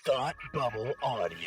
Thought Bubble Audio.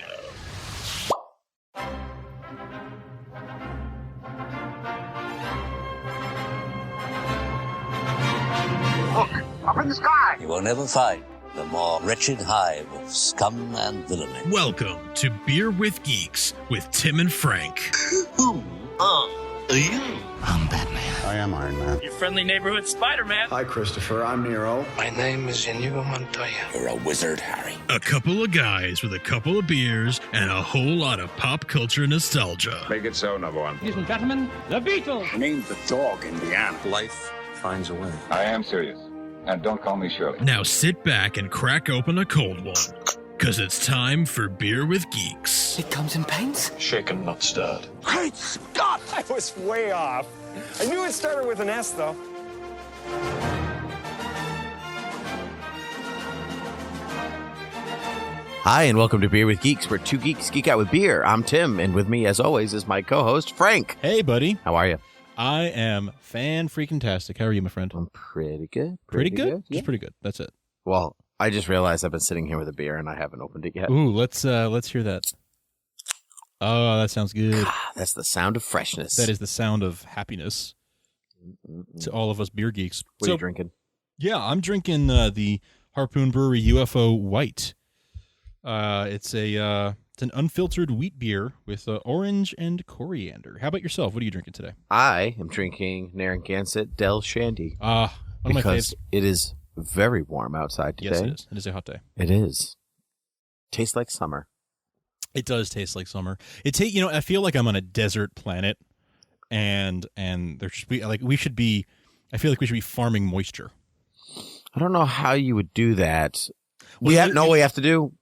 Look, up in the sky! You will never find the more wretched hive of scum and villainy. Welcome to Beer with Geeks with Tim and Frank. Who are you? I'm Batman. I am Iron Man. Your friendly neighborhood Spider-Man. Hi, Christopher. I'm Nero. My name is Inigo Montoya. You're a wizard, Harry. A couple of guys with a couple of beers and a whole lot of pop culture nostalgia. Make it so, number one. Ladies and gentlemen, the Beatles. Name the dog in the animal. Life finds a way. I am serious. And don't call me Shirley. Now sit back and crack open a cold one, because it's time for Beer with Geeks. It comes in paints? Shaken, not stirred. Great Scott! I was way off. I knew it started with an S, though. Hi, and welcome to Beer with Geeks, where two geeks geek out with beer. I'm Tim, and with me, as always, is my co-host, Frank. Hey, buddy. How are you? I am fan-freaking-tastic. How are you, my friend? I'm pretty good. Pretty good? Yeah. Just pretty good. That's it. Well, I just realized I've been sitting here with a beer, and I haven't opened it yet. Ooh, let's hear that. Oh, that sounds good. That's the sound of freshness. That is the sound of happiness to all of us beer geeks. What are you drinking? Yeah, I'm drinking the Harpoon Brewery UFO White. It's an unfiltered wheat beer with orange and coriander. How about yourself? What are you drinking today? I am drinking Narragansett Del Shandy. One of my because faves. it is very warm outside today. Yes, it is. It is a hot day. It is. Tastes like summer. It does taste like summer. I feel like I'm on a desert planet, and there should be we should be. I feel like we should be farming moisture. I don't know how you would do that. We have to do.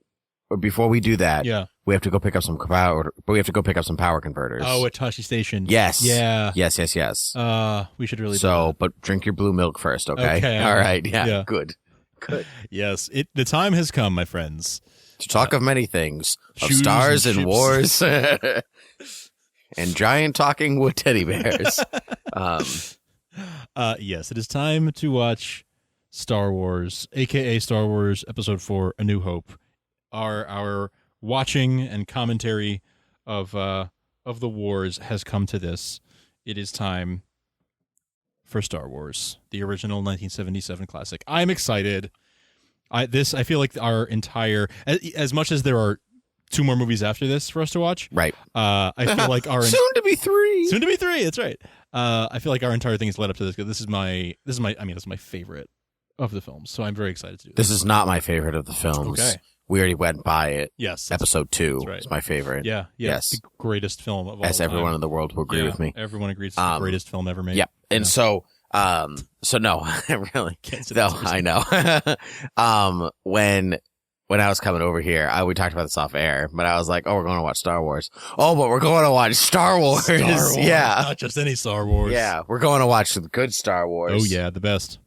Or before we do that, we have to go pick up some power. But we have to go pick up some power converters. Oh, at Tashi Station. Yes. Yeah. Yes. We should really. Do that. But drink your blue milk first, okay? Okay. All right. Yeah. Good. Yes. The time has come, my friends. To talk of many things, of shoes stars and ships. wars, and giant talking wood teddy bears. Yes, it is time to watch Star Wars, aka Star Wars Episode 4: A New Hope. Our watching and commentary of the wars has come to this. It is time for Star Wars, the original 1977 classic. I'm excited. I feel like our entire, as much as there are two more movies after this for us to watch. Right. I feel like our soon to be three. Soon to be three. That's right. I feel like our entire thing is led up to this. This is my favorite of the films. So I'm very excited to do this. This is not my favorite of the films. Okay. We already went by it. Yes. Episode 2 right. is my favorite. Yeah. Yes. The greatest film of all As everyone time. in the world will agree with me. Everyone agrees it's the greatest film ever made. Yeah. And so no, I really Can't say no, that's I know. When I was coming over here, we talked about this off air, but I was like, "Oh, we're going to watch Star Wars." Oh, but we're going to watch Star Wars. Star Wars. Yeah, Not just any Star Wars. yeah, we're going to watch some good Star Wars. Oh yeah, the best.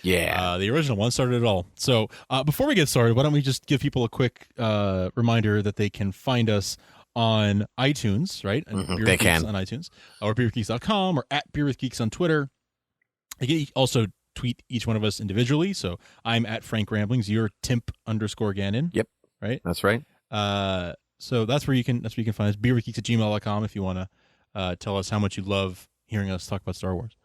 Yeah. The original one started it all. So before we get started, why don't we just give people a quick reminder that they can find us on iTunes, right? And Beer they with can. Geeks on iTunes, or beerwithgeeks.com, or at Beer with Geeks on Twitter. You can also tweet each one of us individually. So I'm at Frank Ramblings. You're Timp_Gannon. Yep. Right. That's right. So that's where you can find us. Beerwithgeeks@gmail.com if you want to tell us how much you love hearing us talk about Star Wars.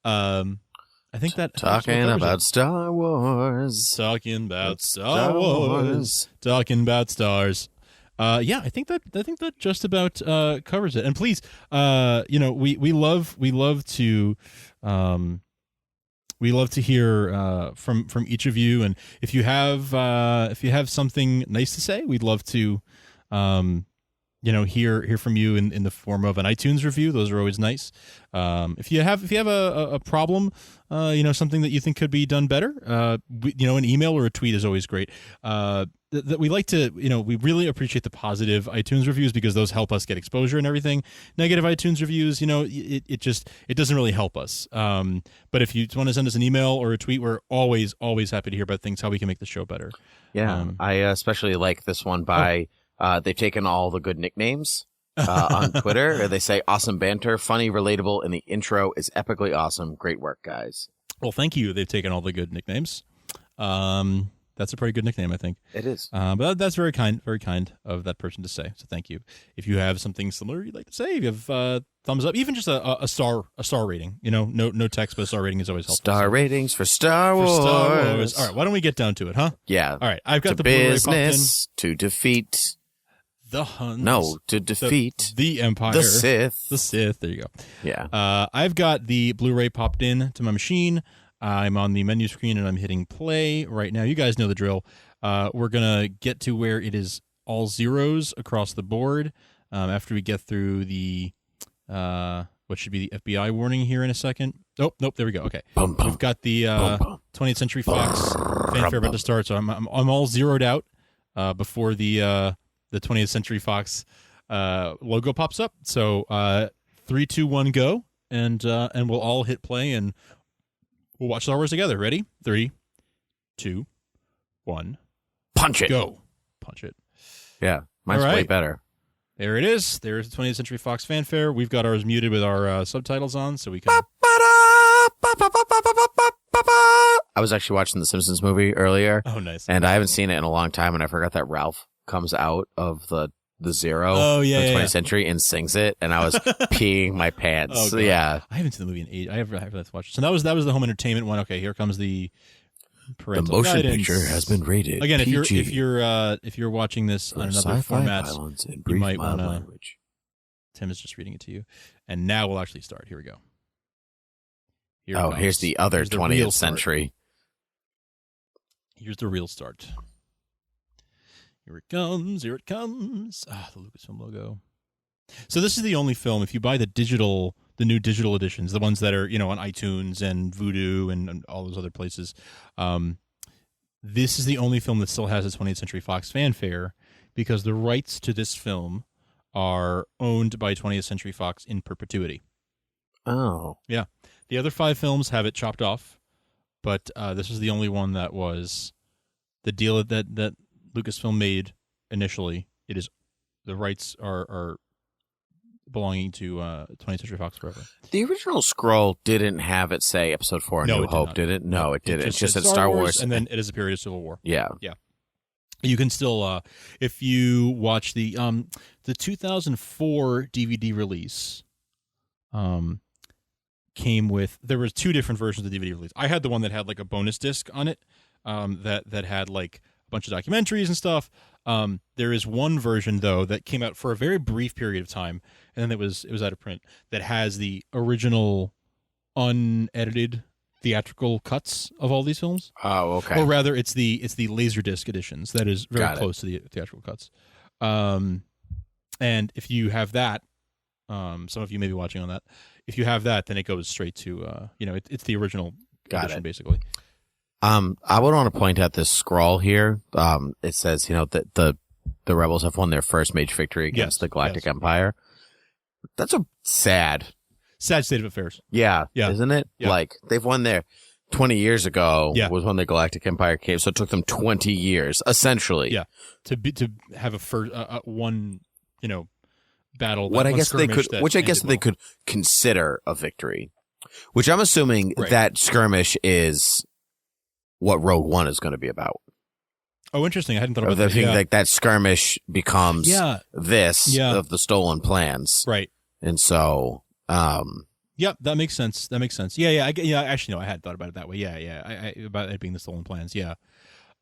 I think that Talking about Star Wars. Talking about Star Wars. Talking about stars. Yeah, I think that just about covers it. And please, we love to hear from each of you. And if you have something nice to say, we'd love to hear from you in the form of an iTunes review. Those are always nice. If you have a problem, something that you think could be done better, an email or a tweet is always great. That we like to, we really appreciate the positive iTunes reviews because those help us get exposure and everything. Negative iTunes reviews, it doesn't really help us. But if you want to send us an email or a tweet, we're always happy to hear about things, how we can make the show better. Yeah, I especially like this one by they've taken all the good nicknames on Twitter. They say awesome banter, funny, relatable, and the intro is epically awesome. Great work, guys. Well, thank you. They've taken all the good nicknames. That's a pretty good nickname, I think. It is. But that's very kind of that person to say. So thank you. If you have something similar you'd like to say, if you have thumbs up, even just a star rating. No text, but a star rating is always helpful. Star ratings for Star Wars. All right, why don't we get down to it, huh? Yeah. All right, I've got to the Blu-ray popped in. business to defeat The Huns. No, to defeat the Empire. the Sith. The Sith. There you go. Yeah. I've got the Blu-ray popped in to my machine. I'm on the menu screen and I'm hitting play right now. You guys know the drill. We're going to get to where it is all zeros across the board after we get through the what should be the FBI warning here in a second. Nope, there we go. Okay. We've got the 20th Century Fox fanfare about to start, so I'm all zeroed out before the 20th Century Fox logo pops up. So 3, 2, 1, go, and we'll all hit play and we'll watch Star Wars together. Ready? 3, 2, 1. Punch it. Go. Punch it. Yeah. Mine's way better. There it is. There's the 20th Century Fox fanfare. We've got ours muted with our subtitles on, so we can. I was actually watching the Simpsons movie earlier. Oh, nice. And I haven't seen it in a long time, and I forgot that Ralph comes out of the zero of the 20th century and sings it, and I was peeing my pants. Oh, yeah. I haven't seen the movie in age. I have to watch it. So that was the home entertainment one. Okay, here comes the parental The motion guidance. picture has been rated Again, PG if you're watching this on another format, you might want to. Tim is just reading it to you, and now we'll actually start. Here we go. Here's the other 20th century. Here's the real start. Here it comes. Here it comes. Ah, the Lucasfilm logo. So this is the only film, if you buy the new digital editions, the ones that are, on iTunes and Vudu and all those other places, this is the only film that still has a 20th Century Fox fanfare because the rights to this film are owned by 20th Century Fox in perpetuity. Oh. Yeah. The other 5 films have it chopped off, but this is the only one that was the deal that Lucasfilm made initially. It is the rights are belonging to 20th Century Fox forever. The original scroll didn't have it say Episode 4 New Hope, did it? No, it didn't. It just said Star Wars. And then it is a period of Civil War. Yeah. Yeah. You can still, if you watch the 2004 DVD release, came with, there was 2 different versions of the DVD release. I had the one that had like a bonus disc on it, that had like a bunch of documentaries and stuff. There is one version though that came out for a very brief period of time, and then it was out of print, that has the original unedited theatrical cuts of all these films. Oh, okay. Or rather, it's the Laserdisc editions that is very close to the theatrical cuts. And if you have that, some of you may be watching on that. If you have that, then it goes straight to it's the original edition basically. I would want to point out this scroll here. It says, that the rebels have won their first major victory against the Galactic Empire. That's a sad state of affairs. Yeah. Isn't it? Yeah. Like, they've won their 20 years ago was when the Galactic Empire came, so it took them 20 years, essentially. Yeah. To have a first one, battle. What I guess they could consider a victory, which I'm assuming that skirmish is what Rogue One is going to be about. Oh, interesting. I hadn't thought about that. Yeah. Like that skirmish becomes this of the stolen plans. Right. And so, Yep, that makes sense. Yeah. Actually, no, I hadn't thought about it that way. Yeah. About it being the stolen plans. Yeah.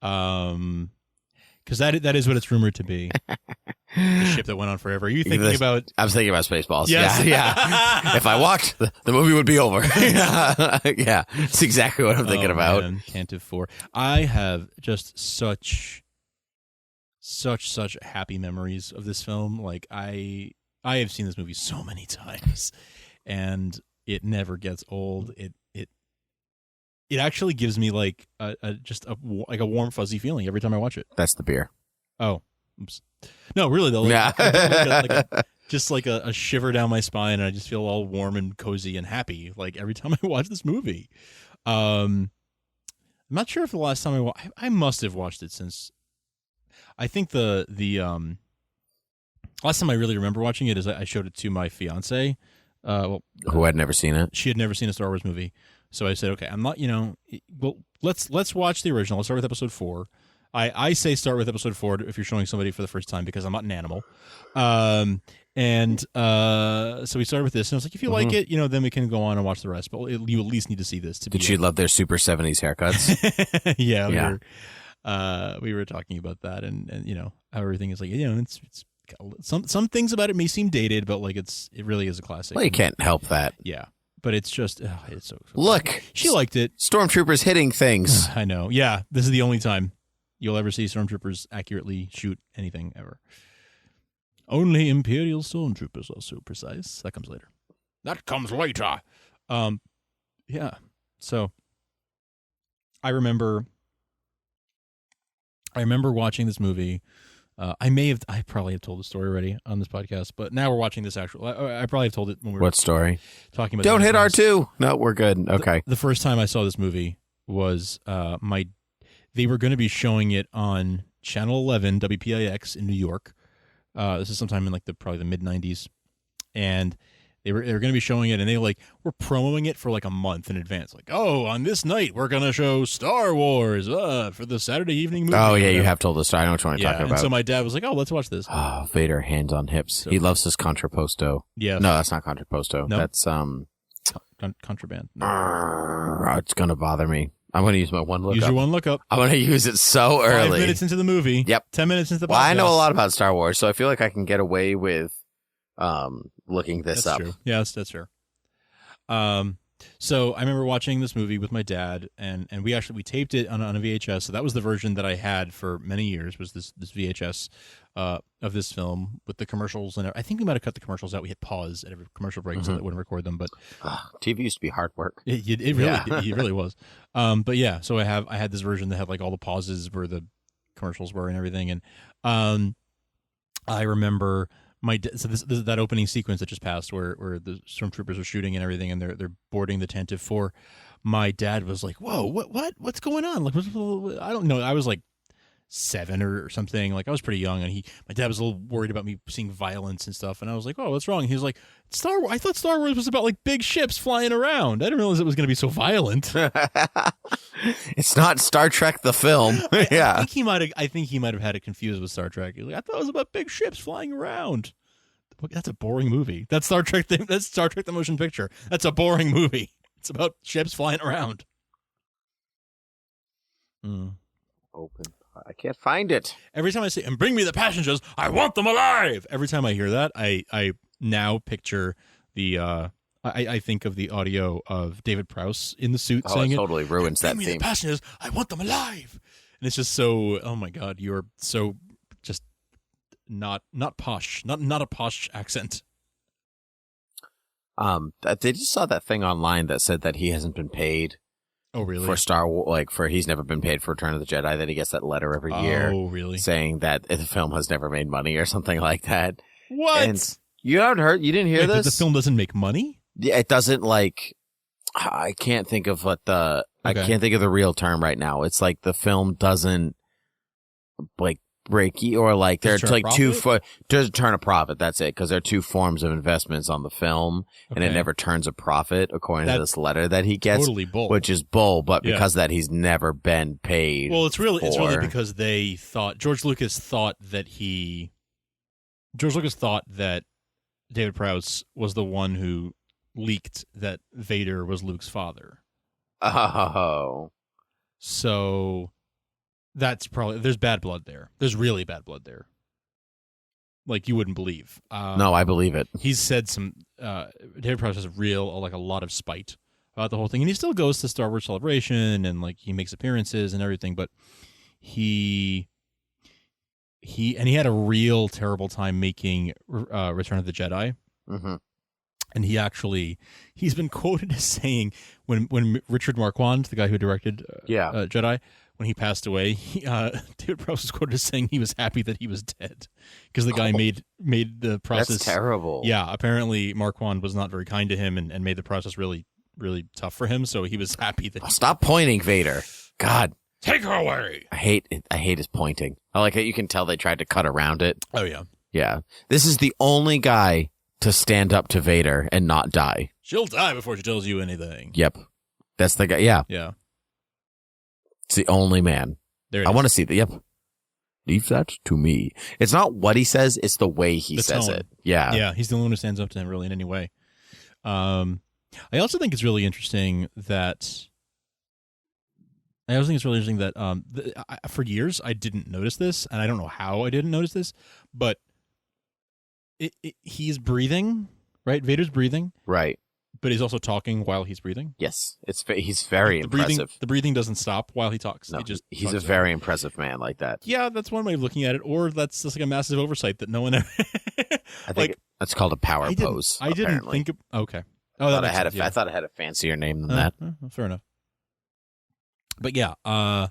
Because that is what it's rumored to be. The ship that went on forever. Are you thinking about? I'm thinking about Spaceballs. Yes. Yeah. If I walked, the movie would be over. Yeah, it's exactly what I'm thinking about. Man. Cantive 4. I have just such happy memories of this film. Like I have seen this movie so many times, and it never gets old. It actually gives me like a warm fuzzy feeling every time I watch it. That's the beer. Oh, oops. No, really though. Like, just like a shiver down my spine, and I just feel all warm and cozy and happy like every time I watch this movie. I'm not sure if the last time I must have watched it since. I think the last time I really remember watching it is I showed it to my fiance, who had never seen it. She had never seen a Star Wars movie. So I said, okay, I'm not, well, let's watch the original. Let's start with episode 4. I say start with episode 4 if you're showing somebody for the first time because I'm not an animal. So we started with this, and I was like, if you like it, then we can go on and watch the rest. But you at least need to see this. Did you love their super 70s haircuts? Yeah. We were talking about that, and how everything is like, it's some things about it may seem dated, but like it really is a classic. Well, you can't help that. Yeah. But it's just, it's so look. She liked it. Stormtroopers hitting things. I know. Yeah. This is the only time you'll ever see stormtroopers accurately shoot anything ever. Only Imperial stormtroopers are so precise. That comes later. Yeah. So I remember watching this movie. I probably have told the story already on this podcast, but now we're watching this actual. I probably have told it when we were What story? Talking about. Don't hit R2. No, we're good. Okay. The first time I saw this movie was they were going to be showing it on Channel 11 WPIX in New York. This is sometime in probably the mid 90s, and they were going to be showing it, and they were promoting it for a month in advance. On this night we're going to show Star Wars for the Saturday evening movie. Oh yeah, you have told the story. I know what you're talking about. And so my dad was like, "Oh, let's watch this." Oh, Vader, hands on hips. He loves his contrapposto. Yeah. No, that's not contrapposto. No. That's contraband. No. It's gonna bother me. I'm gonna use my one lookup. Use your one lookup. I'm gonna use it so early. 5 minutes into the movie. Yep. 10 minutes into the podcast. Well, I know a lot about Star Wars, so I feel like I can get away with looking this up. True. Yeah, that's fair. So I remember watching this movie with my dad, and we taped it on a VHS. So that was the version that I had for many years, was this VHS of this film with the commercials. And I think we might have cut the commercials out. We hit pause at every commercial break so that wouldn't record them. But TV used to be hard work. It really was. But yeah, so I had this version that had all the pauses where the commercials were and everything. And I remember so this that opening sequence that just passed where the stormtroopers are shooting and everything, and they're boarding the tent of 4. My dad was like, "Whoa, what's going on?" I don't know. I was 7 or something. I was pretty young, and my dad was a little worried about me seeing violence and stuff. And I was like, "Oh, what's wrong?" He was like, I thought Star Wars was about big ships flying around. I didn't realize it was going to be so violent. It's not Star Trek the film. Yeah, I think he might have had it confused with Star Trek. He was I thought it was about big ships flying around. That's a boring movie. That's Star Trek. That's Star Trek the motion picture. That's a boring movie. It's about ships flying around. Open. I can't find it. Every time I say, "and bring me the passengers, I want them alive." Every time I hear that, I now picture the. I think of the audio of David Prowse in the suit saying it. Totally ruins that theme. theme. The passengers, I want them alive, and it's just so. Oh my God, you're so just not posh, not a posh accent. They just saw that thing online that said that he hasn't been paid. Oh, really? For Star Wars, he's never been paid for Return of the Jedi. That he gets that letter every year. Oh, really? Saying that the film has never made money or something like that. What? And you haven't heard? You didn't hear this? The film doesn't make money? Yeah, it doesn't. I can't think of what the. Okay. I can't think of the real term right now. It's the film doesn't break or they're doesn't turn a profit. That's it, because there are two forms of investments on the film, and it never turns a profit according to this letter that he gets, totally bull. Which is bull. But because of that, he's never been paid. Well, it's really because they thought George Lucas thought that David Prowse was the one who leaked that Vader was Luke's father. Oh, so. That's probably, there's bad blood there. There's really bad blood there. You wouldn't believe. No, I believe it. He's said David Prowse has a lot of spite about the whole thing. And he still goes to Star Wars Celebration and he makes appearances and everything, but he had a real terrible time making Return of the Jedi. Mm-hmm. And he's been quoted as saying when Richard Marquand, the guy who directed Jedi, when he passed away, David Prowse was quoted as saying he was happy that he was dead because the guy made the process. That's terrible. Yeah, apparently Marquand was not very kind to him and made the process really, really tough for him. So he was happy that. Stop pointing, Vader. God, take her away. I hate his pointing. I like it. You can tell they tried to cut around it. Oh yeah, yeah. This is the only guy to stand up to Vader and not die. She'll die before she tells you anything. Yep, that's the guy. Yeah, yeah. It's the only man. There it I is. want to see the, yep. Leave that to me. It's not what he says, it's the way he The says tone. it. Yeah. Yeah, he's the only one who stands up to him really in any way. I also think it's really interesting that for years I didn't notice this, and I don't know how I didn't notice this, but he's breathing, right? Vader's breathing, Right. but he's also talking while he's breathing. Yes. He's very impressive. The breathing doesn't stop while he talks. No, he's a talks very impressive man like that. Yeah, that's one way of looking at it, or that's just like a massive oversight that no one ever. I think that's called a power pose. I didn't apparently. think. Okay. I Oh, thought, that I thought it had a fancier name than that. Fair enough. But yeah, I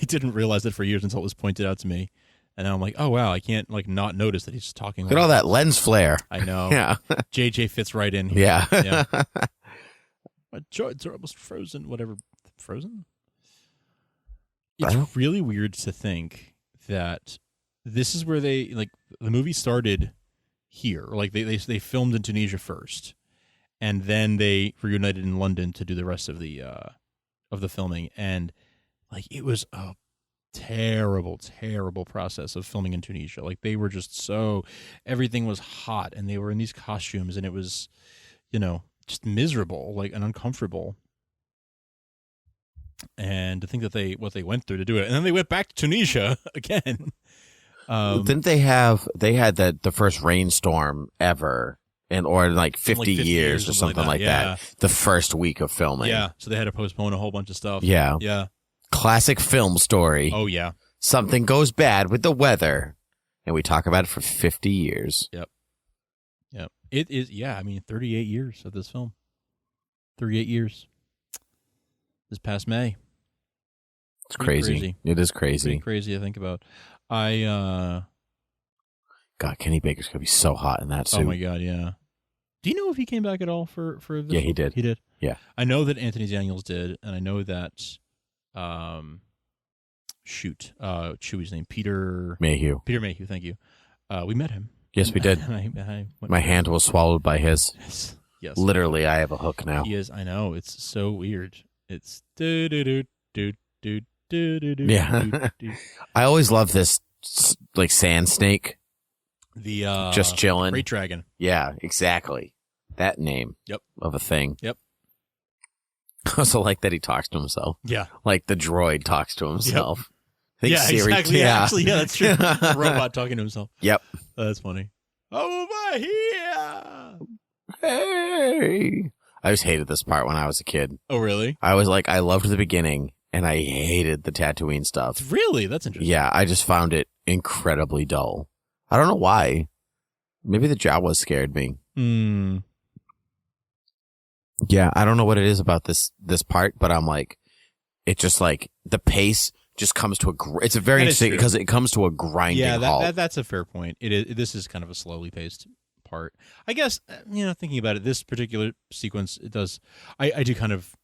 didn't realize that for years until it was pointed out to me, and now I'm like, oh wow, I can't like not notice that he's just talking. Look at all that lens flare. I know. Yeah. JJ fits right in here. Yeah. Yeah. My joints are almost frozen. Whatever. Frozen? It's really weird to think that this is where they, like, the movie started here. Like, they filmed in Tunisia first, and then they reunited in London to do the rest of the filming. And, like, it was a terrible, terrible process of filming in Tunisia. Like, they were just everything was hot, and they were in these costumes, and it was, just miserable, like, and uncomfortable. And to think that what they went through to do it, and then they went back to Tunisia again. Didn't they had the first rainstorm ever or like 50 years or something like that? The first week of filming. Yeah, so they had to postpone a whole bunch of stuff. Yeah. Yeah. Classic film story. Oh, yeah. Something goes bad with the weather, and we talk about it for 50 years. Yep. Yep. It is, 38 years of this film. 38 years. This past May. It's crazy. It is crazy. Pretty crazy to think about. God, Kenny Baker's gonna be so hot in that suit. Oh my God, yeah. Do you know if he came back at all for this? Yeah, he did. He did. Yeah. I know that Anthony Daniels did, and I know that Chewie's name, Peter Mayhew. Peter Mayhew, thank you. We met him. Yes, we did. My hand was swallowed by his. Yes. Literally, I have a hook now. He is. I know. It's so weird. It's do do do do do do do do. Yeah. I always love this, like, sand snake. The just chilling. Great Dragon. Yeah, exactly. That name. Yep. Of a thing. Yep. I also like that he talks to himself. Yeah. Like the droid talks to himself. Yep. I think Yeah, Siri, exactly. Yeah. Actually, yeah, that's true. A robot talking to himself. Yep. That's funny. Over here. Hey. I just hated this part when I was a kid. Oh, really? I was like, I loved the beginning, and I hated the Tatooine stuff. Really? That's interesting. Yeah, I just found it incredibly dull. I don't know why. Maybe the Jawas scared me. Hmm. Yeah, I don't know what it is about this part, but I'm like, it just like the pace just comes to it's a very interesting because it comes to a grinding halt. That's a fair point. This is kind of a slowly paced part. I guess, thinking about it, this particular sequence, it does, I do kind of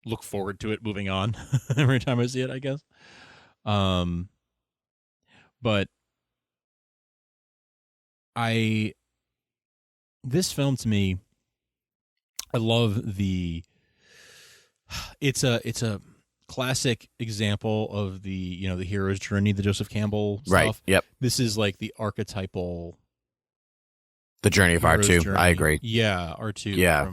look forward to it moving on every time I see it, I guess. But this film to me, I love it's a classic example of the the hero's journey, the Joseph Campbell stuff. Right. Yep. This is like the archetypal. The journey of R2. Journey. I agree. Yeah, R2. Yeah.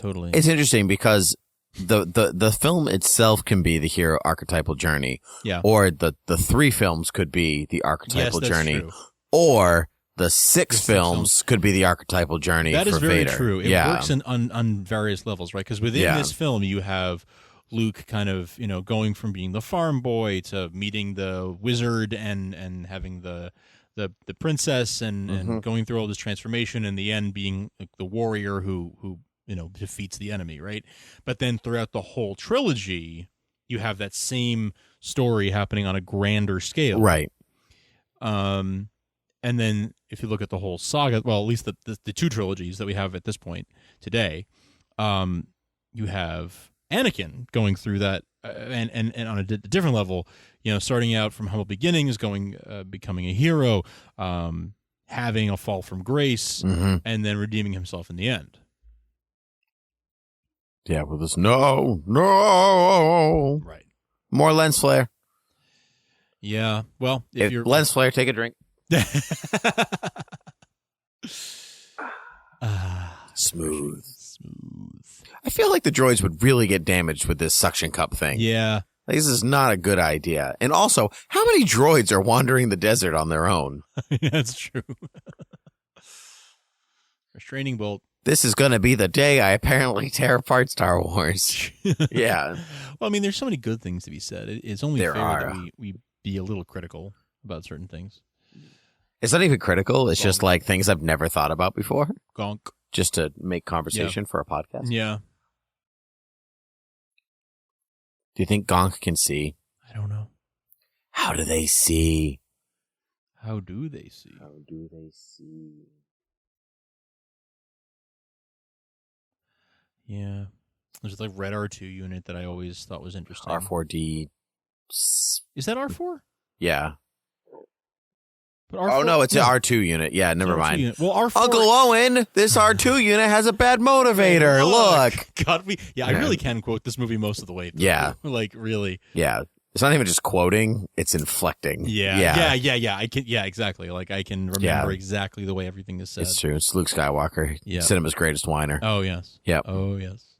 Totally. It's interesting because the film itself can be the hero archetypal journey. Yeah. Or the 3 films could be the archetypal journey. True. Or the 6 films could be the archetypal journey that for is very Vader. true. It works on various levels, right? Because within this film, you have Luke kind of, going from being the farm boy to meeting the wizard and having the princess and going through all this transformation, and in the end being like the warrior who defeats the enemy, right? But then throughout the whole trilogy, you have that same story happening on a grander scale. Right. And then if you look at the whole saga, well, at least the 2 trilogies that we have at this point today, you have Anakin going through that and on a different level, starting out from humble beginnings, becoming a hero, having a fall from grace, and then redeeming himself in the end. Yeah, with this no. Right. More lens flare. Yeah. Well, if you're lens flare, take a drink. Smooth. I feel like the droids would really get damaged with this suction cup thing. Yeah. Like, this is not a good idea. And also, how many droids are wandering the desert on their own? That's true. Restraining bolt. This is going to be the day I apparently tear apart Star Wars. Yeah. Well, I mean, there's so many good things to be said. It's only There fair are. that we be a little critical about certain things. It's not even critical. It's just like things I've never thought about before. Gonk. Just to make conversation for a podcast. Yeah. Do you think Gonk can see? I don't know. How do they see? How do they see? How do they see? Yeah. There's like red R2 unit that I always thought was interesting. R4D. Is that R4? Yeah. But R4, oh, no, it's yeah. an R2 unit. Yeah, never mind. Unit. Well, R4... Uncle Owen, this R2 unit has a bad motivator. Look. God, I really can quote this movie most of the way through. Yeah. Like, really. Yeah. It's not even just quoting, it's inflecting. Yeah. I can. Yeah, exactly. Like, I can remember exactly the way everything is said. It's true. It's Luke Skywalker. Yeah. Cinema's greatest whiner. Oh, yes. Yep. Oh, yes.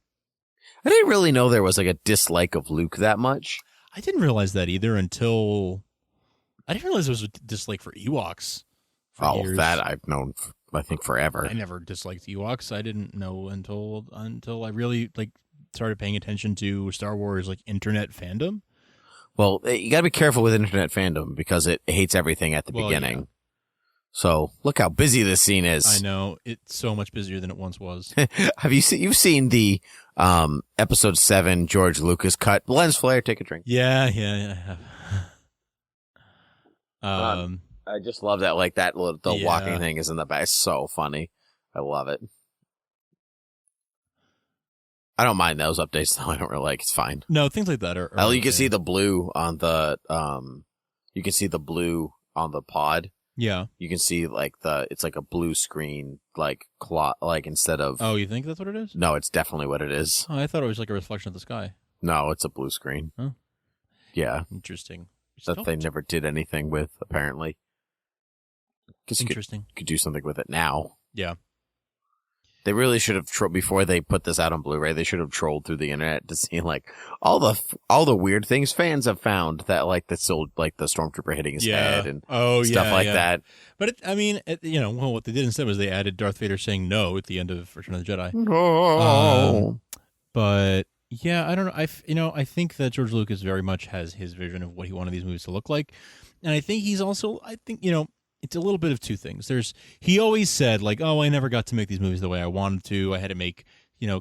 I didn't really know there was like a dislike of Luke that much. I didn't realize that either until... I didn't realize there was a dislike for Ewoks. For years. That I've known, I think, forever. I never disliked Ewoks. I didn't know until I really started paying attention to Star Wars internet fandom. Well, you got to be careful with internet fandom because it hates everything at the beginning. Yeah. So look how busy this scene is. I know, it's so much busier than it once was. Have you've seen the episode 7 George Lucas cut? Lens flare, take a drink. Yeah, I have. I just love that, the walking thing is in the back. It's so funny. I love it. I don't mind those updates though. I don't really it's fine. No, things like that are you can see the blue on the pod. Yeah. You can see it's like a blue screen, instead of. Oh, you think that's what it is? No, it's definitely what it is. Oh, I thought it was like a reflection of the sky. No, it's a blue screen. Huh? Yeah. Interesting. That they never did anything with, apparently. Interesting. You could do something with it now. Yeah. They really should have before they put this out on Blu-ray. They should have trolled through the internet to see all the weird things fans have found that the stormtrooper hitting his head and stuff like that. But what they did instead was they added Darth Vader saying no at the end of Return of the Jedi. No. But yeah, I don't know. I think that George Lucas very much has his vision of what he wanted these movies to look like, and I think he's also it's a little bit of two things. He always said I never got to make these movies the way I wanted to. I had to make,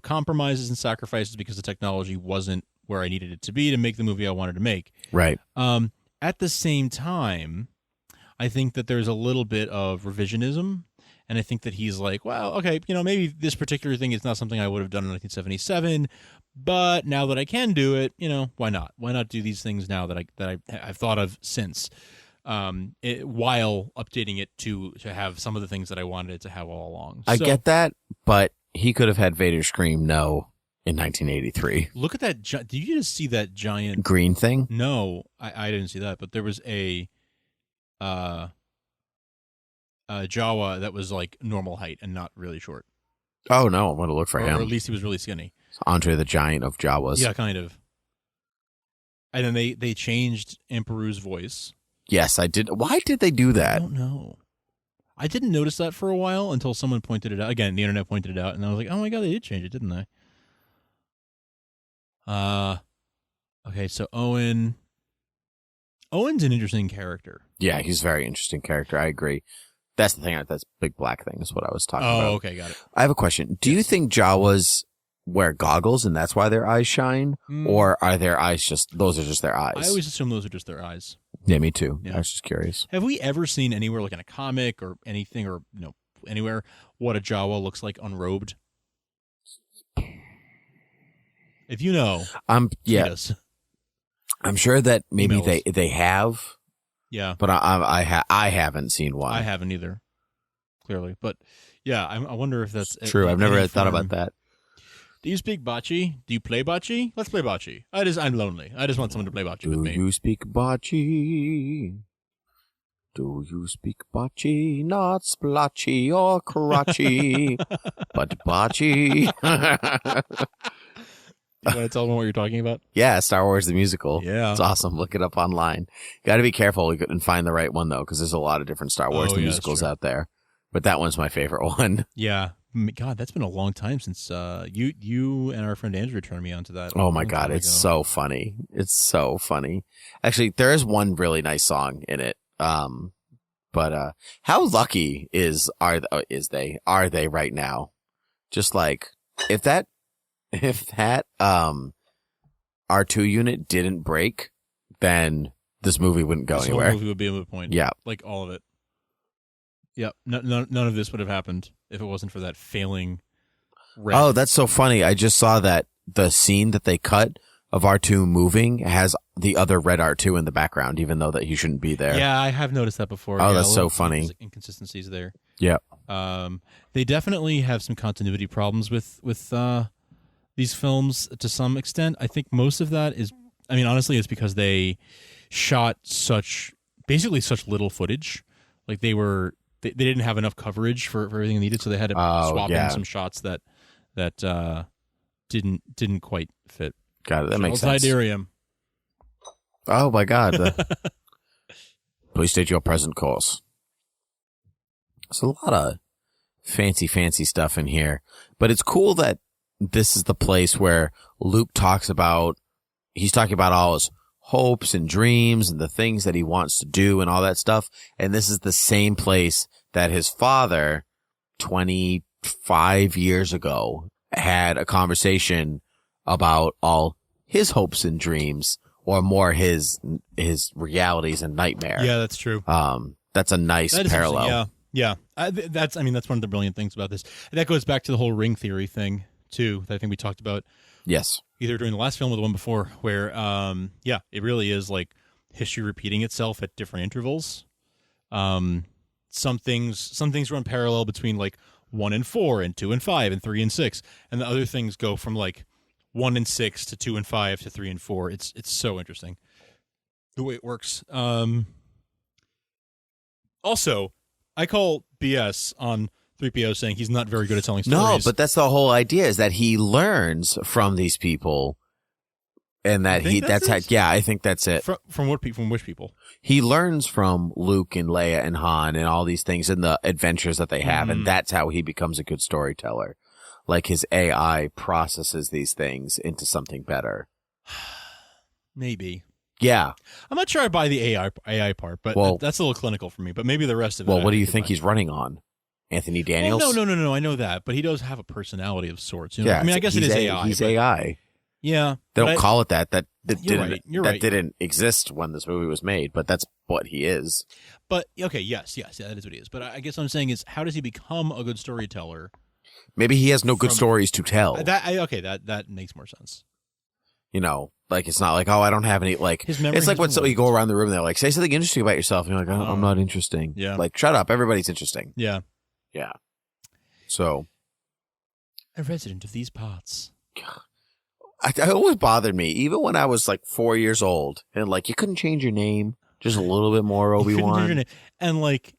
compromises and sacrifices because the technology wasn't where I needed it to be to make the movie I wanted to make. Right. At the same time, I think that there's a little bit of revisionism, and I think that he's well, okay, maybe this particular thing is not something I would have done in 1977, but now that I can do it, why not? Why not do these things now that I've thought of since? While updating it to have some of the things that I wanted it to have all along. I get that, but he could have had Vader scream no in 1983. Look at that. Did you just see that giant green thing? No, I didn't see that, but there was a Jawa that was normal height and not really short. Oh no, I'm going to look for him. Or at least he was really skinny. It's Andre the Giant of Jawas. Yeah, kind of. And then they changed Emperor's voice. Yes, I did. Why did they do that? I don't know. I didn't notice that for a while until someone pointed it out. Again, the internet pointed it out, and I was like, oh my God, they did change it, didn't they? Okay, so Owen's an interesting character. Yeah, he's a very interesting character. I agree. That's the thing. That's big black thing is what I was talking about. Oh, okay, got it. I have a question. Do you think Jawas wear goggles and that's why their eyes shine? Or are their eyes those are just their eyes? I always assume those are just their eyes. Yeah, me too. Yeah. I was just curious. Have we ever seen anywhere, in a comic or anything, or anywhere, what a Jawa looks like unrobed? If you know, yeah, I'm sure that maybe they have. Yeah, but I haven't seen one. I haven't either, clearly. But yeah, I wonder if that's true. I've never thought about that. Do you speak bocce? Do you play bocce? Let's play bocce. I'm lonely. I just want someone to play bocce with me. Do you speak bocce? Do you speak bocce? Not splotchy or crotchy, but bocce. You want to tell them what you're talking about? Yeah, Star Wars the musical. Yeah. It's awesome. Look it up online. Got to be careful and find the right one, though, because there's a lot of different Star Wars the musicals out there. But that one's my favorite one. Yeah. God, that's been a long time since you and our friend Andrew turned me on to that. Oh, my God. It's so funny. It's so funny. Actually, there is one really nice song in it. But how lucky are they right now? Just like, if that R2 unit didn't break, then this movie wouldn't go anywhere. This movie would be a moot point. Yeah. Like all of it. Yep. None of this would have happened if it wasn't for that failing red. Oh, that's so funny. I just saw that the scene that they cut of R2 moving has the other red R2 in the background, even though that he shouldn't be there. Yeah, I have noticed that before. Oh, yeah, that's so funny. Inconsistencies there. Yeah. They definitely have some continuity problems with these films to some extent. I think most of that is, I mean, honestly, it's because they shot such little footage. Like they didn't have enough coverage for everything they needed, so they had to swap in some shots that didn't quite fit. Got it. That makes sense. Siderium. Oh my God. Please state your present course. There's a lot of fancy stuff in here, but it's cool that this is the place where Luke he's talking about all his hopes and dreams and the things that he wants to do and all that stuff. And this is the same place that his father 25 years ago had a conversation about all his hopes and dreams, or more his realities and nightmare. Yeah, that's true. That's a nice parallel. Yeah. That's one of the brilliant things about this. And that goes back to the whole ring theory thing too, that I think we talked about. Yes. Either during the last film or the one before, where it really is like history repeating itself at different intervals. Some things run parallel between like 1 and 4 and 2 and 5 and 3 and 6, and the other things go from like 1 and 6 to 2 and 5 to 3 and 4. It's so interesting the way it works. Also, I call BS on 3PO saying he's not very good at telling stories. No, but that's the whole idea, is that he learns from these people, and that I think that's it. From what people? From which people? He learns from Luke and Leia and Han and all these things and the adventures that they have, and that's how he becomes a good storyteller. Like his AI processes these things into something better. Maybe. Yeah. I'm not sure I buy the AI part, but that's a little clinical for me. But maybe the rest of it. Well, what do you think he's running on? Anthony Daniels? Well, no. I know that, but he does have a personality of sorts. You know? Yeah, I mean, I guess it is AI. He's AI. Yeah, they don't call it that. That You're right. didn't exist when this movie was made, but that's what he is. But okay, yes, that is what he is. But I guess what I'm saying is, how does he become a good storyteller? Maybe he has no good stories to tell. That makes more sense. You know, like it's not like, I don't have any, like, it's like when you go around the room and they're like, say something interesting about yourself, and you're like, I'm not interesting. Yeah. Like, shut up, everybody's interesting. Yeah. Yeah. So. A resident of these parts. It always bothered me, even when I was like 4 years old, and like, you couldn't change your name just a little bit more, Obi-Wan. And like,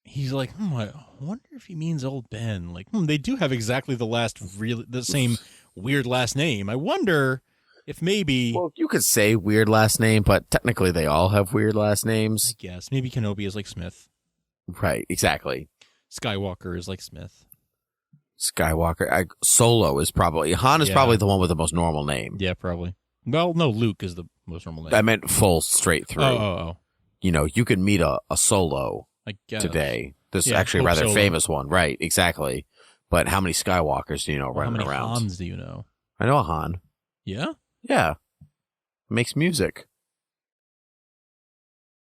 he's like, I wonder if he means old Ben. Like, they do have exactly the same weird last name. I wonder if maybe. Well, you could say weird last name, but technically they all have weird last names. I guess maybe Kenobi is like Smith. Right, exactly. Skywalker is like Smith. Skywalker. Solo is probably Han is probably the one with the most normal name. Yeah, probably. Well, no, Luke is the most normal name. I meant full straight through. Oh. You know, you could meet a Solo today. This actually a rather Solo. famous one, right? Exactly. But how many Skywalkers do you know running around? How many Hans do you know? I know a Han. Yeah? Yeah. Makes music.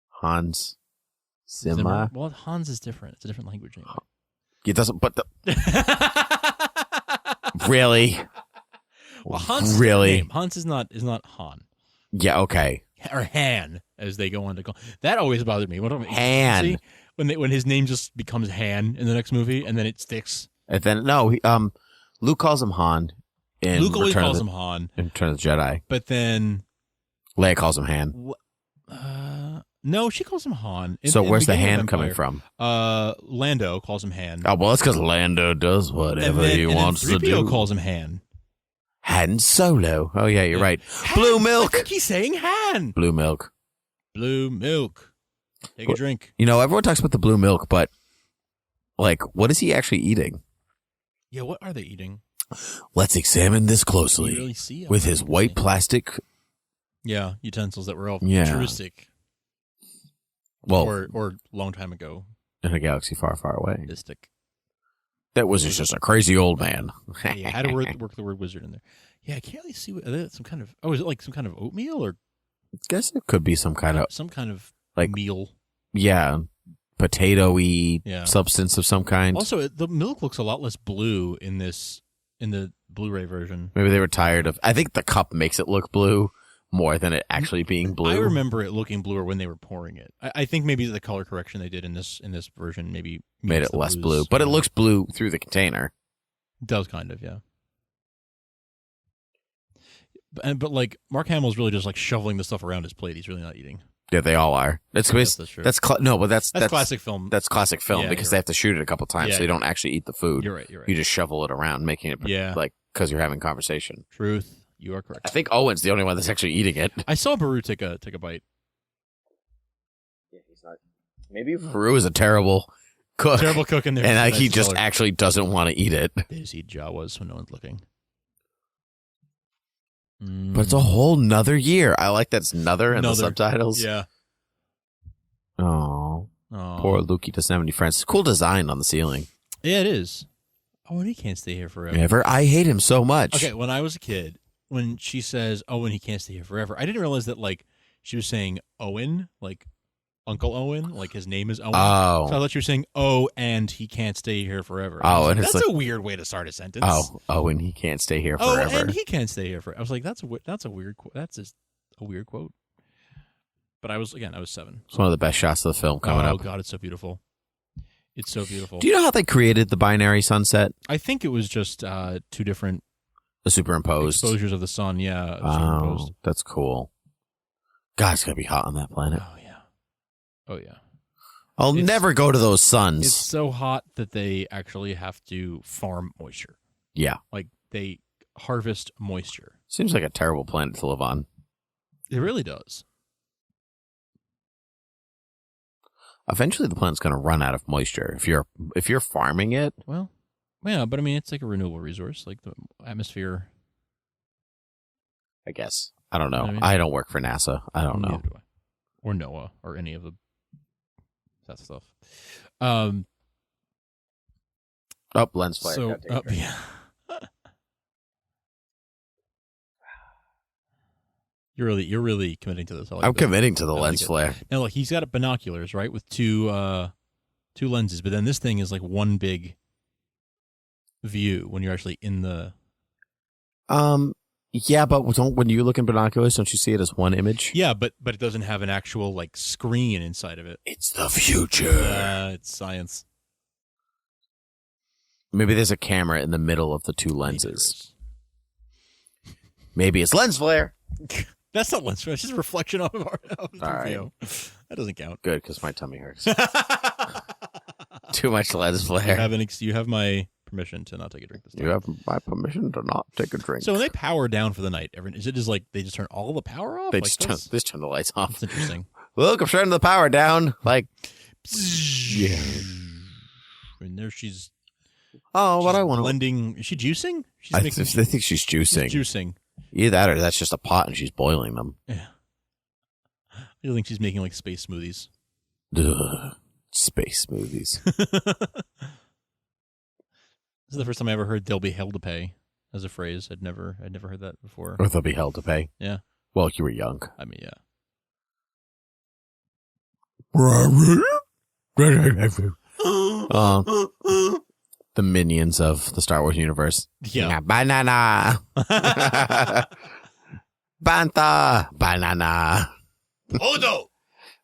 Hans Zimmer. Well, Hans is different. It's a different language anyway. It doesn't, but really? Well, Hans really? Hans is not Han. Yeah, okay. Or Han, as they go on to call. That always bothered me. Han. See? When his name just becomes Han in the next movie, and then it sticks. And then Luke calls him Han. In Luke always Return of calls the- him Han, in Return of the Jedi. but then Leia calls him Han. no, she calls him Han. So where's the beginning of Han coming Empire. from? Lando calls him Han. Oh, well, that's because Lando does whatever he wants to 3PO do. calls him Han. Han Solo. Oh, yeah, you're right. Blue milk. I think he's saying Han. Blue milk. Blue milk. Take a drink. You know, everyone talks about the blue milk, but, like, what is he actually eating? Yeah, what are they eating? Let's examine this You closely really see him, with his don't white you? plastic. Yeah, utensils that were all Yeah. futuristic. Well, Or long time ago. in a galaxy far, far away. Mystic. That was just a crazy old man. Yeah, had to work the word wizard in there. Yeah, I can't really see what some kind of. Oh, is it like some kind of oatmeal or I guess it could be some kind of, some kind of like- meal? yeah, potato-y Yeah. substance of some kind. Also, the milk looks a lot less blue in the Blu-ray version. Maybe they were tired of. I think the cup makes it look blue more than it actually being blue. I remember it looking bluer when they were pouring it. I think maybe the color correction they did in this version maybe made makes it the less blues- blue, but it looks blue through the container. does kind of, yeah. But like Mark Hamill's really just like shoveling the stuff around his plate. He's really not eating. Yeah, they all are. That's Yes, that's true. that's no, but that's classic film. That's classic film Yeah, because you're they have to shoot it a couple times, Yeah, so you don't actually eat the food. You're right. You're right. You just shovel it around, making it Yeah. like because you're having conversation. Truth. You are correct. I think Owen's the only one that's actually eating it. I saw Baru take a bite. Yeah, he's not. Maybe Peru is a terrible cook, Terrible cook in there. and Nice he just color. actually doesn't want to eat it. They just eat Jawas when no one's looking. But it's a whole nother year. I like that's another in the Another. subtitles. Yeah. Oh, Oh. poor Lukey doesn't have any friends. Cool design on the ceiling. Yeah, it is. Oh, and he can't stay here forever. Never. I hate him so much. Okay, when I was a kid, when she says, "Oh, and he can't stay here forever," I didn't realize that like she was saying Owen, like Uncle Owen, like his name is Owen. Oh. So I thought you were saying, "Oh, and he can't stay here forever." Oh, I was and like, it's that's like- a weird way to start a sentence. Oh, and he can't stay here Oh, forever. and he can't stay here forever. I was like, that's a weird. That's just a weird quote. But I was 7. It's one of the best shots of the film coming Oh up. God, it's so beautiful. It's so beautiful. Do you know how they created the binary sunset? I think it was just two different The superimposed. exposures of the sun. Yeah, Oh, superimposed. that's cool. God, it's gonna be hot on that planet. Oh yeah. Oh yeah. I'll It's- never go to those suns. It's so hot that they actually have to farm moisture. Yeah, Like they harvest moisture. seems like a terrible planet to live on. It really does. Eventually, the planet's gonna run out of moisture if you're farming it. Well, yeah, but I mean, it's like a renewable resource, like the atmosphere. I guess I don't know. You know what I mean? I don't work for NASA. I don't know. Neither do I. Or NOAA, or any of that stuff. Oh, Lens flare. so Gotta take a drink. yeah. You're really committing to this. I like I'm that. committing to the I lens like it. flare. Now look, he's got binoculars, right, with two lenses, but then this thing is like one big view when you're actually in the. Yeah, but when you look in binoculars, don't you see it as one image? Yeah, but it doesn't have an actual like screen inside of it. It's the future. It's science. Maybe there's a camera in the middle of the two Maybe lenses. Maybe it's lens flare. That's not lens flare. It's just a reflection of our All right. video. That doesn't count. Good, because my tummy hurts. Too much lens You flare. have my permission to not take a drink this time. You have my permission to not take a drink. So when they power down for the night, is it just like they just turn all the power off? They Like, just turn the lights off. That's interesting. Look, I'm turning the power down. Like, yeah. And there she's. Oh, what she's I want to. blending. Is she juicing? She's I making. think she's juicing. She's juicing. Either that or that's just a pot and she's boiling them. Yeah. I think she's making like space smoothies. Ugh. Space smoothies. This is the first time I ever heard "they'll be hell to pay" as a phrase. I'd never heard that before. Or they'll be held to pay. Yeah. Well, you were young. I mean, yeah. The minions of the Star Wars universe. Yeah. Banana. Bantha. Banana. Odo.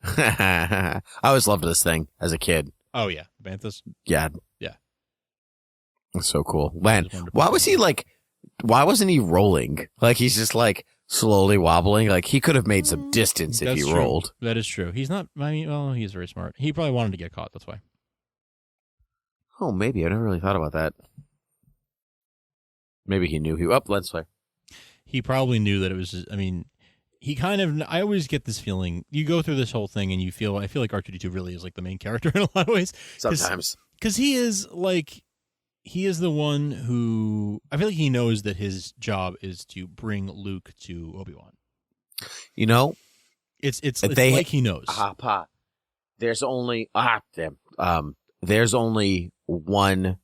I always loved this thing as a kid. Oh yeah, Banthas. Yeah. Yeah. That's so cool. Man, Just wanted to why put was that he in. like, why wasn't he rolling? Like, he's just like slowly wobbling. Like, he could have made some distance if That's he true. rolled. That is true. He's not, I mean, well, he's very smart. He probably wanted to get caught. That's why. Oh, maybe. I never really thought about that. Maybe he knew he, lens flare. He probably knew that it was, I mean, he kind of, I always get this feeling, you go through this whole thing and you feel, I feel like R2-D2 really is like the main character in a lot of ways. Sometimes. Because he is like, he is the one who, I feel like he knows that his job is to bring Luke to Obi-Wan. You know, It's they, like he knows. Pa. There's only, there's only one,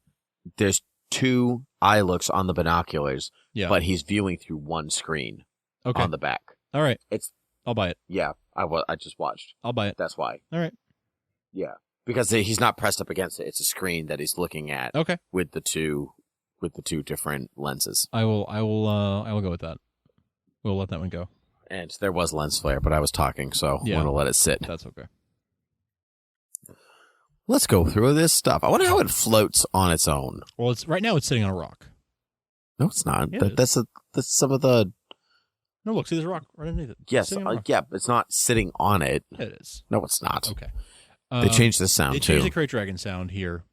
there's two eye looks on the binoculars, Yeah. but he's viewing through one screen Okay. on the back. All right. It's, I'll buy it. yeah, I just watched. I'll buy it. That's why. All right. Yeah. Because he's not pressed up against it. It's a screen that he's looking at Okay. with the two different lenses. I will go with that. We'll let that one go. And there was lens flare, but I was talking, so Yeah. I'm going to let it sit. That's okay. Let's go through this stuff. I wonder how it floats on its own. Well, right now it's sitting on a rock. No, it's not. Yeah, it That's some of the, No, look, see, there's a rock right underneath it. yes, Sitting on a rock. yeah, it's not sitting on it. Yeah, it is. No, it's not. Okay. They changed the sound They too. changed the Crate Dragon sound here.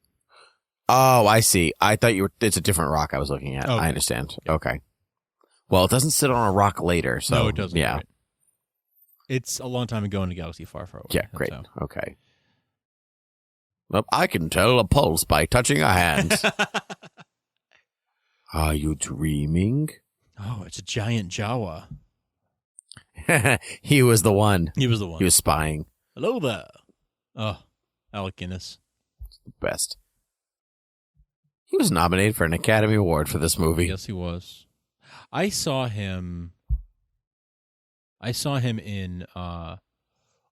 Oh, I see. I thought it's a different rock I was looking at. Oh, okay. I understand. Okay. Well, it doesn't sit on a rock later, so. No, it doesn't. Yeah. Right. It's a long time ago in a galaxy far, far away. Yeah, That's great. how. Okay. Well, I can tell a pulse by touching a hand. Are you dreaming? Oh, it's a giant Jawa. He was the one. He was the one. He was spying. Hello there. Oh, Alec Guinness. Best. He was nominated for an Academy Award for this movie. Yes, he was. I saw him in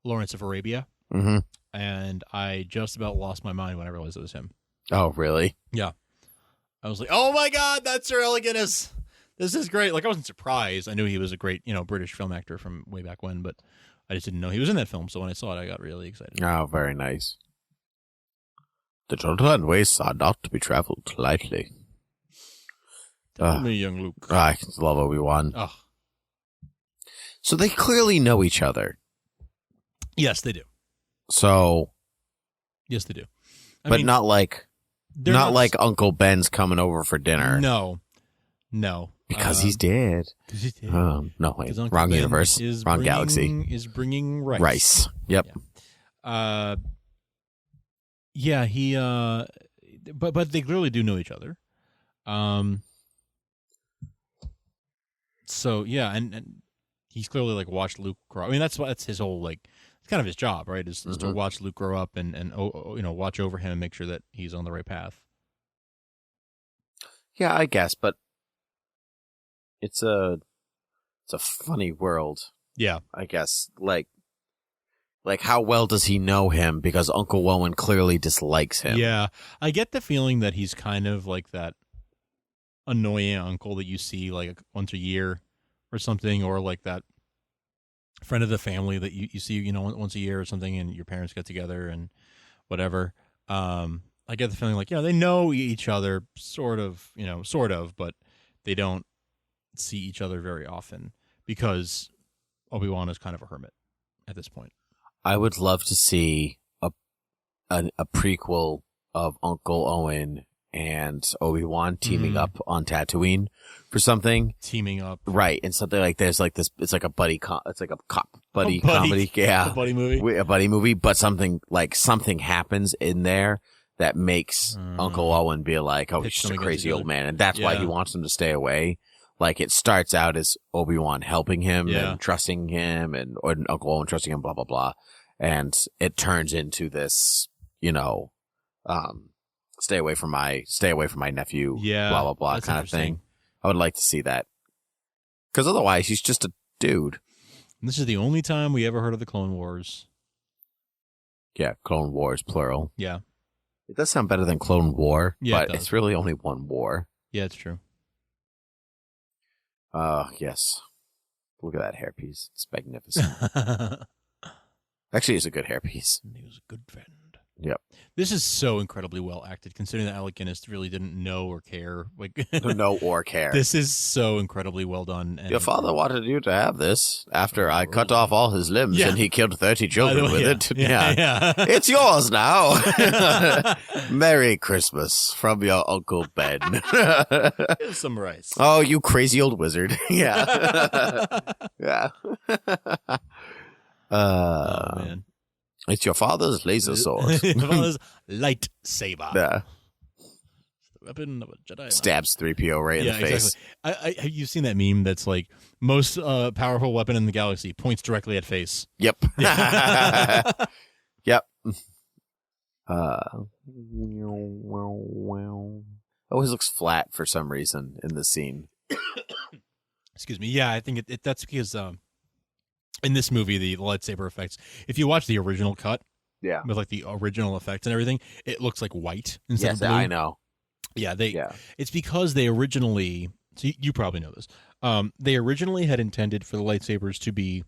Lawrence of Arabia, Mm-hmm. and I just about lost my mind when I realized it was him. Oh, really? Yeah. I was like, oh my God, that's Sir Alec Guinness. This is great. Like, I wasn't surprised. I knew he was a great, British film actor from way back when, but I just didn't know he was in that film. So when I saw it, I got really excited. Oh, very nice. The Jordan ways are not to be traveled lightly. Tell me, young Luke. I love Obi-Wan. Oh. So they clearly know each other. Yes, they do. So, Yes, they do. but not like they're not like Uncle Ben's coming over for dinner. No. Because he's dead. No, wait. 'Cause Uncle Wrong Ben universe. is Wrong galaxy. Is bringing rice. Rice. Yep. Yeah, he but they clearly do know each other. So yeah, and he's clearly like watched Luke grow. I mean, that's his whole like it's kind of his job, right? Is to watch Luke grow up and watch over him and make sure that he's on the right path. Yeah, I guess, but it's a funny world. Yeah, I guess. Like how well does he know him? Because Uncle Owen clearly dislikes him. Yeah, I get the feeling that he's kind of like that annoying uncle that you see like once a year or something, or like that friend of the family that you see once a year or something, and your parents get together and whatever. I get the feeling like they know each other sort of, but they don't see each other very often because Obi-Wan is kind of a hermit at this point. I would love to see a prequel of Uncle Owen and Obi-Wan teaming up on Tatooine for something. Teaming up. Right. And something like there's like this, it's like a it's like a cop buddy comedy. Yeah. A buddy movie. A buddy movie, but something happens in there that makes Uncle Owen be like, oh, he's just a crazy old man. And that's why he wants him to stay away. Like it starts out as Obi-Wan helping him and trusting him or Uncle Owen trusting him, blah, blah, blah. And it turns into this, stay away from my nephew, blah, blah, blah kind of thing. I would like to see that. Because otherwise he's just a dude. And this is the only time we ever heard of the Clone Wars. Yeah, Clone Wars, plural. Yeah. It does sound better than Clone War, Yeah, but it's really only one war. Yeah, it's true. Yes. Look at that hairpiece. It's magnificent. Actually, it's a good hairpiece. He was a good friend. Yep. This is so incredibly well acted, considering that Alec Guinness really didn't know or care. Like, No or care. This is so incredibly well done. And Your father wanted you to have this after I cut off all his limbs Yeah. and he killed 30 children with it. Yeah. It's yours now. Merry Christmas from your Uncle Ben. Here's some rice. Oh, you crazy old wizard. Yeah. Yeah. Oh, man. It's your father's laser sword. Your father's lightsaber. Yeah. The weapon of a Jedi. Stabs 3PO right in the face. Exactly. Have you seen that meme that's like, most powerful weapon in the galaxy points directly at face? Yep. Yep. Always looks flat for some reason in the scene. Excuse me. Yeah, I think that's because in this movie, the lightsaber effects, if you watch the original cut, Yeah. with like the original effects and everything, it looks like white instead Yes, of blue. I know. Yeah, Yeah. it's because they originally, so you probably know this. They originally had intended for the lightsabers to be,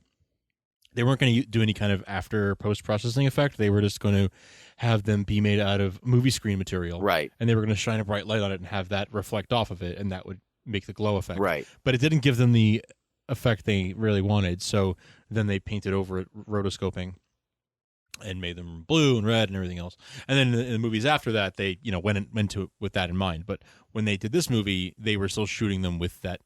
they weren't going to do any kind of after post-processing effect. They were just going to have them be made out of movie screen material. Right. And they were going to shine a bright light on it and have that reflect off of it, and that would make the glow effect. Right. But it didn't give them the effect they really wanted, so then they painted over it rotoscoping and made them blue and red and everything else. And then in the movies after that, they went to it with that in mind. But when they did this movie, they were still shooting them with that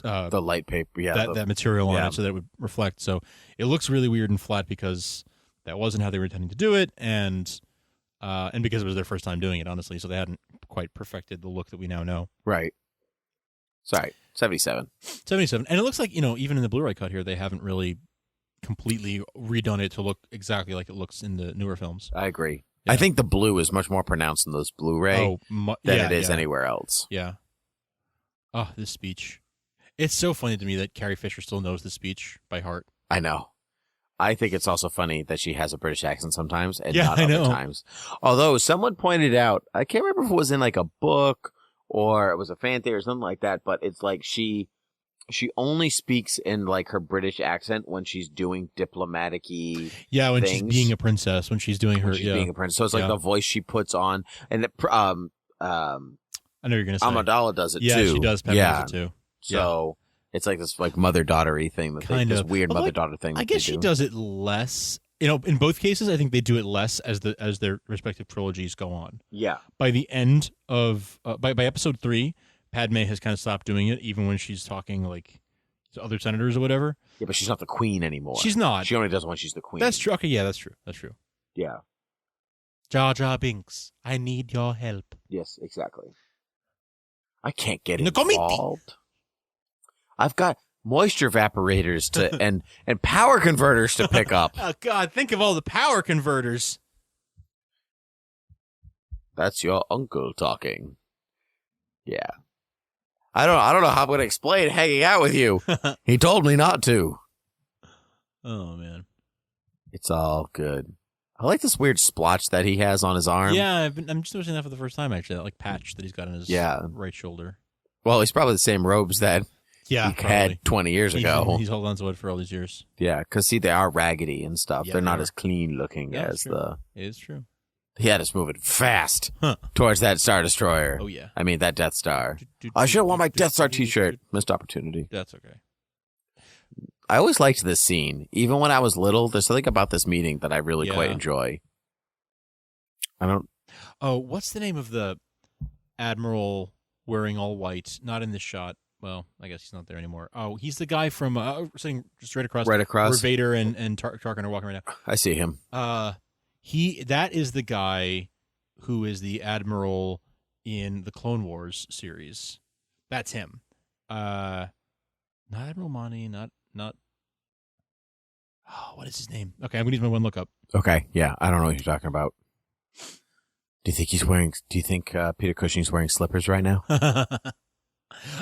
The light paper. Yeah. that material on yeah. it so that it would reflect. So it looks really weird and flat because that wasn't how they were intending to do it, and because it was their first time doing it, honestly. So they hadn't quite perfected the look that we now know. Right. Sorry. 77. 77. And it looks like, even in the Blu-ray cut here, they haven't really completely redone it to look exactly like it looks in the newer films. I agree. Yeah. I think the blue is much more pronounced in those Blu-ray than it is anywhere else. Yeah. Oh, this speech. It's so funny to me that Carrie Fisher still knows the speech by heart. I know. I think it's also funny that she has a British accent sometimes and Yeah, not I other know. times. Although someone pointed out, I can't remember if it was in like a book or it was a fan theory or something like that, but it's like she only speaks in like her British accent when she's doing diplomatic-y Yeah, when she's things. being a princess, when she's doing her, when she's being a princess. So it's like Yeah. the voice she puts on, and I know you're gonna say. Amidala does it yeah, too. she does. Padme does it too. So it's like this like mother-daughter-y thing that Kind this of. weird Although mother-daughter thing. I that guess they she do. does it less. In both cases, I think they do it less as their respective trilogies go on. Yeah. By the end of by episode 3, Padme has kind of stopped doing it, even when she's talking like to other senators or whatever. Yeah, but she's not the queen anymore. She's not. She only does it when she's the queen. That's true. Okay, yeah, that's true. That's true. Yeah. Jar Jar Binks, I need your help. Yes, exactly. I can't get No committee. involved. I've got moisture evaporators to and power converters to pick up. Oh God, think of all the power converters. That's your uncle talking. Yeah. I don't know how I'm going to explain hanging out with you. He told me not to. Oh man. It's all good. I like this weird splotch that he has on his arm. Yeah, I'm just noticing that for the first time actually. That like patch that he's got on his right shoulder. Well, he's probably the same robes that Yeah, he had 20 years ago. He's held on to it for all these years. Yeah, because see, they are raggedy and stuff. Yeah, They're they not are. as clean looking Yeah, as it's true. the. It is true. He had us moving fast Huh. towards that Star Destroyer. Oh yeah. I mean, that Death Star. I should have worn my Death Star t-shirt. Missed opportunity. That's okay. I always liked this scene. Even when I was little, there's something about this meeting that I really quite Yeah. enjoy. I don't. Oh, what's the name of the admiral wearing all white? Not in this shot. Well, I guess he's not there anymore. Oh, he's the guy from sitting just right across. Right across. Where Vader and Tarkin are walking right now. I see him. That is the guy who is the admiral in the Clone Wars series. That's him. Not Admiral Monty. Not. Oh, what is his name? Okay, I'm gonna use my one look up. Okay, yeah, I don't know what you're talking about. Do you think Peter Cushing's wearing slippers right now?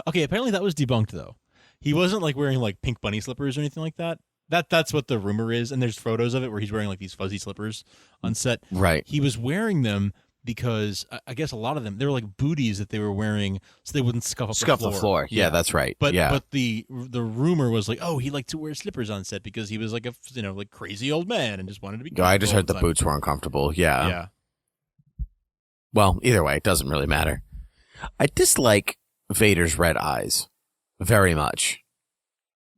Okay, apparently that was debunked though. He wasn't like wearing like pink bunny slippers or anything like that. That's what the rumor is, and there's photos of it where he's wearing like these fuzzy slippers on set. Right. He was wearing them because I guess a lot of them, they were like booties that they were wearing so they wouldn't scuff the floor. Yeah, that's right. But yeah. but the rumor was like, oh, he liked to wear slippers on set because he was like a like crazy old man and just wanted to be. I just heard the time. boots were uncomfortable. Yeah. Yeah. Well, either way, it doesn't really matter. I dislike Vader's red eyes very much.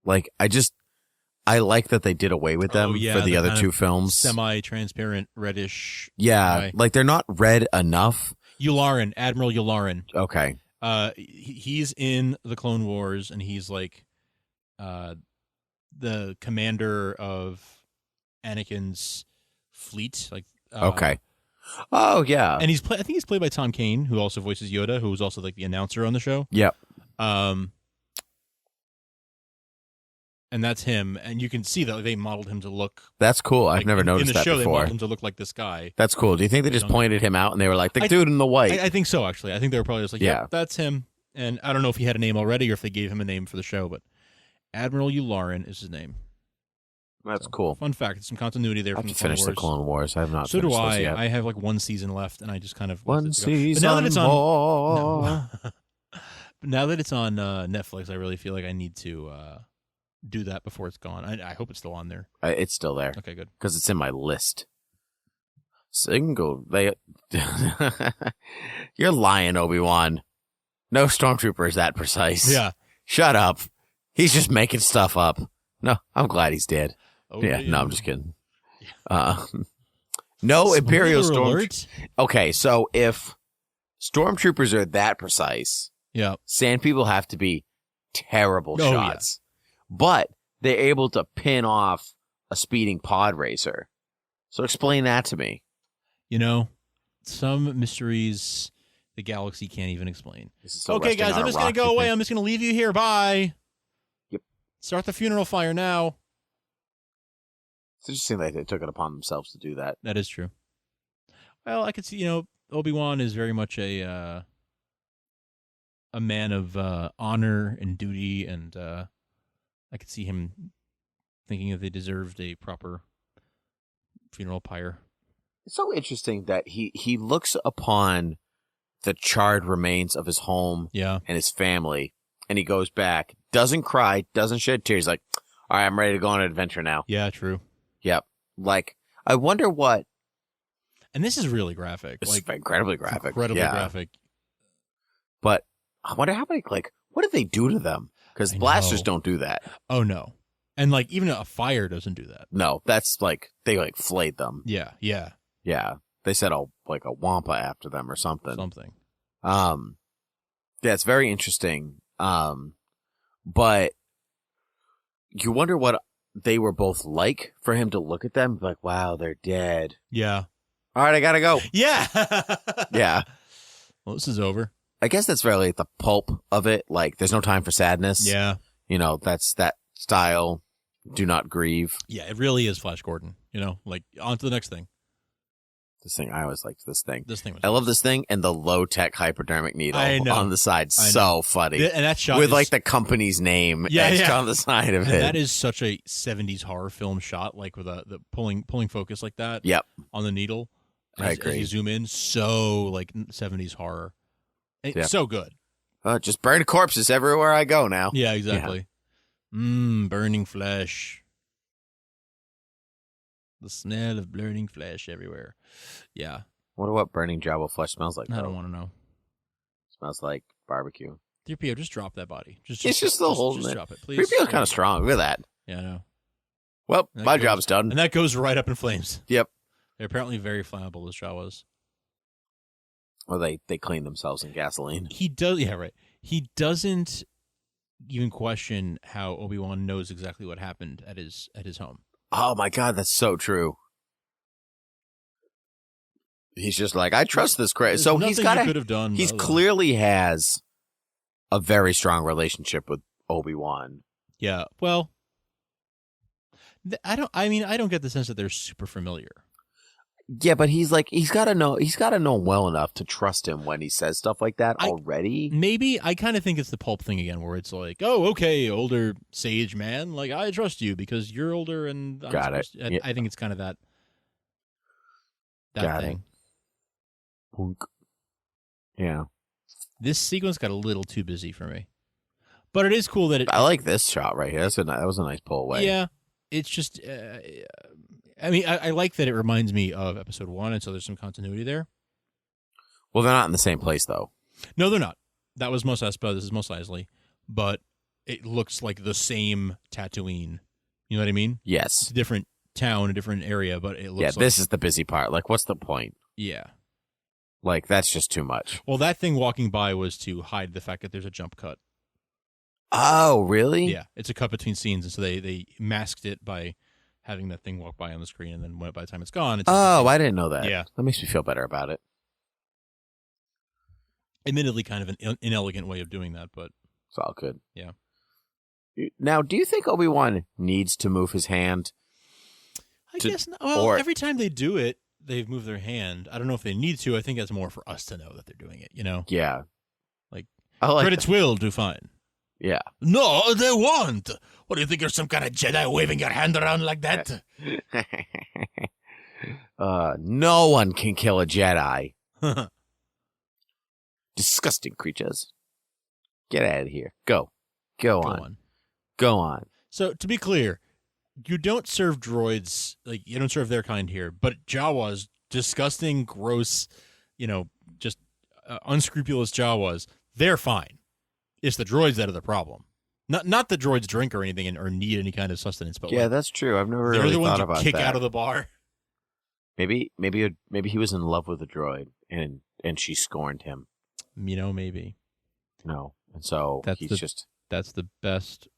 Like, I like that they did away with them for the other two films. Semi-transparent reddish. Yeah, eye. like they're not red enough. Yularen, Admiral Yularen. Okay. He's in the Clone Wars, and he's like the commander of Anakin's fleet. Like okay. Oh yeah. And I think he's played by Tom Kane, who also voices Yoda, who was also like the announcer on the show. Yep. And that's him, and you can see that they modeled him to look. That's cool. I've like, never noticed in the that show, before. They modeled him to look like this guy. That's cool. Do you think they just pointed him out and they were like, the dude in the white? I think so, actually. I think they were probably just like, Yeah. yep, that's him. And I don't know if he had a name already or if they gave him a name for the show, but Admiral Yularen is his name. That's cool. Fun fact. Some continuity there I from have the to finish Clone the Wars. Clone Wars. I have not So do finished those I. yet. I have like one season left, and I just kind of One season But now that it's on, more. but now that it's on Netflix, I really feel like I need to do that before it's gone. I hope it's still on there. It's still there. Okay, good. Because it's in my list. You're lying, Obi-Wan. No stormtrooper is that precise. Yeah. Shut up. He's just making stuff up. No, I'm glad he's dead. Oh, yeah, no, I'm just kidding. No Imperial stormtroopers. Okay, so if stormtroopers are that precise, yeah, sand people have to be terrible Oh, shots. But they're able to pin off a speeding pod racer. So explain that to me. You know, some mysteries the galaxy can't even explain. Okay, guys, I'm just going to go away. I'm just going to leave you here. Bye. Yep. Start the funeral fire now. It's interesting that they took it upon themselves to do that. That is true. Well, I could see, Obi-Wan is very much a man of honor and duty, and I could see him thinking that they deserved a proper funeral pyre. It's so interesting that he looks upon the charred remains of his home and his family, and he goes back, doesn't cry, doesn't shed tears, like, all right, I'm ready to go on an adventure now. Yeah, true. Yep. Like, I wonder what... And this is really graphic. It's like incredibly graphic. Incredibly graphic. But I wonder how many, what did they do to them? Because blasters don't do that. Oh, no. And, even a fire doesn't do that. No, that's, they, flayed them. Yeah, yeah. Yeah. They said, a wampa after them or something. Yeah, it's very interesting. But you wonder what they were both like for him to look at them, like, wow, they're dead. Yeah. All right, I gotta go. Yeah. Yeah. Well, this is over. I guess that's really the pulp of it. Like, there's no time for sadness. Yeah. That's that style. Do not grieve. Yeah, it really is Flash Gordon. On to the next thing. This thing, I always liked this thing. This thing was I love this thing and the low-tech hypodermic needle on the side. So funny. And that shot with the company's name etched on the side of it. That is such a 70s horror film shot, with the pulling focus like that. Yep. On the needle. I agree. As you zoom in, so 70s horror. It's so good. Just burn corpses everywhere I go now. Yeah, exactly. Burning flesh. The smell of burning flesh everywhere. Yeah. Wonder what burning Jabba flesh smells like. I don't want to know. Smells like barbecue. 3PO, just drop that body. It's just the whole. Just drop it, please. 3PO's kind of strong. Look at that. Yeah, I know. Well, my job's done. And that goes right up in flames. Yep. They're apparently very flammable, those Jawas. Well, they clean themselves in gasoline. He does. Yeah, right. He doesn't even question how Obi-Wan knows exactly what happened at his home. Oh my God, that's so true. He's just like, I trust this crazy. So he's got could have done. He's clearly has a very strong relationship with Obi-Wan. Yeah. Well, I don't get the sense that they're super familiar. Yeah, but he's got to know well enough to trust him when he says stuff like that already. Maybe I kind of think it's the pulp thing again, where it's like, oh, okay, older sage man, I trust you because you're older and got it. I think it's kind of that got thing. Punk. Yeah. This sequence got a little too busy for me. But it is cool that it... I like this shot right here. That was a nice pull away. Yeah. It's just... I mean, I like that it reminds me of episode 1, and so there's some continuity there. Well, they're not in the same place, though. No, they're not. That was Mos Espa. This is Mos Eisley. But it looks like the same Tatooine. You know what I mean? Yes. It's a different town, a different area, but it looks like... this is the busy part. Like, what's the point? Yeah. Like, that's just too much. Well, that thing walking by was to hide the fact that there's a jump cut. Oh, really? Yeah, it's a cut between scenes, and so they masked it by having that thing walk by on the screen, and then by the time it's gone, it's... Oh, I didn't know that. Yeah. That makes me feel better about it. Admittedly, kind of an inelegant way of doing that, but... It's all good. Yeah. Now, do you think Obi-Wan needs to move his hand? I guess not. Well, every time they do it, they've moved their hand. I don't know if they need to. I think that's more for us to know that they're doing it, you know? Yeah. Like credits that. will do fine. Yeah. No, they won't. What do you think? You're some kind of Jedi waving your hand around like that? No one can kill a Jedi. Disgusting creatures. Get out of here. Go on. Go on. So, to be clear, you don't serve droids, like, you don't serve their kind here, but Jawas, disgusting, gross, just unscrupulous Jawas, they're fine. It's the droids that are the problem. Not the droids drink or anything or need any kind of sustenance, but yeah, that's true. I've never really thought they're the ones about you kick that. out of the bar. Maybe he was in love with the droid and she scorned him. Maybe. No, and so that's the best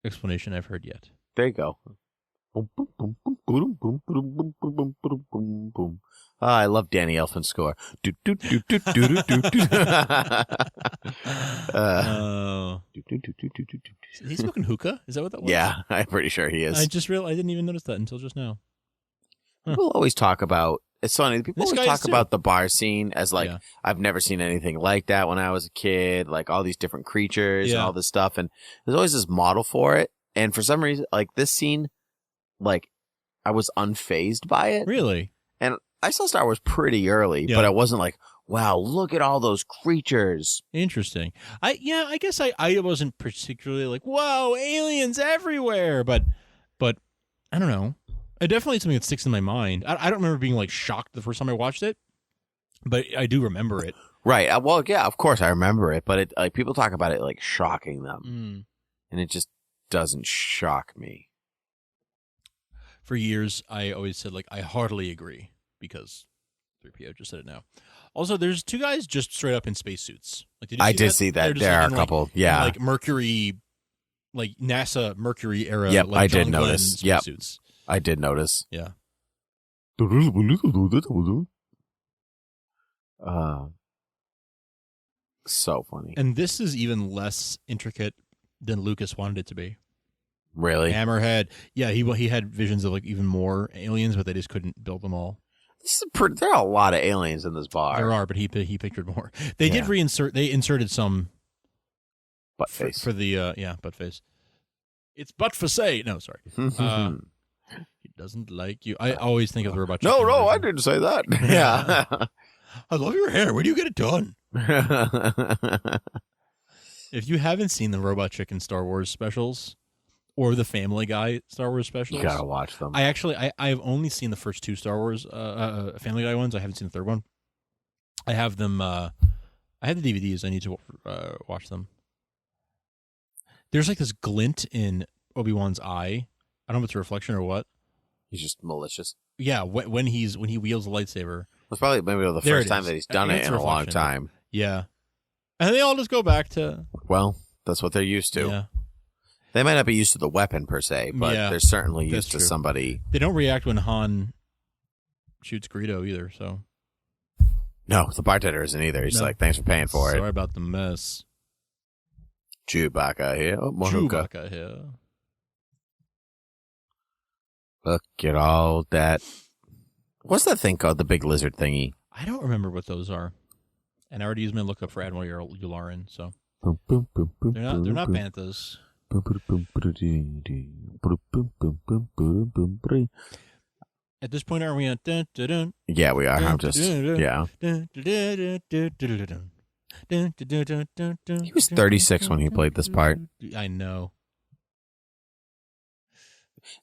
explanation I've heard yet. There you go. I love Danny Elfman's score. He's smoking hookah? Is that what that was? Yeah, I'm pretty sure he is. I just realized I didn't even notice that until just now. People always talk about, it's funny, people always talk about the bar scene as like, I've never seen anything like that when I was a kid, like all these different creatures and all this stuff, and there's always this model for it, and for some reason, like this scene, like, I was unfazed by it. Really? And I saw Star Wars pretty early, but I wasn't like, wow, look at all those creatures. Interesting. I guess I wasn't particularly like, whoa, aliens everywhere, but I don't know. It definitely something that sticks in my mind. I don't remember being like shocked the first time I watched it, but I do remember it. Right. Well, yeah, of course I remember it, but it like people talk about it like shocking them, and it just doesn't shock me. For years, I always said like I heartily agree because 3PO just said it now. Also, there's two guys just straight up in spacesuits. Like, did you I did see that. There are a couple. Yeah, like Mercury, like NASA Mercury era. Yep, like I did John notice. Glenn Yep. spacesuits. I did notice. Yeah. So funny. And this is even less intricate than Lucas wanted it to be. Really? Hammerhead. Yeah, he had visions of like even more aliens, but they just couldn't build them all. There are a lot of aliens in this bar. There are, but he pictured more. They did reinsert. They inserted some butt face for the butt face. It's butt for say. No, sorry. He doesn't like you. I always think of the robot. No, I didn't say that. Yeah. I love your hair. Where do you get it done? If you haven't seen the Robot Chicken Star Wars specials or the Family Guy Star Wars specials, you gotta watch them. I've only seen the first two Star Wars Family Guy ones. I haven't seen the third one. I have them. I have the DVDs. I need to watch them. There's like this glint in Obi-Wan's eye. I don't know if it's a reflection or what. He's just malicious. Yeah, when he wields a lightsaber. It's probably maybe the first time that he's done it in a long time. Yeah. And they all just go back to... Well, that's what they're used to. Yeah. They might not be used to the weapon per se, but they're certainly used to somebody. They don't react when Han shoots Greedo either, so... No, the bartender isn't either. He's like, thanks for paying for it. Sorry about the mess. Chewbacca here. Oh, Chewbacca here. Look at all that. What's that thing called? The big lizard thingy. I don't remember what those are. And I already used my lookup for Admiral Yularen, so they're not banthas. At this point, are we on? Dun, dun, dun, Yeah, we are. I'm just yeah. dun, dun, dun, dun, dun, dun, dun. Dun, dun, dun, dun, dun, dun, He was dun, 36 when he dun, played this dun, part. dun. I know.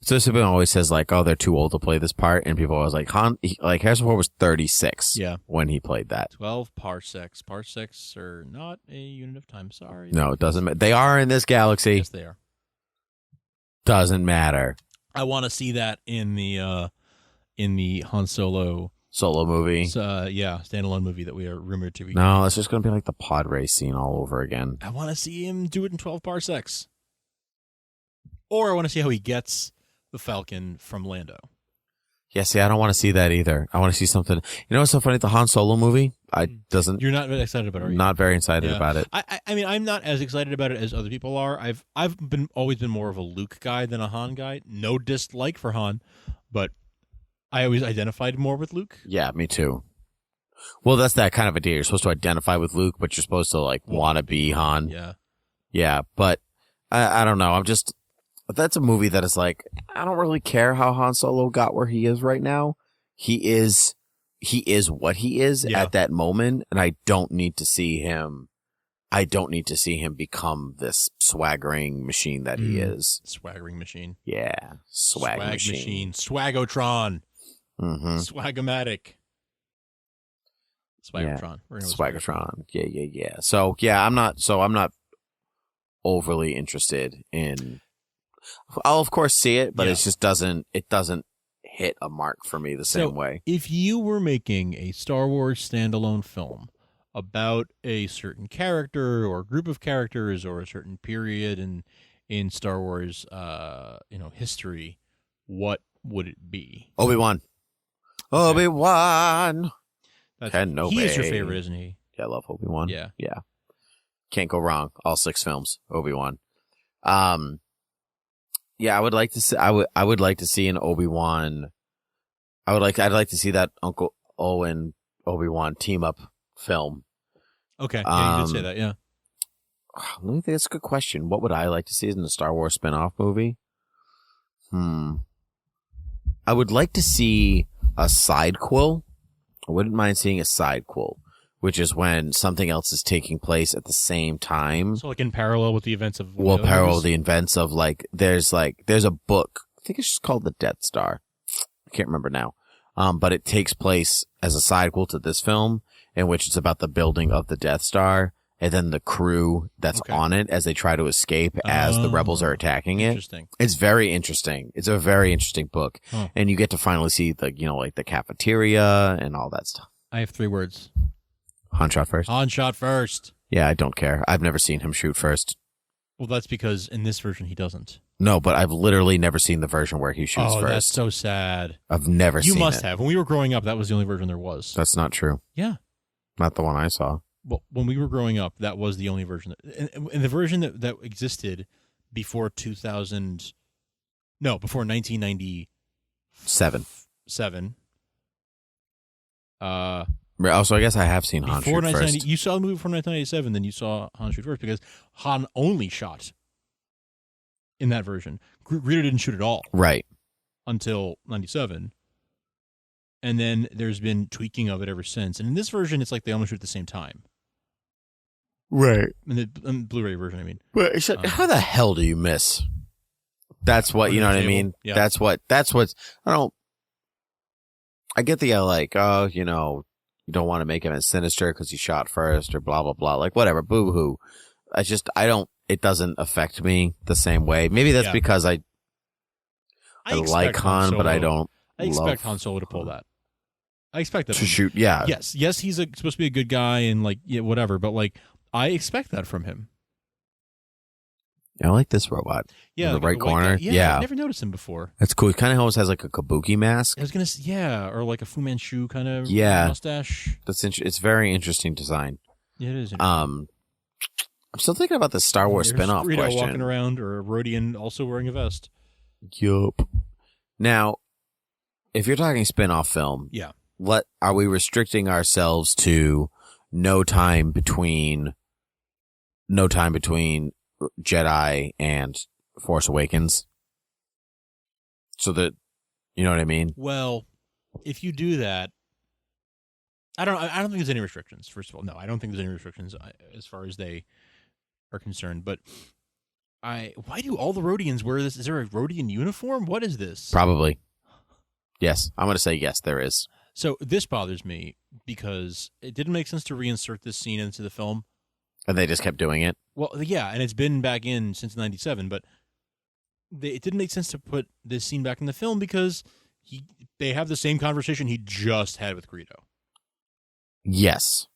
So Sabine always says like, "Oh, they're too old to play this part," and people are always like, Harrison Ford was 36 Yeah. when he played that. 12 parsecs. Parsecs are not a unit of time. Sorry. No, it doesn't matter. They are in this galaxy. Yes, they are. Doesn't matter. I want to see that in the Han Solo Solo movie. standalone movie that we are rumored to be. No, it's just going to be like the pod race scene all over again. I want to see him do it in 12 parsecs. Or I want to see how he gets the Falcon from Lando. Yeah, see, I don't want to see that either. I want to see something. You know what's so funny? The Han Solo movie, You're not very excited about it, are you? Not very excited Yeah. about it. I mean, I'm not as excited about it as other people are. I've always been more of a Luke guy than a Han guy. No dislike for Han, but I always identified more with Luke. Yeah, me too. Well, that's that kind of idea. You're supposed to identify with Luke, but you're supposed to like want to be Han. Yeah. Yeah, but I don't know. That's a movie that is like, I don't really care how Han Solo got where he is right now. He is what he is at that moment, and I don't need to see him become this swaggering machine that he is. Swaggering machine. Yeah, swag machine. Swagotron. Mm-hmm. Swag-o-matic. Swagotron. Yeah. We're gonna go Swagotron. Yeah. So yeah, I'm not overly interested in. I'll of course see it, but it just doesn't hit a mark for me the same way. If you were making a Star Wars standalone film about a certain character or group of characters or a certain period in Star Wars history, what would it be? Obi-Wan. Kenobi. He is your favorite, isn't he? Yeah, I love Obi-Wan. Yeah. Can't go wrong. All 6 films, Obi-Wan. Yeah, I would like to see. I would like to see an Obi-Wan. I'd like to see that Uncle Owen Obi-Wan team up film. Okay, yeah, you did say that. Yeah. Let me think. That's a good question. What would I like to see in a Star Wars spin-off movie? I would like to see a sidequel. I wouldn't mind seeing a sidequel, which is when something else is taking place at the same time. So like in parallel with the events of the events of there's a book. I think it's just called The Death Star. I can't remember now. But it takes place as a sidequel to this film, in which it's about the building of the Death Star and then the crew that's on it as they try to escape as the rebels are attacking it. Interesting. It's very interesting. It's a very interesting book. Huh. And you get to finally see the cafeteria and all that stuff. I have 3 words. Han shot first. Han shot first. Yeah, I don't care. I've never seen him shoot first. Well, that's because in this version he doesn't. No, but I've literally never seen the version where he shoots first. Oh, that's so sad. I've never seen it. You must have. When we were growing up, that was the only version there was. That's not true. Yeah. Not the one I saw. Well, when we were growing up, that was the only version. And the version that existed before 2000... No, before 1997. 7. Also, I guess I have seen Han shoot first. You saw the movie before 1997, then you saw Han shoot first, because Han only shot in that version. Greedo didn't shoot at all. Right. Until 97. And then there's been tweaking of it ever since. And in this version, it's like they almost shoot at the same time. Right. In the Blu-ray version, I mean. But it's like, how the hell do you miss? That's what, you know what I mean? Yeah. That's what's, I get the, you don't want to make him as sinister because he shot first or blah, blah, blah. Like, whatever, boo-hoo. It doesn't affect me the same way. Maybe that's because I like Han, but I don't. I expect Han Solo to pull that. I expect that to shoot. Yeah. Yes, he's supposed to be a good guy and whatever, but I expect that from him. I like this robot. Yeah, in the right corner. Yeah, I've never noticed him before. That's cool. He kind of almost has like a kabuki mask. I was gonna say, or like a Fu Manchu kind of mustache. That's it's very interesting design. Yeah, it is. I'm still thinking about the Star Wars spinoff question. Walking around, or a Rodian also wearing a vest. Yup. Now, if you're talking spinoff film, are we restricting ourselves to no time between Jedi and Force Awakens? So that, You know what I mean? Well, if you do that, I don't think there's any restrictions. First of all, no, I don't think there's any restrictions as far as they are concerned. But why do all the Rhodians wear this? Is there a Rhodian uniform? What is this? Probably. Yes, I'm going to say yes. There is. So this bothers me because it didn't make sense to reinsert this scene into the film. And they just kept doing it. Well, yeah, and it's been back in since '97, but it didn't make sense to put this scene back in the film because they have the same conversation he just had with Greedo. Yes.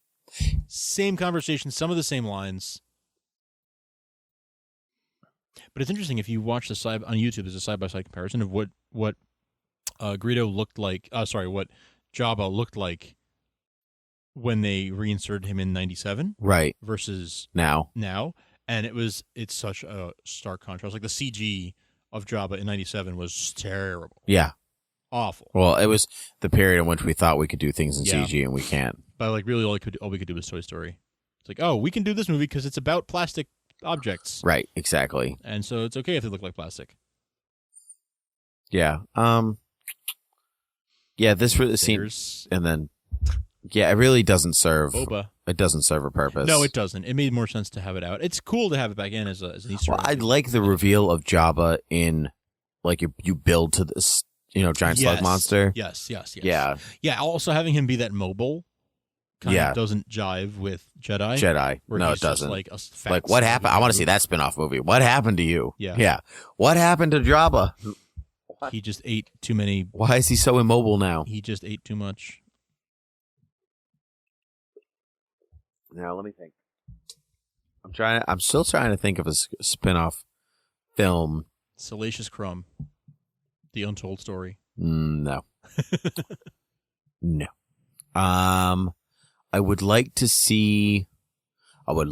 Same conversation, some of the same lines. But it's interesting if you watch the side on YouTube. There's a side-by-side comparison of what Greedo looked like. What Jabba looked like when they reinserted him in '97, right? Versus now, and it's such a stark contrast. Like the CG of Jabba in '97 was terrible. Yeah, awful. Well, it was the period in which we thought we could do things in CG and we can't. But like really, all we could do was Toy Story. It's like, oh, we can do this movie because it's about plastic objects, right? Exactly. And so it's okay if they look like plastic. Yeah. Yeah. This really seems, and then, yeah, it really doesn't serve. Boba. It doesn't serve a purpose. No, it doesn't. It made more sense to have it out. It's cool to have it back in as an Easter egg. I like the reveal of Jabba in, like, you build to this, giant slug monster. Yes. Yeah. Yeah. Also having him be that mobile. Kind of doesn't jive with Jedi. No, it doesn't. Like what happened? I want to see that spin-off movie. What happened to you? Yeah. What happened to Jabba? He just ate too many. Why is he so immobile now? He just ate too much. Now let me think. I'm still trying to think of a spin-off film. Salacious Crumb. The Untold Story. No. No. I would love to see a Mon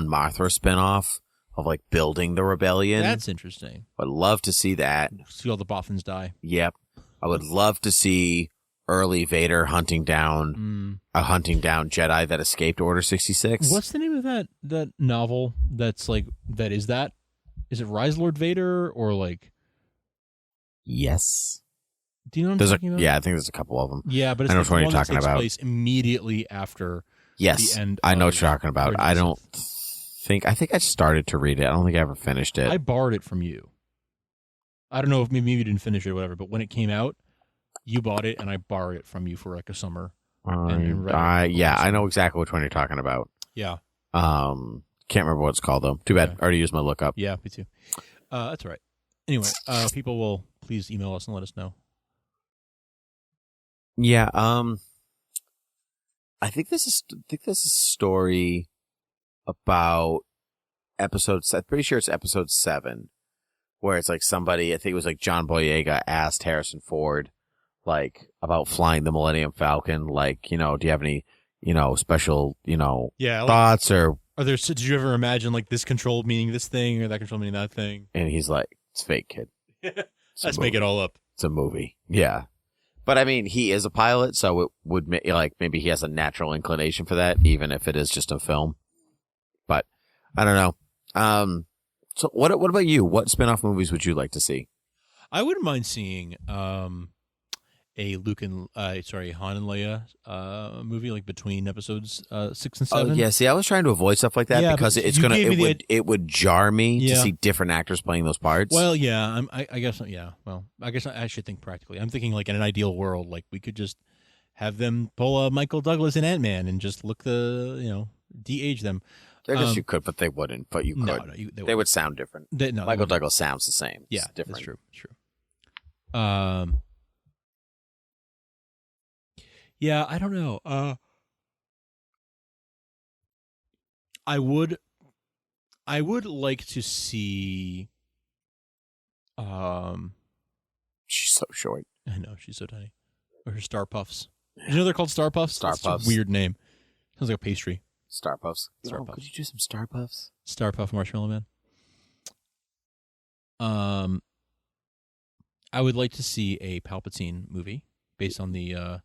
Mothma spinoff of like building the rebellion. That's interesting. I'd love to see that. See all the Boffins die. Yep. I would love to see early Vader hunting down Jedi that escaped Order 66. What's the name of that novel that's like that is that? Is it Rise Lord Vader or like Yes. Do you know what I'm talking about? Yeah, I think there's a couple of them. Yeah, but it's I know like what the you're one that talking takes about. place immediately after Yes, the end. I know what you're talking about. I think I started to read it. I don't think I ever finished it. I borrowed it from you. I don't know if maybe you didn't finish it or whatever, but when it came out, you bought it and I borrowed it from you for like a summer. I know exactly which one you're talking about. Yeah. Can't remember what it's called though. Too bad. Okay. I already used my lookup. Yeah, me too. That's all right. Anyway, people will please email us and let us know. Yeah, I think this is a story about episodes. I'm pretty sure it's episode 7, where it's like somebody. I think it was like John Boyega asked Harrison Ford, like about flying the Millennium Falcon. Like, do you have any, special, thoughts or? Did you ever imagine like this control meaning this thing or that control meaning that thing? And he's like, "It's fake, kid. Let's make it all up. It's a movie." Yeah. But I mean, he is a pilot, so it would maybe he has a natural inclination for that, even if it is just a film. But I don't know. So what about you? What spin-off movies would you like to see? I wouldn't mind seeing a Han and Leia movie like between episodes 6 and 7. Yeah, see, I was trying to avoid stuff like that because it would jar me to see different actors playing those parts. Well, yeah, I guess yeah. Well, I guess I should think practically. I'm thinking like in an ideal world, like we could just have them pull Michael Douglas and Ant-Man and just look de-age them. I guess you could, but they wouldn't. But you could. No, they would sound different. Michael Douglas sounds the same. Yeah, it's different. That's true. Yeah, I don't know. I would like to see. She's so short. I know she's so tiny. Or her Star Puffs. You know they're called Star Puffs. Star That's Puffs. A weird name. Sounds like a pastry. Star Puffs. Star Puffs. Could you do some Star Puffs? Star Puff Marshmallow Man. I would like to see a Palpatine movie based on the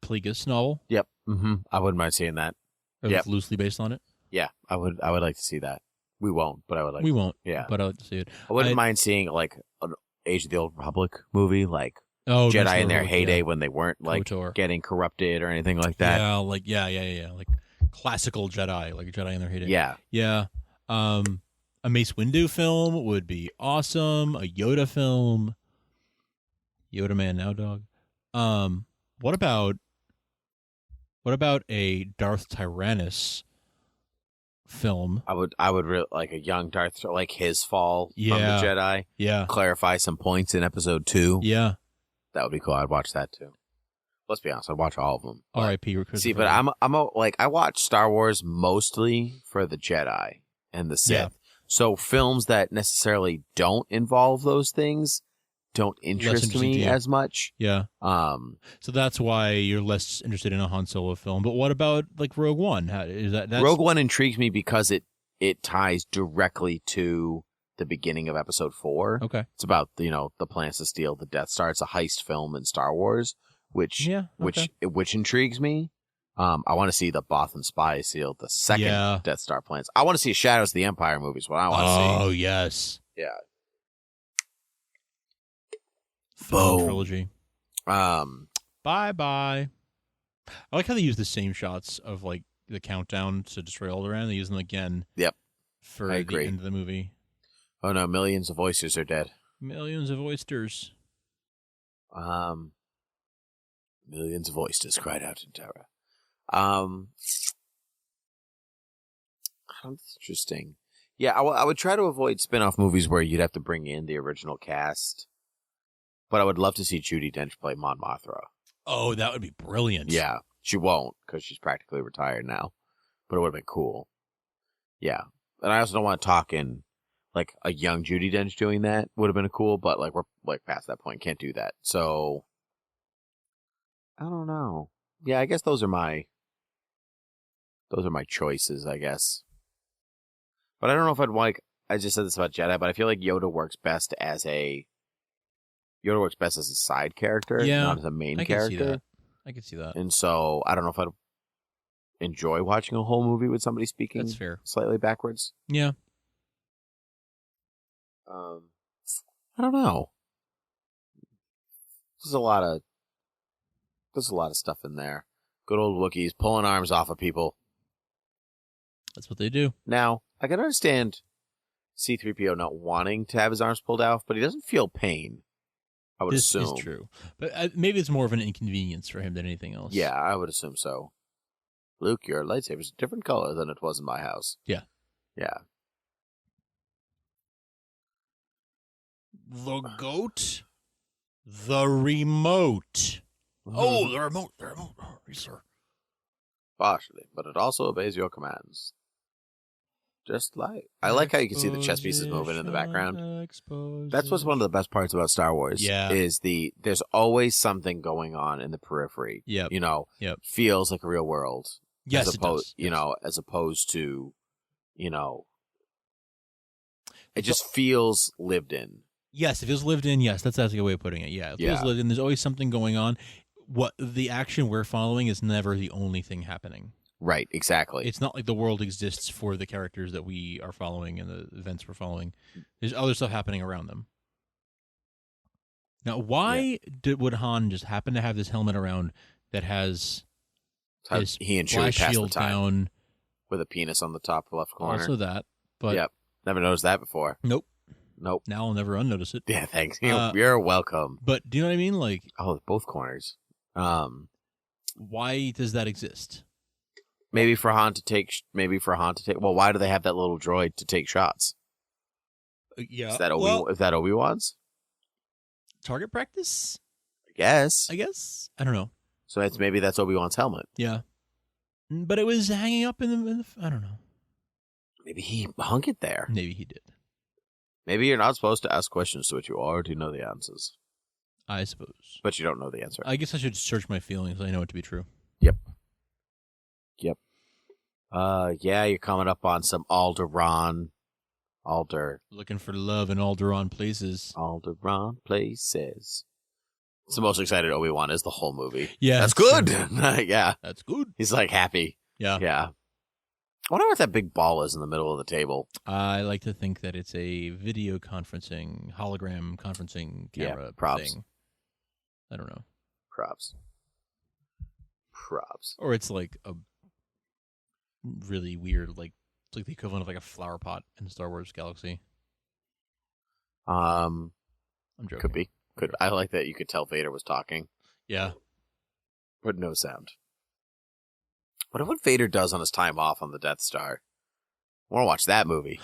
Plagueis novel. Yep. Mm-hmm. I wouldn't mind seeing that. Or loosely based on it. Yeah, I would like to see that. We won't, but I would like. We won't. Yeah, but I'll see it. I wouldn't mind seeing like an Age of the Old Republic movie, like Jedi in their heyday when they weren't like KOTOR. getting corrupted or anything like that. Yeah, like like classical Jedi, like Jedi in their heyday. Yeah, yeah. A Mace Windu film would be awesome. A Yoda film. Yoda Man Now Dog. What about a Darth Tyrannus film? I would really like a young Darth, like his fall from Yeah. the Jedi. Yeah. Clarify some points in episode 2. Yeah. That would be cool. I'd watch that too. Let's be honest, I'd watch all of them. R.I.P. See, but I watch Star Wars mostly for the Jedi and the Sith. Yeah. So films that necessarily don't involve those things don't interest interesting to me you. as much. Yeah. So that's why you're less interested in a Han Solo film. But what about like Rogue One? That's... Rogue One intrigues me because it ties directly to the beginning of Episode 4. Okay. It's about the plans to steal the Death Star. It's a heist film in Star Wars, which intrigues me. I want to see the Bothan spies steal the second Death Star plans. I want to see Shadows of the Empire movies. What I want to see. Oh yes. Yeah. Boom. Trilogy. Bye bye. I like how they use the same shots of like the countdown to destroy Alderaan. They use them again. Yep. For the end of the movie. Oh no! Millions of oysters are dead. Millions of oysters. Millions of oysters cried out in terror. That's interesting. Yeah, I would try to avoid spin-off movies where you'd have to bring in the original cast. But I would love to see Judi Dench play Mon Mothra. Oh, that would be brilliant. Yeah, she won't because she's practically retired now. But it would have been cool. Yeah, and I also don't want to talk in like a young Judi Dench doing that would have been cool. But like we're like past that point, can't do that. So I don't know. Yeah, I guess those are my choices. I guess. But I don't know if I'd like. I just said this about Jedi, but I feel like Yoda works best as a side character, not as a main character. I can see that. And so I don't know if I'd enjoy watching a whole movie with somebody speaking That's fair. Slightly backwards. Yeah. I don't know. There's a lot of stuff in there. Good old Wookiees pulling arms off of people. That's what they do. Now, I can understand C-3PO not wanting to have his arms pulled off, but he doesn't feel pain. I would assume. This is true. But maybe it's more of an inconvenience for him than anything else. Yeah, I would assume so. Luke, your lightsaber's a different color than it was in my house. Yeah. Yeah. The goat? The remote. Oh, the remote. The remote. Oh, yes, sir. Partially, but it also obeys your commands. Just like I like how you can see the chess pieces moving in the background. That's what's one of the best parts about Star Wars. Yeah. Is there's always something going on in the periphery. Yep. Yep. Feels like a real world. Yes, as opposed, it does. As opposed to, it just feels lived in. Yes, it feels lived in. Yes, that's a good way of putting it. Yeah, it feels lived in. There's always something going on. What the action we're following is never the only thing happening. Right, exactly. It's not like the world exists for the characters that we are following and the events we're following. There's other stuff happening around them. Now, why would Han just happen to have this helmet around that has his he and Chewie pass the time down with a penis on the top left corner? Also that, but yep, never noticed that before. Nope. Now I'll never unnotice it. Yeah, thanks. You're welcome. But do you know what I mean? Like, both corners. Why does that exist? Maybe for Han to take. Well, why do they have that little droid to take shots? Yeah, is that Obi-Wan's target practice? I guess. I don't know. So maybe that's Obi-Wan's helmet. Yeah, but it was hanging up in the I don't know. Maybe he hung it there. Maybe he did. Maybe you're not supposed to ask questions to which you already know the answers. I suppose. But you don't know the answer. I guess I should search my feelings. I know it to be true. Yep. Yeah, you're coming up on some Alderaan. Looking for love in Alderaan places. Alderaan places. It's the most excited Obi-Wan is the whole movie. Yeah. That's good. Yeah. That's good. He's like happy. Yeah. Yeah. I wonder what that big ball is in the middle of the table. I like to think that it's a video conferencing, hologram conferencing camera props. thing. I don't know. Props. Or it's like a really weird, like it's like the equivalent of like a flower pot in Star Wars Galaxy. I'm joking. Could be. I like that you could tell Vader was talking. Yeah. But no sound. What Vader does on his time off on the Death Star? I want to watch that movie.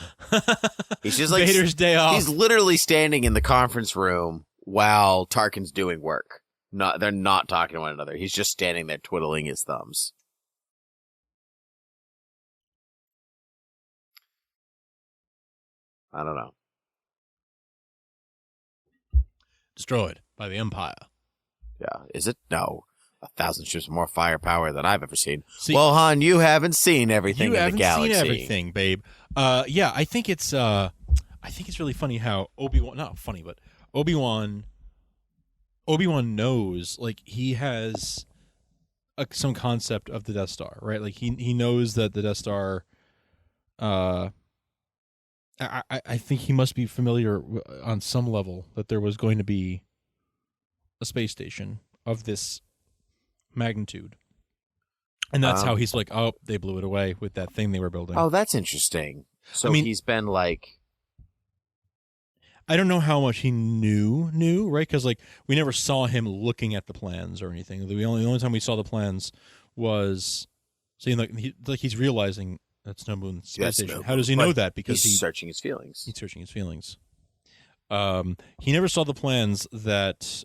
He's just like Vader's day off. He's literally standing in the conference room while Tarkin's doing work. They're not talking to one another. He's just standing there twiddling his thumbs. I don't know. Destroyed by the Empire. Yeah. Is it? No. 1,000 ships more firepower than I've ever seen. See, well, Han, you haven't seen everything in the galaxy. You haven't seen everything, babe. Yeah, I think it's really funny how Obi-Wan, not funny, but Obi-Wan knows, like, he has some concept of the Death Star, right? Like, he knows that the Death Star, I think he must be familiar on some level that there was going to be a space station of this magnitude. And that's how he's like, oh, they blew it away with that thing they were building. Oh, that's interesting. So he's been like... I don't know how much he knew, right? Because like we never saw him looking at the plans or anything. The only time we saw the plans was seeing he's realizing that's no moon space station. How does he know that? Because he's searching his feelings. He's searching his feelings. He never saw the plans that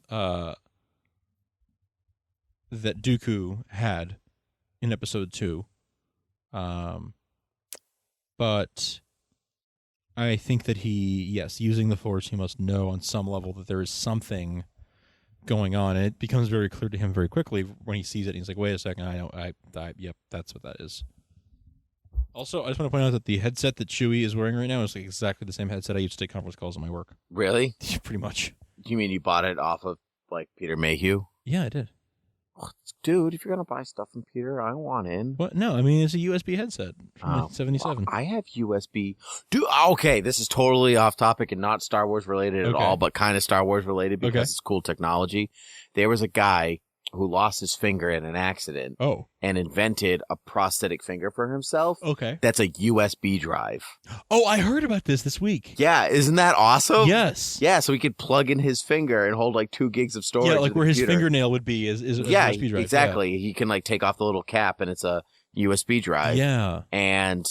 that Dooku had in Episode 2. But I think that using the Force, he must know on some level that there is something going on, and it becomes very clear to him very quickly when he sees it. And he's like, "Wait a second, yep, that's what that is." Also, I just want to point out that the headset that Chewie is wearing right now is like exactly the same headset I used to take conference calls at my work. Really? Pretty much. You mean you bought it off of like Peter Mayhew? Yeah, I did. Dude, if you're gonna buy stuff from Peter, I want in. What? No, I mean it's a USB headset from 1977. I have USB. Dude, okay, this is totally off topic and not Star Wars related at all, but kind of Star Wars related because it's cool technology. There was a guy who lost his finger in an accident. Oh. And invented a prosthetic finger for himself. Okay. That's a USB drive. Oh, I heard about this week. Yeah, isn't that awesome? Yes. Yeah, so he could plug in his finger and hold like 2 gigs of storage. Yeah, like where his computer. fingernail would be is a USB drive. Exactly. Yeah. He can like take off the little cap and it's a USB drive. Yeah. And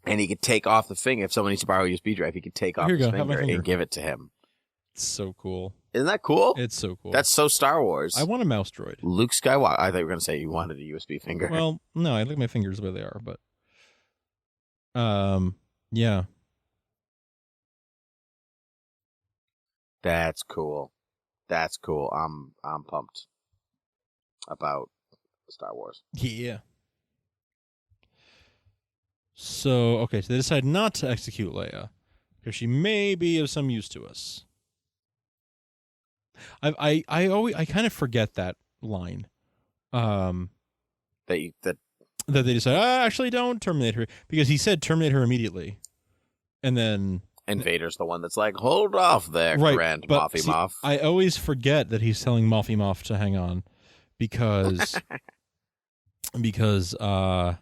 he could take off the finger. If someone needs to borrow a USB drive, he could take off his finger and give it to him. It's so cool. Isn't that cool? It's so cool. That's so Star Wars. I want a mouse droid. Luke Skywalker. I thought you were going to say you wanted a USB finger. Well, no, I like my fingers the way they are, but yeah. That's cool. That's cool. I'm pumped about Star Wars. Yeah. So they decide not to execute Leia because she may be of some use to us. I kind of forget that line. That they decide, actually don't terminate her, because he said terminate her immediately, and then Vader's the one that's like, hold off there, Grand Moffy Moff. I always forget that he's telling Moffy Moff to hang on because I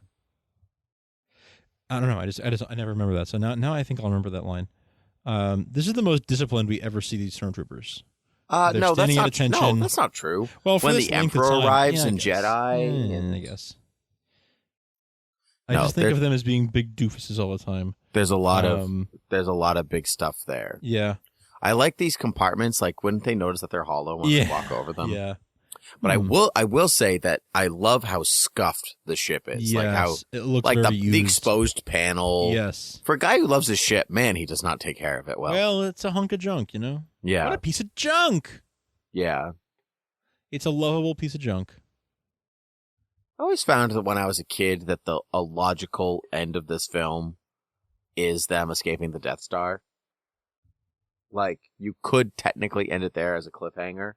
don't know. I never remember that. So now I think I'll remember that line. This is the most disciplined we ever see these stormtroopers. No, that's not true. Well, when the Emperor arrives in Jedi, I guess. I just think of them as being big doofuses all the time. There's a lot of big stuff there. Yeah, I like these compartments. Like, wouldn't they notice that they're hollow when they walk over them? Yeah. But I will say that I love how scuffed the ship is. Yes, like how it looks like very the exposed panel. Yes. For a guy who loves his ship, man, he does not take care of it well. Well, it's a hunk of junk, you know? Yeah. What a piece of junk. Yeah. It's a lovable piece of junk. I always found that when I was a kid that a logical end of this film is them escaping the Death Star. Like, you could technically end it there as a cliffhanger.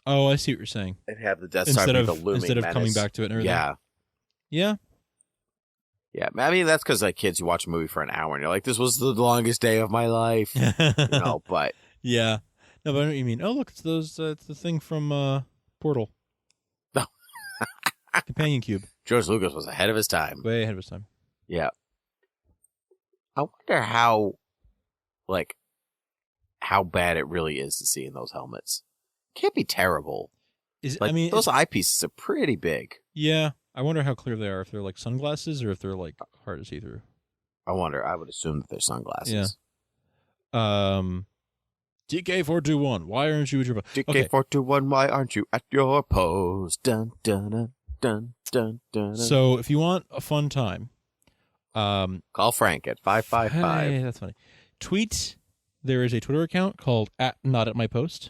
Oh, I see what you're saying. And have the Death Star be the looming instead of menace. coming back to it and everything. Yeah. Yeah. Yeah, I mean, that's because like kids, you watch a movie for an hour and you're like, this was the longest day of my life. But yeah. No, but I know what you mean. Oh, look, it's those. It's the thing from Portal. No. Companion cube. George Lucas was ahead of his time. Way ahead of his time. Yeah. I wonder how bad it really is to see in those helmets. Can't be terrible. Those eyepieces are pretty big. Yeah. I wonder how clear they are. If they're like sunglasses or if they're like hard to see through. I wonder. I would assume that they're sunglasses. Yeah. TK421, why aren't you at your post? TK421, why aren't you at your post? Dun, dun, dun, dun, dun, dun. So if you want a fun time, call Frank at 555. Hey, that's funny. Tweet. There is a Twitter account called @NotAtMyPost.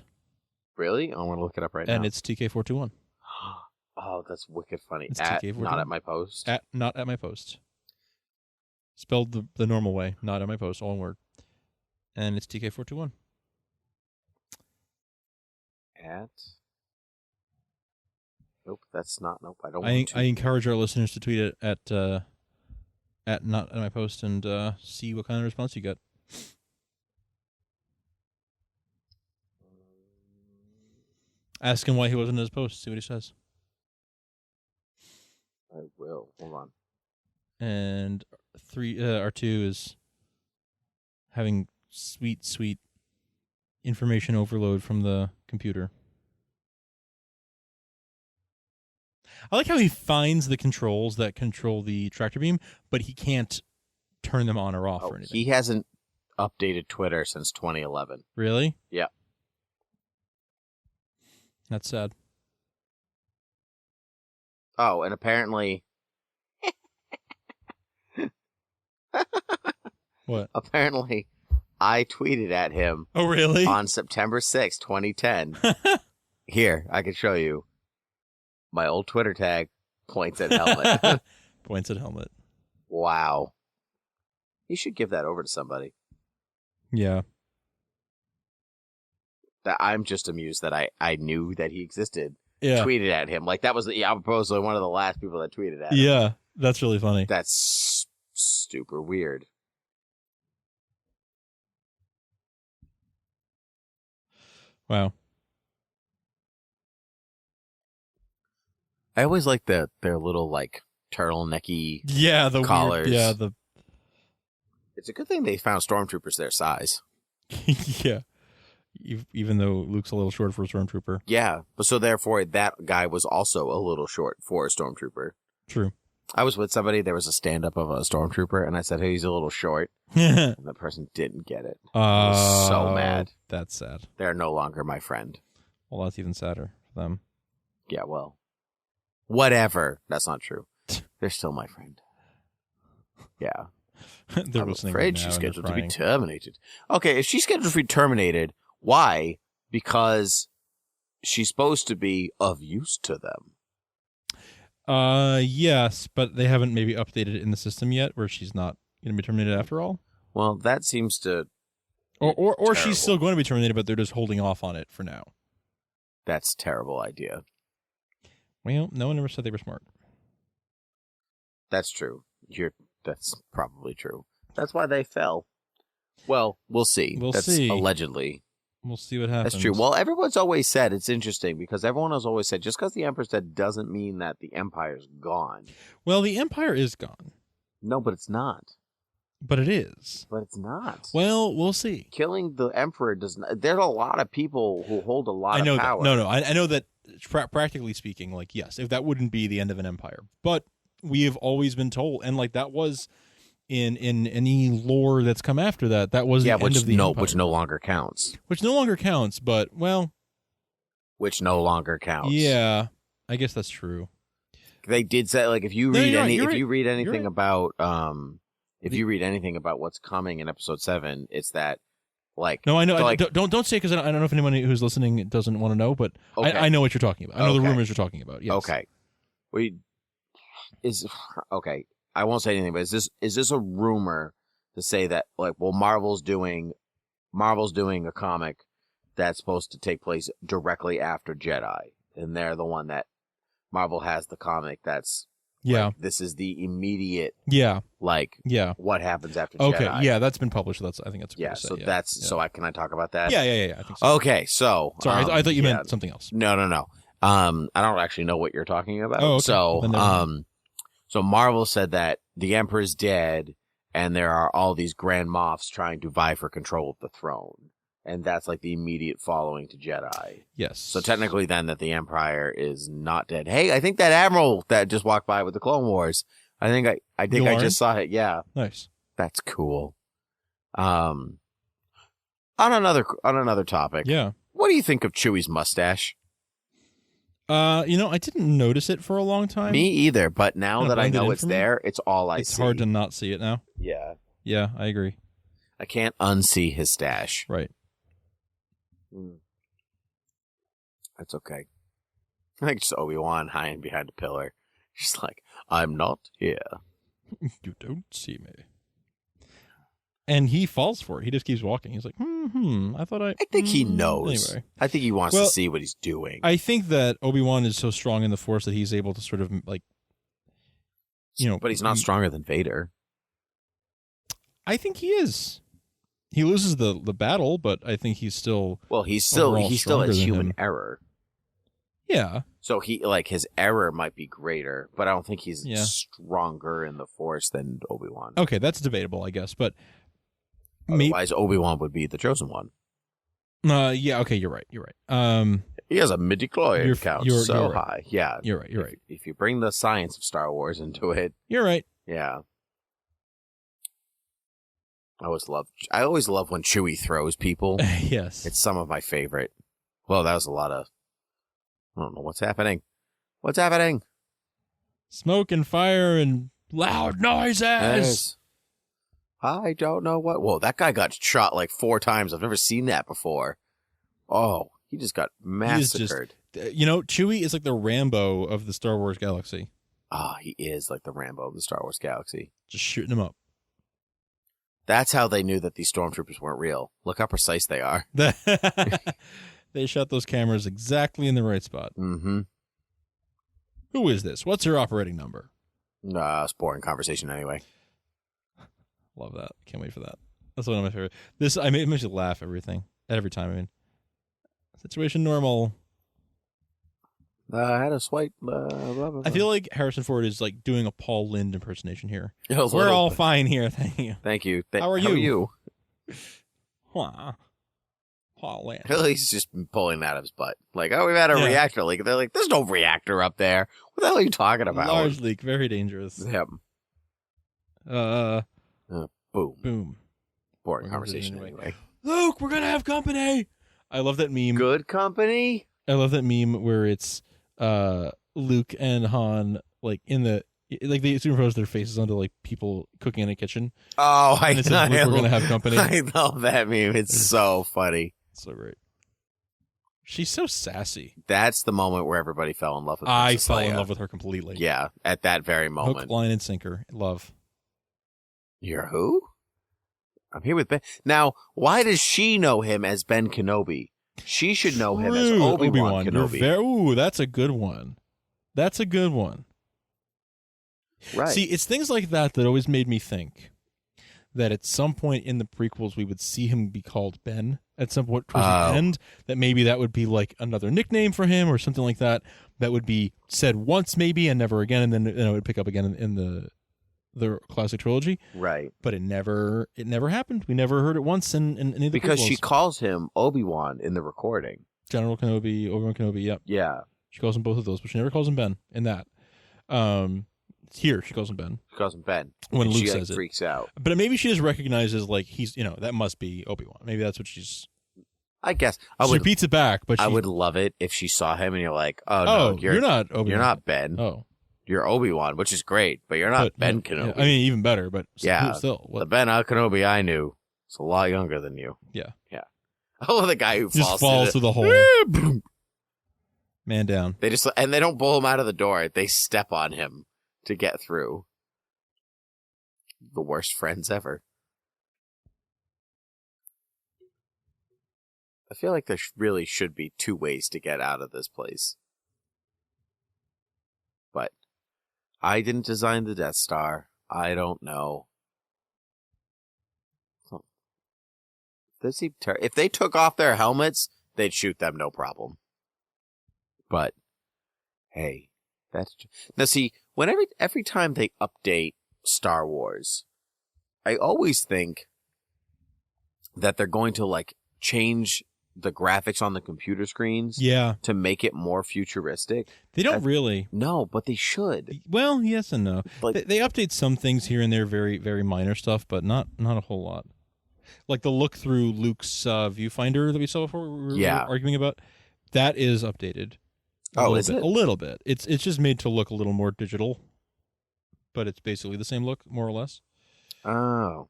Really? I want to look it up right now. And it's TK421. Oh, that's wicked funny. It's at TK421. Not at my post. Not at my post. Spelled the normal way. Not at my post. All one word. And it's TK421. Nope, that's not. Nope, I don't I want to. I encourage our listeners to tweet it at Not at my post and see what kind of response you get. Ask him why he wasn't in his post. See what he says. I will. Hold on. And R2 is having sweet information overload from the computer. I like how he finds the controls that control the tractor beam, but he can't turn them on or off or anything. He hasn't updated Twitter since 2011. Really? Yeah. That's sad. Oh, and apparently... What? Apparently, I tweeted at him. Oh, really? On September 6th, 2010. Here, I can show you. My old Twitter tag points at helmet. Points at helmet. Wow. You should give that over to somebody. Yeah. That I'm just amused that I knew that he existed. Yeah. Tweeted at him. Like, that was probably one of the last people that tweeted at him. Yeah, that's really funny. That's super weird. Wow. I always like their little, like, turtlenecky collars. Weird, It's a good thing they found stormtroopers their size. Yeah. Even though Luke's a little short for a stormtrooper. Yeah, but so therefore that guy was also a little short for a stormtrooper. True. I was with somebody, there was a stand-up of a stormtrooper, and I said, hey, he's a little short. And the person didn't get it. I was so mad. That's sad. They're no longer my friend. Well, that's even sadder for them. Yeah, well, whatever. That's not true. They're still my friend. Yeah. They're I'm listening afraid now she's and they're scheduled to be crying. terminated. Okay, if she's scheduled to be terminated, why? Because she's supposed to be of use to them. Yes, but they haven't maybe updated it in the system yet where she's not going to be terminated after all. Well, that seems to... Or she's still going to be terminated, but they're just holding off on it for now. That's a terrible idea. Well, no one ever said they were smart. That's true. That's probably true. That's why they fell. Well, we'll see. That's see. Allegedly. We'll see what happens. That's true. Well, everyone's always said, it's interesting, because everyone has always said, just because the Emperor's dead doesn't mean that the Empire's gone. Well, the Empire is gone. No, but it's not. But it is. But it's not. Well, we'll see. Killing the Emperor does not... There's a lot of people who hold a lot of power. I know that practically speaking, like, yes, if that wouldn't be the end of an empire. But we have always been told, and like that was... In any lore that's come after that was the end of the Empire. Which no longer counts. Which no longer counts, but, well... Which no longer counts. Yeah, I guess that's true. They did say, like, if you read anything about what's coming in Episode 7, it's that, like... No, I know. Like, don't say, because I don't know if anyone who's listening doesn't want to know, but okay. I know what you're talking about. I know the rumors you're talking about, yes. Okay. Okay. I won't say anything, but is this a rumor to say that, like, well, Marvel's doing a comic that's supposed to take place directly after Jedi, and they're the one that Marvel has the comic that's Yeah. Like, this is the immediate, Yeah. like, Yeah. what happens after Okay. Jedi. Yeah, that's been published. I think that's fair Yeah, to say. so yeah. that's, yeah. so can I talk about that? Yeah, I think so. Okay, so. Sorry, I thought you yeah. meant something else. No. I don't actually know what you're talking about. Oh, okay. So, Then never mind. so Marvel said that the Emperor's dead, and there are all these Grand Moffs trying to vie for control of the throne. And that's like the immediate following to Jedi. Yes. So technically then that the Empire is not dead. Hey, I think that Admiral that just walked by with the Clone Wars, I think I just saw it. Yeah. Nice. That's cool. On another topic. Yeah. What do you think of Chewie's mustache? I didn't notice it for a long time. Me either, but now Kinda that I blended know in it's for me. there, it's all I see. It's hard to not see it now. Yeah. Yeah, I agree. I can't unsee his stash. Right. That's okay. I think just Obi-Wan hiding behind a pillar. Just like, I'm not here. You don't see me. And he falls for it. He just keeps walking. He's like, I thought I think he knows. Anyway. I think he wants to see what he's doing. I think that Obi-Wan is so strong in the Force that he's able to sort of like, but he's not stronger than Vader. I think he is. He loses the battle, but I think he's still he still stronger has than human him. error. Yeah. So his error might be greater, but I don't think he's stronger in the Force than Obi-Wan. Okay, that's debatable, I guess, but otherwise Obi-Wan would be the chosen one. Yeah. Okay, you're right. He has a midi-chlorian count you're so right. high. Yeah, You're right. If you bring the science of Star Wars into it, You're right. yeah. I always love when Chewie throws people. Yes. It's some of my favorite. Well, that was a lot of. I don't know what's happening. What's happening? Smoke and fire and loud noises. Yes. I don't know what. Whoa, that guy got shot like 4 times. I've never seen that before. Oh, he just got massacred. Chewie is like the Rambo of the Star Wars galaxy. Ah, he is like the Rambo of the Star Wars galaxy. Just shooting him up. That's how they knew that these stormtroopers weren't real. Look how precise they are. They shot those cameras exactly in the right spot. Mm-hmm. Who is this? What's her operating number? It's boring conversation anyway. Love that. Can't wait for that. That's one of my favorite. It makes me laugh every time. Situation normal. I had a swipe. I feel like Harrison Ford is like doing a Paul Lynde impersonation here. A We're all fine here. Thank you. Thank you. How are you? Paul Lynde. He's just pulling that out of his butt. Like, oh, we've had a reactor leak. They're like, there's no reactor up there. What the hell are you talking about? Large leak. Very dangerous. Yep. Boom. Boring conversation anyway. Luke, we're gonna have company. I love that meme. Good company. I love that meme where it's Luke and Han like they superimpose their faces onto like people cooking in a kitchen. Oh, and it says, Luke, we're gonna have company. I love that meme. It's so funny. So great. She's so sassy. That's the moment where everybody fell in love with her. I fell in love with her completely. Yeah, at that very moment. Hook, line, and sinker. Love. You're who? I'm here with Ben. Now, why does she know him as Ben Kenobi? She should know him as Obi-Wan Kenobi. That's a good one. That's a good one. Right. See, it's things like that always made me think that at some point in the prequels we would see him be called Ben at some point towards the end, that maybe that would be like another nickname for him or something like that would be said once maybe and never again, and then it would pick up again in the classic trilogy. Right. But it never happened. We never heard it once in any of the because prequels. she calls him Obi-Wan in the recording. General Kenobi, Obi-Wan Kenobi, yep. Yeah. She calls him both of those, but she never calls him Ben in that. Here, she calls him Ben. She calls him Ben. When Luke she, says like, freaks out. But maybe she just recognizes, like, he's, that must be Obi-Wan. Maybe that's what she's... I guess. She repeats it back, but I would love it if she saw him and you're like, no, you're not Obi-Wan. You're not Ben. Oh. You're Obi-Wan, which is great, but you're not Ben Kenobi. I mean, even better, but still. The Ben Kenobi I knew is a lot younger than you. Yeah. Yeah. Oh, the guy who just falls through the hole. Man down. They don't pull him out of the door. They step on him to get through. The worst friends ever. I feel like there really should be 2 ways to get out of this place. But I didn't design the Death Star. I don't know. If they took off their helmets, they'd shoot them no problem. But hey, now see, every time they update Star Wars, I always think that they're going to like change the graphics on the computer screens to make it more futuristic. They don't really. No, but they should. Well, yes and no. Like, they update some things here and there, very, very minor stuff, but not a whole lot. Like the look through Luke's viewfinder that we saw before, we were arguing about, that is updated. A little bit. It's just made to look a little more digital, but it's basically the same look, more or less. Oh.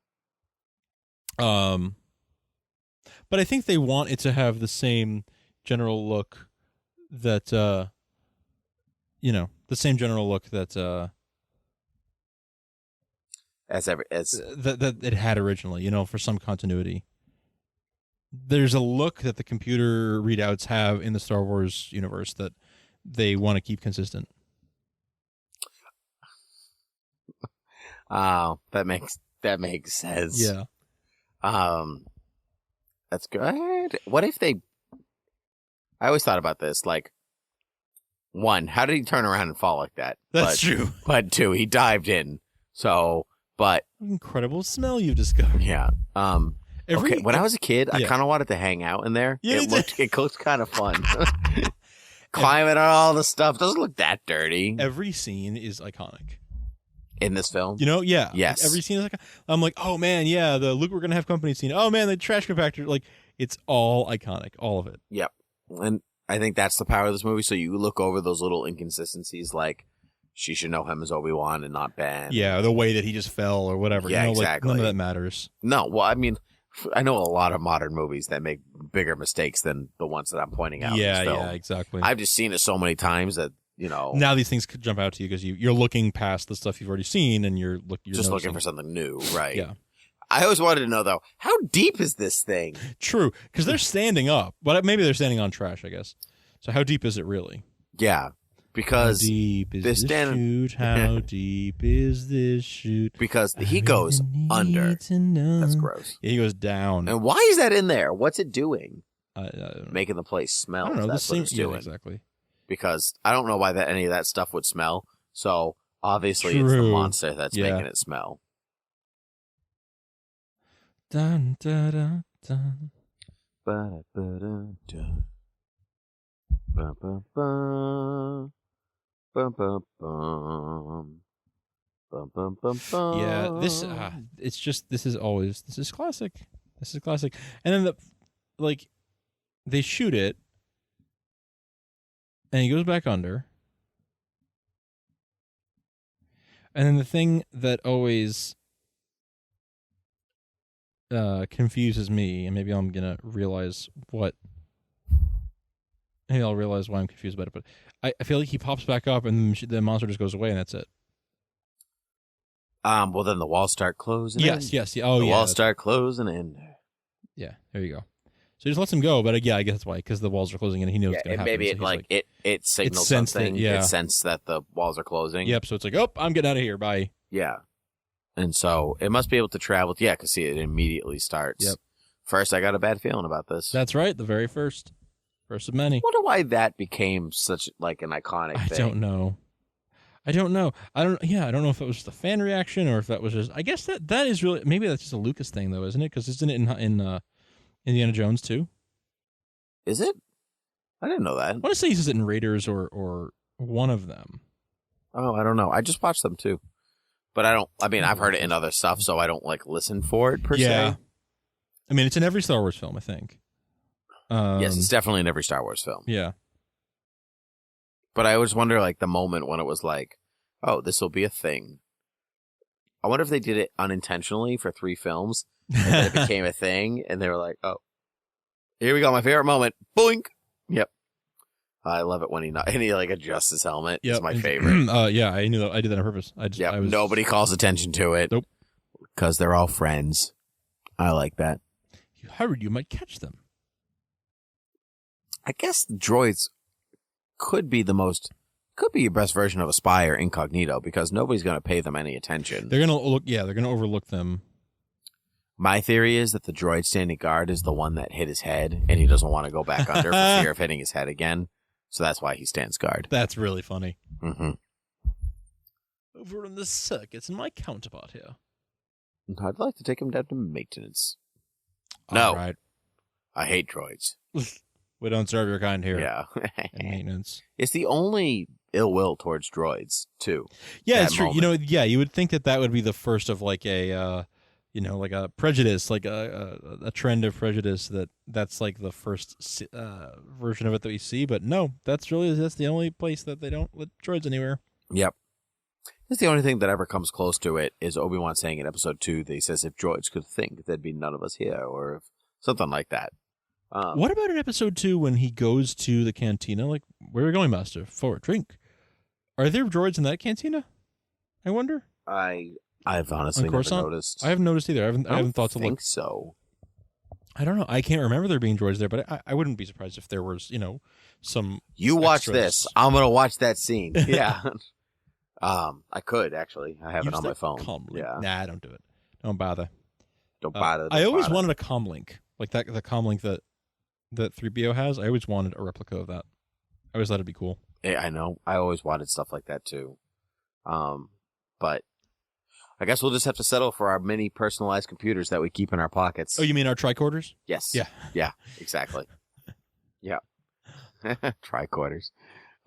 But I think they want it to have the same general look that, the same general look that, that it had originally, for some continuity. There's a look that the computer readouts have in the Star Wars universe that they want to keep consistent. Oh, that makes sense. Yeah. That's good. What if I always thought about this, like, one, how did he turn around and fall like that? That's true. But two, he dived in. So, but incredible smell you've discovered. Yeah. When I was a kid, I kind of wanted to hang out in there. Yeah, it looked kind of fun. Climbing on all the stuff doesn't look that dirty. Every scene is iconic in this film. Yeah. Yes. Every scene is like, I'm like, oh man, yeah, the Luke, we're gonna have company scene. Oh man, the trash compactor. Like, it's all iconic, all of it. Yep. And I think that's the power of this movie. So you look over those little inconsistencies, like she should know him as Obi-Wan and not Ben. Yeah, the way that he just fell or whatever. Yeah, exactly. None of that matters. No, well, I mean, I know a lot of modern movies that make bigger mistakes than the ones that I'm pointing out. Yeah, in this film. yeah, exactly. I've just seen it so many times that, now these things could jump out to you because you're looking past the stuff you've already seen and you're just looking for something new, right? Yeah. I always wanted to know, though, how deep is this thing? True, because they're standing up, but maybe they're standing on trash, I guess. So how deep is it really? Yeah, because how deep is this chute? How deep is this chute? Because he goes under. That's gross. Yeah, he goes down. And why is that in there? What's it doing? Making the place smell. I don't know. That's what it's doing. Yeah, exactly. Because I don't know why any of that stuff would smell. So obviously it's the monster that's making it smell. Dun, dun, dun, dun. Ba-da-ba-da-da. Ba-ba-ba. Bum-bum-bum. Bum-bum-bum-bum. Yeah, this is classic. This is classic. And then they shoot it and he goes back under. And then the thing that always confuses me, and maybe I'm gonna realize maybe I'll realize why I'm confused about it, but I feel like he pops back up and the monster just goes away and that's it. Well, then the walls start closing in. Yes. Oh, the yeah. walls start closing in. Yeah, there you go. So he just lets him go, but yeah, I guess that's why, because the walls are closing in and he knows it's going to happen. Maybe so it signals sensed something. It sensed that the walls are closing. Yep, so it's like, oh, I'm getting out of here, bye. Yeah. And so it must be able to travel. Yeah, because see, it immediately starts. Yep. First, I got a bad feeling about this. That's right, the very first. First of many. I wonder why that became such like an iconic thing. I don't know. I don't know if it was just a fan reaction or if that was just. I guess that is really, maybe that's just a Lucas thing though, isn't it? Because isn't it in Indiana Jones too? Is it? I didn't know that. I want to say he says it in Raiders or one of them. Oh, I don't know. I just watched them too, but I've heard it in other stuff, so I don't listen for it per se. I mean, it's in every Star Wars film, I think. Yes, it's definitely in every Star Wars film. Yeah. But I always wonder, the moment when it was like, oh, this will be a thing. I wonder if they did it unintentionally for 3 films, and then it became a thing, and they were like, oh, here we go, my favorite moment. Boink! Yep. I love it when he adjusts his helmet. Yep. It's my favorite. Yeah, I knew that. I did that on purpose. Nobody calls attention to it. Nope. Because they're all friends. I like that. You hurried, you might catch them. I guess the droids could be the most could be your best version of a spy or incognito because nobody's going to pay them any attention. They're gonna look. Yeah, they're gonna overlook them. My theory is that the droid standing guard is the one that hit his head, and he doesn't want to go back under for fear of hitting his head again. So that's why he stands guard. That's really funny. Mm-hmm. Over in the circuits, and my counterpart here. I'd like to take him down to maintenance. No. All right. I hate droids. We don't serve your kind here. Yeah. And maintenance. It's the only ill will towards droids, too. Yeah, That it's true. moment. You know, yeah, you would think that would be the first of like a, like a prejudice, like a trend of prejudice that's like the first version of it that we see. But no, that's the only place that they don't let droids anywhere. Yep. It's the only thing that ever comes close to it is Obi-Wan saying in episode 2 that he says if droids could think, there'd be none of us here, or something like that. What about in episode 2 when he goes to the cantina? Like, where are we going, Master? For a drink. Are there droids in that cantina? I wonder. I've honestly never noticed. I haven't noticed either. I haven't thought to look. I think so. I don't know. I can't remember there being droids there, but I wouldn't be surprised if there was, some. You watch extras. this. I'm gonna watch that scene. Yeah. I could actually. I have Use it on my that phone. comlink. Yeah. Nah, don't do it. Don't bother. Don't bother. I always wanted a comlink, like that. The comlink that 3PO has. I always wanted a replica of that. I always thought it'd be cool. Yeah, I know. I always wanted stuff like that too. But I guess we'll just have to settle for our mini personalized computers that we keep in our pockets. Oh, you mean our tricorders? Yes. Yeah. Yeah. Exactly. Yeah. Tricorders.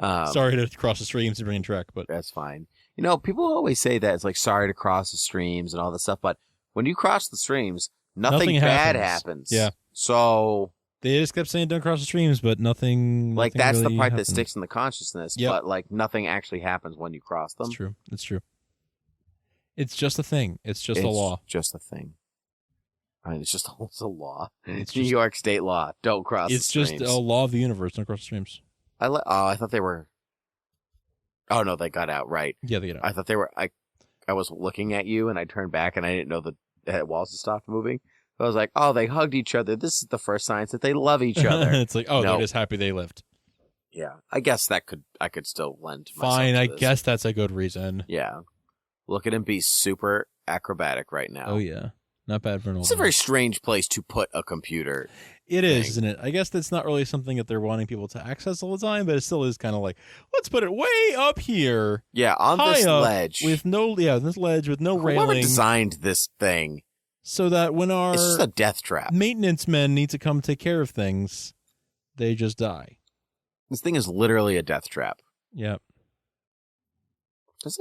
Sorry to cross the streams and bring in Trek, but that's fine. You know, people always say that it's like sorry to cross the streams and all this stuff, but when you cross the streams, nothing bad happens. Yeah. So they just kept saying don't cross the streams, but nothing. Like that's really the part happened. that sticks in the consciousness. Yep. But like nothing actually happens when you cross them. It's true. It's true. It's just a thing. It's just a law. Just a thing. I mean, it's a law. It's New just- York state law. Don't cross. It's the just streams. a law of the universe. Don't cross the streams. I thought they were. Oh no, they got out right. Yeah, they get out. I thought they were. I was looking at you and I turned back and I didn't know the walls had stopped moving. I was like, oh, they hugged each other. This is the first signs that they love each other. It's like, oh, No. they're just happy they lived. Yeah, I guess I could still lend myself Fine, to I this. guess that's a good reason. Yeah, look at him be super acrobatic right now. Oh yeah, not bad for an old. It's a man. very strange place to put a computer. It is, thing. isn't it? I guess that's not really something that they're wanting people to access all the time, but it still is kind of like, let's put it way up here. Yeah, on high this up ledge with this ledge with no Whoever railing, designed this thing, so that when our it's just a death trap. maintenance men need to come take care of things, they just die. This thing is literally a death trap. Yep. Does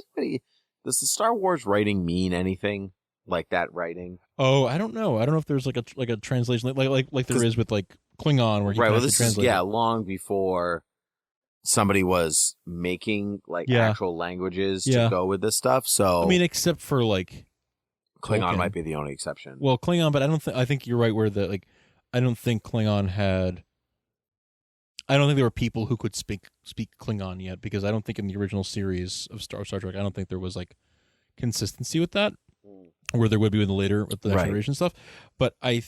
the Star Wars writing mean anything like that writing? Oh, I don't know. I don't know if there's like a translation like there is with like Klingon where you Right. can Well, actually this is translate. it. long before somebody was making like Yeah. actual languages Yeah. to go with this stuff. So I mean, except for like Klingon Tolkien. might be the only exception. Well, Klingon, but I think you're right where I don't think Klingon had. I don't think there were people who could speak Klingon yet, because I don't think in the original series of Star Trek, I don't think there was like consistency with that, where there would be with the next generation stuff. But I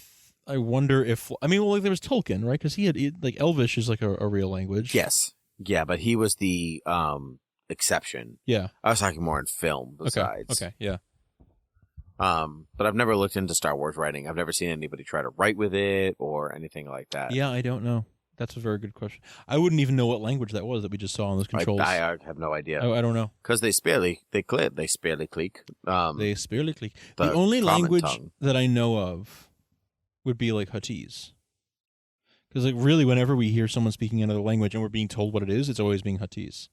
wonder if like there was Tolkien, right? Because he had like Elvish is like a real language. Yes. Yeah, but he was the exception. Yeah. I was talking more in film besides. Okay. Yeah. But I've never looked into Star Wars writing. I've never seen anybody try to write with it or anything like that. Yeah, I don't know. That's a very good question. I wouldn't even know what language that was that we just saw on those controls. I have no idea. I don't know. Because they sparely click. They sparely click. The The only common language tongue. that I know of would be like Huttese. Because like really, whenever we hear someone speaking another language and we're being told what it is, it's always being Huttese.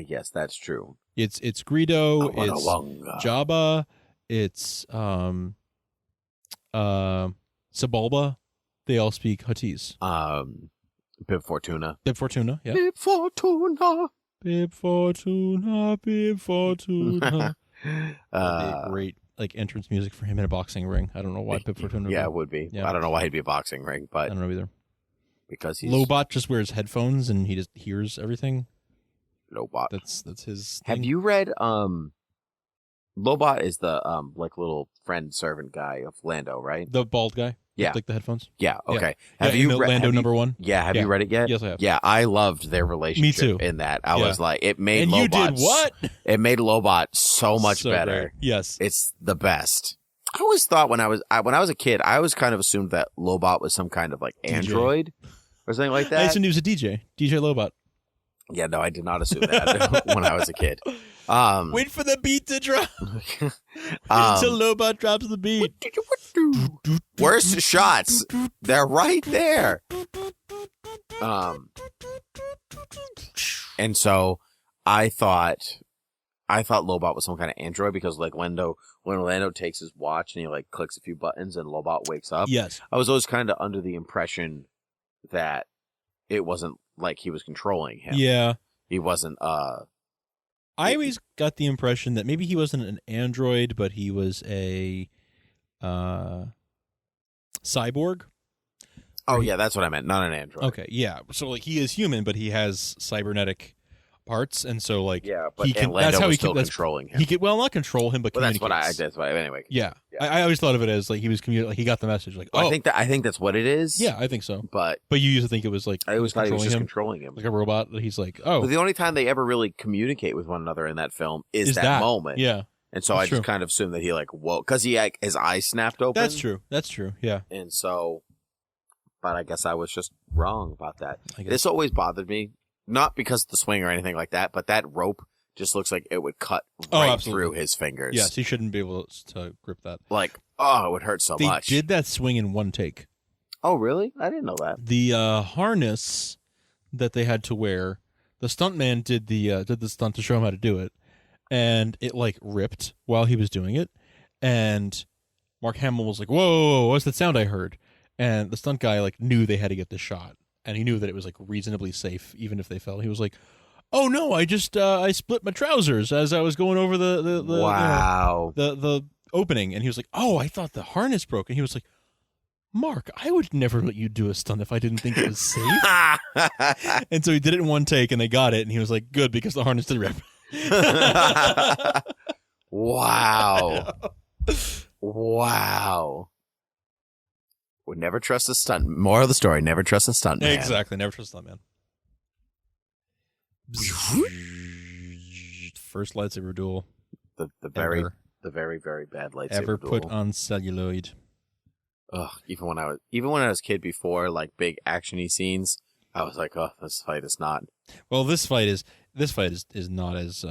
Yes, that's true. It's Greedo, it's Awanga. Jabba, it's Sebulba. They all speak Huttese. Bib Fortuna. Bib Fortuna, yeah. Bib Fortuna. Bib Fortuna, Bib Fortuna. That'd be Uh, a great like entrance music for him in a boxing ring. I don't know why Bib Fortuna. yeah, it would be. Yeah. I don't know why he'd be a boxing ring, I but don't know either. because he's Lobot just wears headphones and he just hears everything. Lobot. That's his. Have thing. you read Lobot is the like little friend servant guy of Lando, right? The bald guy. Yeah. With, like the headphones. Yeah. Okay. Yeah, Lando number one? Yeah. Have you read it yet? Yes, I have. Yeah, I loved their relationship. Me too. In that, I Yeah. was like, it made And Lobot. you did what? It made Lobot so much So better. great. Yes. It's the best. I always thought when I was a kid, I always kind of assumed that Lobot was some kind of like android or something like I that. assumed he was a DJ Lobot. Yeah, no, I did not assume that when I was a kid. Wait for the beat to drop until Lobot drops the beat. Worst shots, they're right there. And so I thought Lobot was some kind of android because like when Lando takes his watch and he like clicks a few buttons and Lobot wakes up. Yes. I was always kind of under the impression that it wasn't like he was controlling him. Yeah. He wasn't I always got the impression that maybe he wasn't an android, but he was a cyborg. Oh yeah, that's what I meant, not an android. Okay, yeah. So like he is human, but he has cybernetic parts, and so like Yeah, but he can. Lando That's how was he still can. controlling him. He could not control him, but Well, that's communicates. anyway. Yeah, Yeah. I always thought of it as like he was like he got the message. Like, oh, I think that's what it is. yeah, I think so. But But you used to think it was like I always thought he was just him, controlling him. like a robot. He's like, oh, But the only time they ever really communicate with one another in that film is is that moment. Yeah, And so That's I just true. kind of assumed that he like woke because he like, his eyes snapped open. that's true. That's true. Yeah, And so, but I guess I was just wrong about that. I guess. This always bothered me, not because of the swing or anything like that, but that rope just looks like it would cut Oh, right absolutely. through his fingers. Yes, he shouldn't be able to grip that. Like, oh, it would hurt so They much. did that swing in one take. Oh, really? I didn't know that. The harness that they had to wear, the stuntman did the stunt to show him how to do it, and it like ripped while he was doing it, and Mark Hamill was like, "Whoa, what's that sound I heard?" And the stunt guy like knew they had to get the shot, and he knew that it was like reasonably safe even if they fell. He was like, "Oh no, I just I split my trousers as I was going over the Wow. the opening," and he was like, "Oh, I thought the harness broke," and he was like, "Mark, I would never let you do a stunt if I didn't think it was safe." And so he did it in one take, and they got it, and he was like, "Good, because the harness did rip." Wow. Wow. Would never trust a stunt. More of the story, never trust a stunt man. Exactly, never trust that man. First lightsaber duel The very ever, very very bad lightsaber ever duel. put on celluloid. Ugh, even when I was a kid before like big actiony scenes, I was like, oh, this fight is not. Well, this fight is not as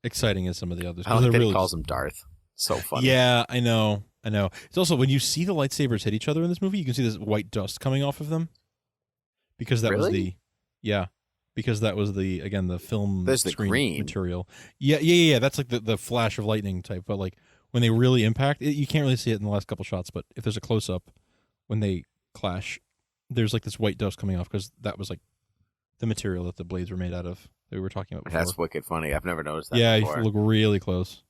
exciting as some of the others. I don't think that They're he calls him Darth. So funny. Yeah, I know. It's also when you see the lightsabers hit each other in this movie, you can see this white dust coming off of them because that was Really? because that was the film There's the screen green. material. Yeah. That's like the flash of lightning type. But like when they really impact, you can't really see it in the last couple shots. But if there's a close up when they clash, there's like this white dust coming off because that was like the material that the blades were made out of that we were talking about before. That's wicked funny. I've never noticed that Yeah, you before. have to look really close.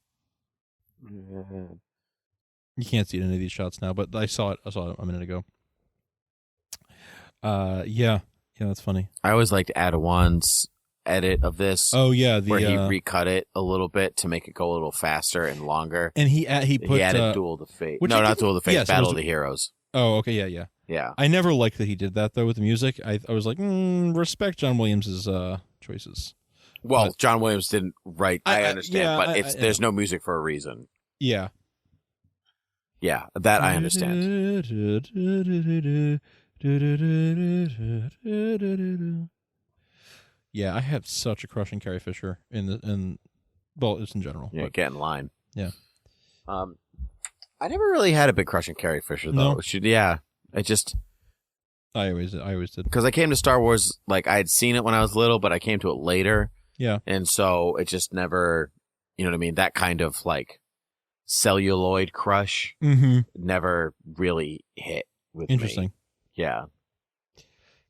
You can't see it in any of these shots now, but I saw it a minute ago. Yeah, that's funny. I always liked Adawan's edit of this. Oh yeah, where he recut it a little bit to make it go a little faster and longer. and he put added Duel of the Fate. which No, he not didn't- Duel of the Fate. yes, it Battle was of the Heroes. Oh, okay, yeah. Yeah. I never liked that he did that though with the music. I was like, respect John Williams's choices. Well, But- John Williams didn't write. I understand, yeah, but there's no music for a reason. Yeah, Yeah, that I understand. Yeah, I have such a crush on Carrie Fisher well, it's in general. Yeah, but get in line. Yeah. I never really had a big crush on Carrie Fisher though. No? I just I always did. because I came to Star Wars like I had seen it when I was little, but I came to it later, Yeah. and so it just never, you know what I mean? That kind of like celluloid crush Mm-hmm. never really hit with me. Interesting. Yeah.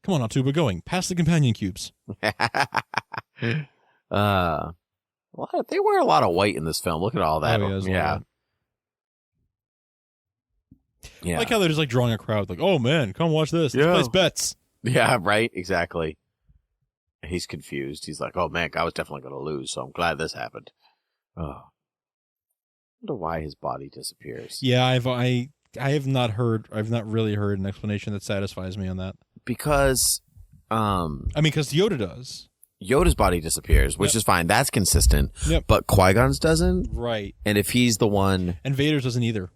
Come on, Atuba, going past the companion cubes. They wear a lot of white in this film. Look at all that. Oh, yeah, there's a lot Yeah. of Yeah. I like how they're just like drawing a crowd, like, "Oh man, come watch this. Yeah. Let's place bets." Yeah, right. Exactly. He's confused. He's like, "Oh man, I was definitely going to lose, so I'm glad this happened." Oh. wonder why his body disappears. Yeah, I have not really heard an explanation that satisfies me on that. Because, because Yoda does. Yoda's body disappears, which is fine. That's consistent. Yep. But Qui-Gon's doesn't. Right. And if he's the one, and Vader's doesn't either.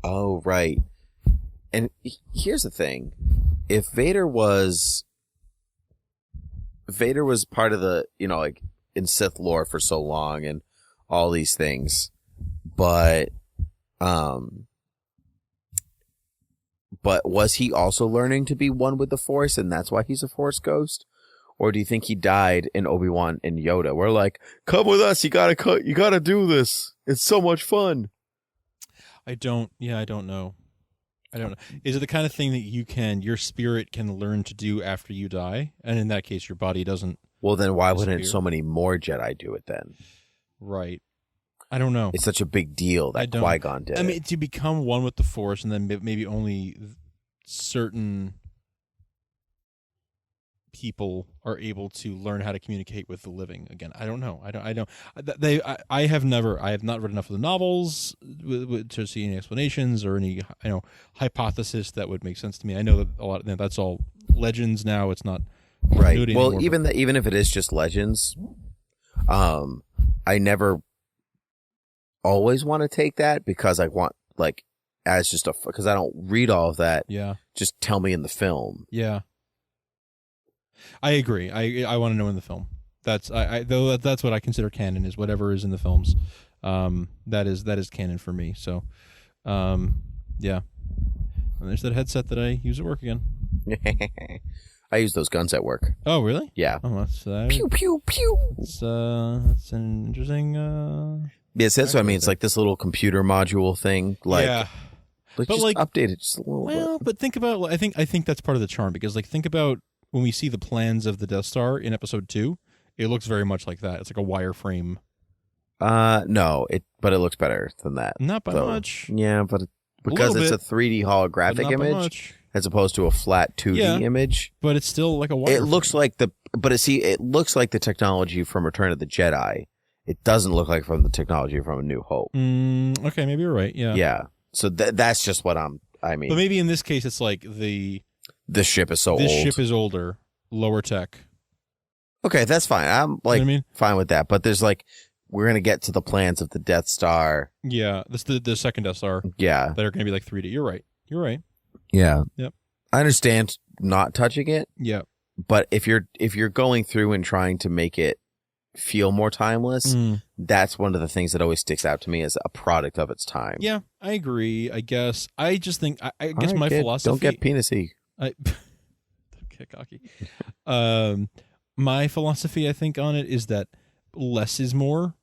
Oh, right. And here's the thing: if Vader was part of the, like in Sith lore for so long and all these things, but was he also learning to be one with the Force, and that's why he's a Force ghost? Or do you think he died in Obi-Wan and Yoda? We're like, come with us, you gotta do this. It's so much fun. I don't know. Is it the kind of thing that your spirit can learn to do after you die? And in that case, your body doesn't. Well, then why wouldn't so many more Jedi do it then? Right. I don't know. It's such a big deal that Qui-Gon did. I mean, to become one with the Force, and then maybe only certain people are able to learn how to communicate with the living again. I don't know. I have not read enough of the novels to see any explanations or any hypothesis that would make sense to me. I know that that's all legends now. It's not right. Well, anymore, even if it is just legends, I never always want to take that because I want as just because I don't read all of that. Yeah. Just tell me in the film. Yeah. I agree. I want to know in the film. That's that's what I consider canon, is whatever is in the films. That is canon for me. So, yeah. And there's that headset that I use at work again. I use those guns at work. Oh, really? Yeah. Oh, that's pew pew pew. That's an interesting. Yes, that's what I mean. It's like this little computer module thing. Yeah. But just update it just a little bit. Well, but think about. I think that's part of the charm, because think about when we see the plans of the Death Star in Episode 2, it looks very much like that. It's like a wireframe. No, but it looks better than that. Not by much. Yeah, but because it's a 3D holographic image as opposed to a flat 2D image. But it's still like a wireframe. It looks like it looks like the technology from Return of the Jedi. It doesn't look like from the technology from A New Hope. Okay, maybe you're right. Yeah. Yeah. So that's just what I mean. But maybe in this case, it's like this ship is so old. This ship is older, lower tech. Okay, that's fine. I'm fine with that. But there's we're gonna get to the plans of the Death Star. Yeah, this the second Death Star. Yeah, that are gonna be 3D. You're right. Yeah. Yep. I understand not touching it. Yeah. But if you're going through and trying to make it feel more timeless, that's one of the things that always sticks out to me as a product of its time. Yeah, I agree. I guess I just think I guess right, my kid, philosophy. Don't get penisy. Don't get cocky. My philosophy, I think, on it is that less is more.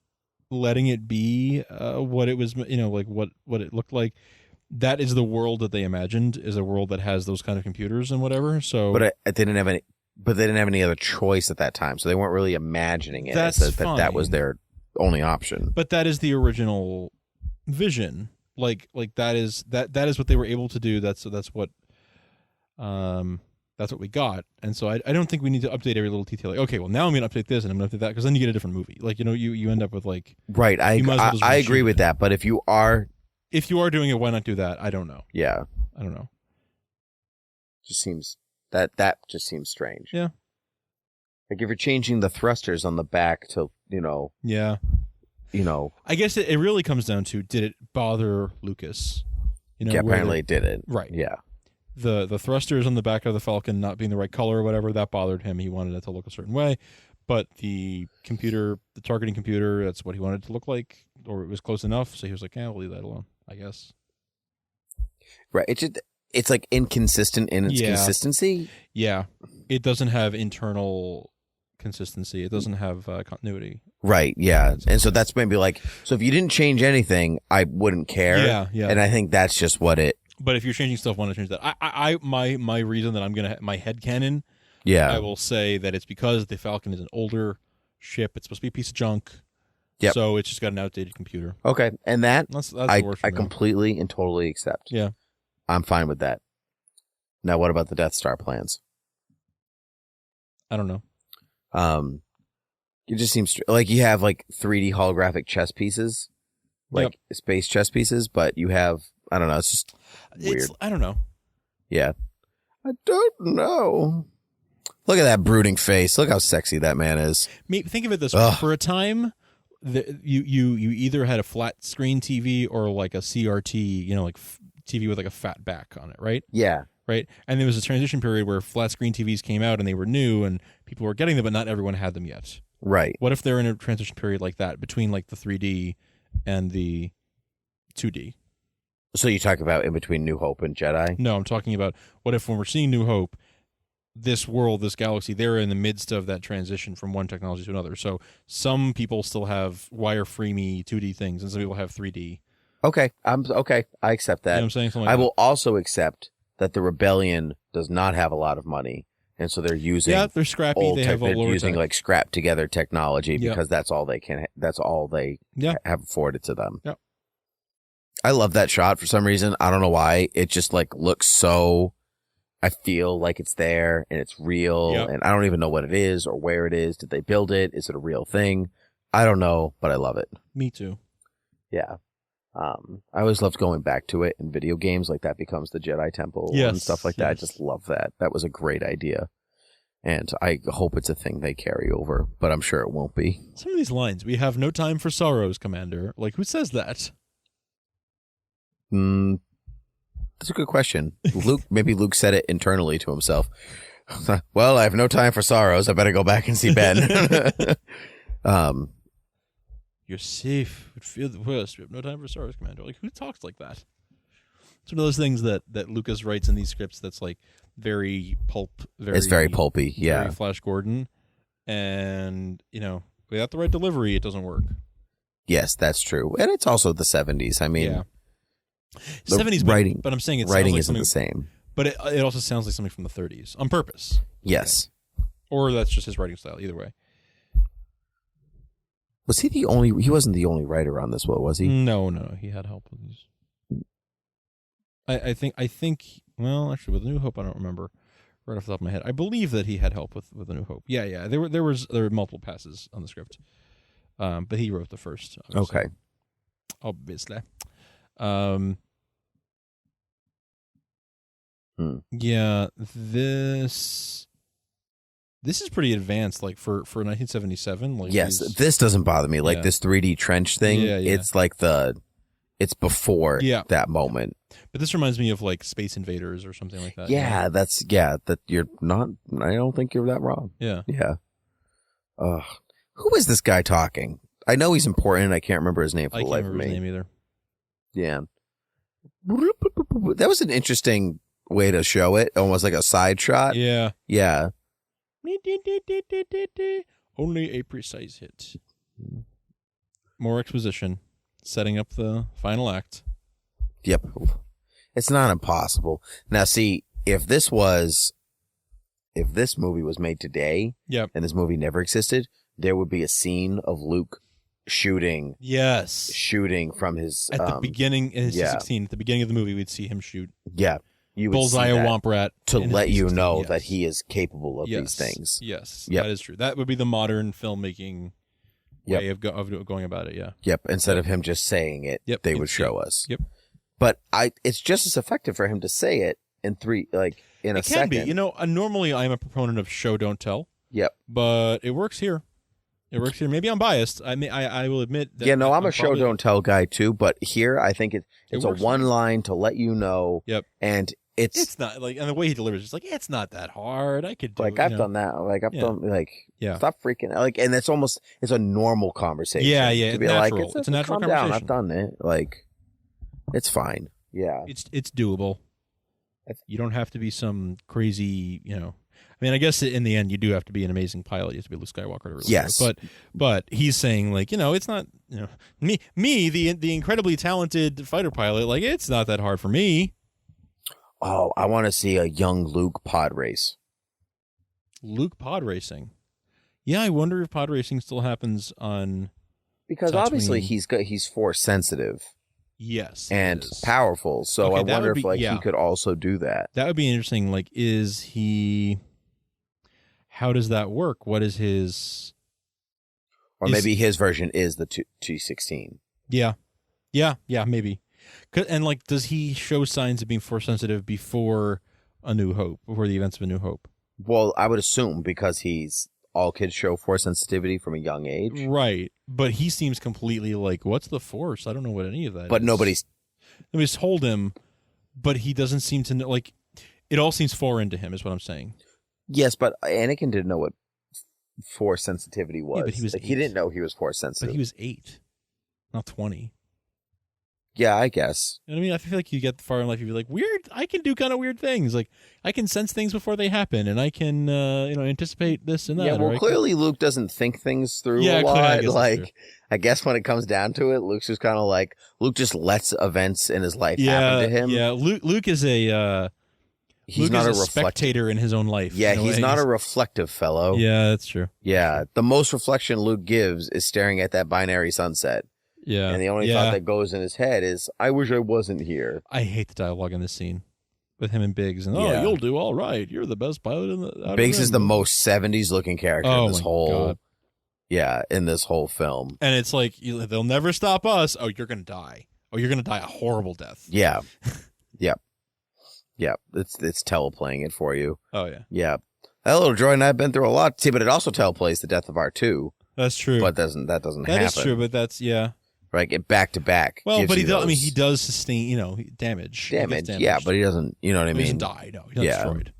Letting it be what it was, what it looked like. That is the world that they imagined, is a world that has those kind of computers and whatever. So, but they didn't have any other choice at that time, so they weren't really imagining it. That was their only option. But that is the original vision. That is what they were able to do. That's what we got. And so I don't think we need to update every little detail. Okay, well now I'm going to update this and I'm going to update that, because then you get a different movie. You end up with right. I agree with that. But if you are doing it, why not do that? I don't know. Yeah, I don't know. Just seems that just seems strange. Yeah. If you're changing the thrusters on the back to Yeah. I guess it really comes down to, did it bother Lucas? Yeah, apparently it didn't. Right. Yeah. The thrusters on the back of the Falcon not being the right color or whatever, that bothered him. He wanted it to look a certain way. But the targeting computer, that's what he wanted it to look like, or it was close enough. So he was like, we'll leave that alone, I guess. Right. It's inconsistent in its consistency. Yeah. It doesn't have internal consistency. It doesn't have continuity. Right. Yeah. And so that's maybe so if you didn't change anything, I wouldn't care. Yeah. And I think that's just what it. But if you're changing stuff, I want to change that. My reason that I'm going to my headcanon. Yeah. I will say that it's because the Falcon is an older ship. It's supposed to be a piece of junk. Yep. So it's just got an outdated computer. Okay. And that's I me. completely and totally accept. Yeah. I'm fine with that. Now, what about the Death Star plans? I don't know. It just seems like you have like 3D holographic chess pieces, like space chess pieces, but you have, I don't know, it's just weird. I don't know. Yeah. I don't know. Look at that brooding face. Look how sexy that man is. Think of it this way. For a time, you either had a flat screen TV or like a CRT, like TV with like a fat back on it, right? Yeah. Right. And there was a transition period where flat screen TVs came out and they were new and people were getting them, but not everyone had them yet. Right. What if they're in a transition period like that between like the 3D and the 2D? So you talk about in between New Hope and Jedi? No, I'm talking about what if when we're seeing New Hope, this world, this galaxy, they're in the midst of that transition from one technology to another. So some people still have wire-free 2D things and some people have 3D. Okay. Okay. I accept that. You know what I'm saying? Something like I that. will also accept that the rebellion does not have a lot of money, and so they're using they're scrappy. old They have they're lower using tech. like scrap together technology Yeah. because that's all they can. That's all they have afforded to them. Yeah. I love that shot for some reason. I don't know why. It just like looks so. I feel like it's there and it's real, and I don't even know what it is or where it is. Did they build it? Is it a real thing? I don't know, but I love it. Me too. Yeah. I always loved going back to it in video games, like that becomes the Jedi Temple and stuff like that. I just love that. That was a great idea. And I hope it's a thing they carry over, but I'm sure it won't be. Some of these lines, we have no time for sorrows, Commander. Like, who says that? That's a good question. Maybe Luke said it internally to himself. Well, I have no time for sorrows. I better go back and see Ben. You're safe. Would feel the worst. We have no time for sorrows, Commander. Like, who talks like that? It's one of those things that Lucas writes in these scripts that's like very pulp. It's very pulpy, yeah. Very Flash Gordon. And, without the right delivery, it doesn't work. Yes, that's true. And it's also the 70s. I mean, 70s writing, but I'm saying it writing sounds like isn't the same. But it also sounds like something from the 30s on purpose. Yes. Or that's just his writing style, either way. Was he the only? He wasn't the only writer on this one, was he? No. He had help with these. I think. Well, actually, with New Hope, I don't remember right off the top of my head. I believe that he had help with the New Hope. Yeah. There were multiple passes on the script, but he wrote the first. Okay. Obviously. Yeah. This is pretty advanced, like for 1977. Like yes, this doesn't bother me. Like this 3D trench thing. Yeah. It's like it's before that moment. But this reminds me of like Space Invaders or something like that. Yeah, that you're not. I don't think you're that wrong. Yeah. Who is this guy talking? I know he's important. I can't remember his name for the life of me. I can't remember his name either. Yeah. That was an interesting way to show it. Almost like a side shot. Yeah. Yeah. Only a precise hit. More exposition. Setting up the final act. Yep. It's not impossible. Now, see, if this movie was made today, and this movie never existed, there would be a scene of Luke shooting. Yes. Shooting from his at the beginning in his 16. At the beginning of the movie, we'd see him shoot. Yeah. You would Bullseye see a that Womp Rat to let you know that he is capable of yes. these things. Yes, yep. That is true. That would be the modern filmmaking way of going about it. Yeah. Yep. Instead of him just saying it, they would show us. Yep. But it's just as effective for him to say it in a second. It can be. Normally I'm a proponent of show don't tell. Yep. But it works here. Maybe I'm biased. I will admit that. Yeah, no, I'm a show don't tell guy too, but here I think it's a one line to let you know. Yep. And it's not like, and the way he delivers, it's like, it's not that hard. I could do like, I've done that. Like I've done stop freaking like, and it's a normal conversation. Yeah. To be natural. like, it's a natural calm conversation. down. I've done it. Like, it's fine. Yeah. It's doable. You don't have to be some crazy, I guess in the end you do have to be an amazing pilot. You have to be Luke Skywalker to really yes. But he's saying like, it's not, me, the incredibly talented fighter pilot, like it's not that hard for me. Oh, I want to see a young Luke pod race. Luke pod racing. Yeah, I wonder if pod racing still happens on because Tatooine. Obviously he's force sensitive. Yes. And powerful. So I wonder if he could also do that. That would be interesting. Like, how does that work? What is his Or maybe his version is the T16. Yeah, maybe. And like, does he show signs of being Force sensitive before A New Hope, before the events of A New Hope? Well, I would assume because all kids show Force sensitivity from a young age. Right, but he seems completely like, what's the Force? I don't know what any of that is. But nobody's told him, but he doesn't seem to know, like, it all seems foreign to him, is what I'm saying. Yes, but Anakin didn't know what Force sensitivity was. Yeah, but he was he didn't know he was Force sensitive. But he was 8, not 20. Yeah, I guess. You know what I mean? I feel like you get far in life, you'd be like, weird, I can do kind of weird things. Like, I can sense things before they happen, and I can, anticipate this and that. Yeah, well, clearly Luke doesn't think things through a lot. I guess when it comes down to it, Luke's just kind of like, Luke just lets events in his life happen to him. Yeah, Luke is a... He's not a spectator in his own life. Yeah, he's not a reflective fellow. Yeah, that's true. Yeah, the most reflection Luke gives is staring at that binary sunset. Yeah. And the only thought that goes in his head is, I wish I wasn't here. I hate the dialogue in this scene with him and Biggs. And, you'll do all right. You're the best pilot in the... Biggs is the most 70s looking character in this whole... God. Yeah, in this whole film. And it's like, they'll never stop us. Oh, you're going to die. Oh, you're going to die a horrible death. Yeah. Yep. Yeah, it's teleplaying it for you. Oh, yeah. Yeah. That little droid and I have been through a lot. See, but it also teleplays the death of R2. That's true. But that doesn't happen. That is true, but that's, yeah. Right, get back to back. Well, but he does sustain, damage. Damage, yeah, but he doesn't, you know what I mean? He doesn't die, no. He's not destroyed.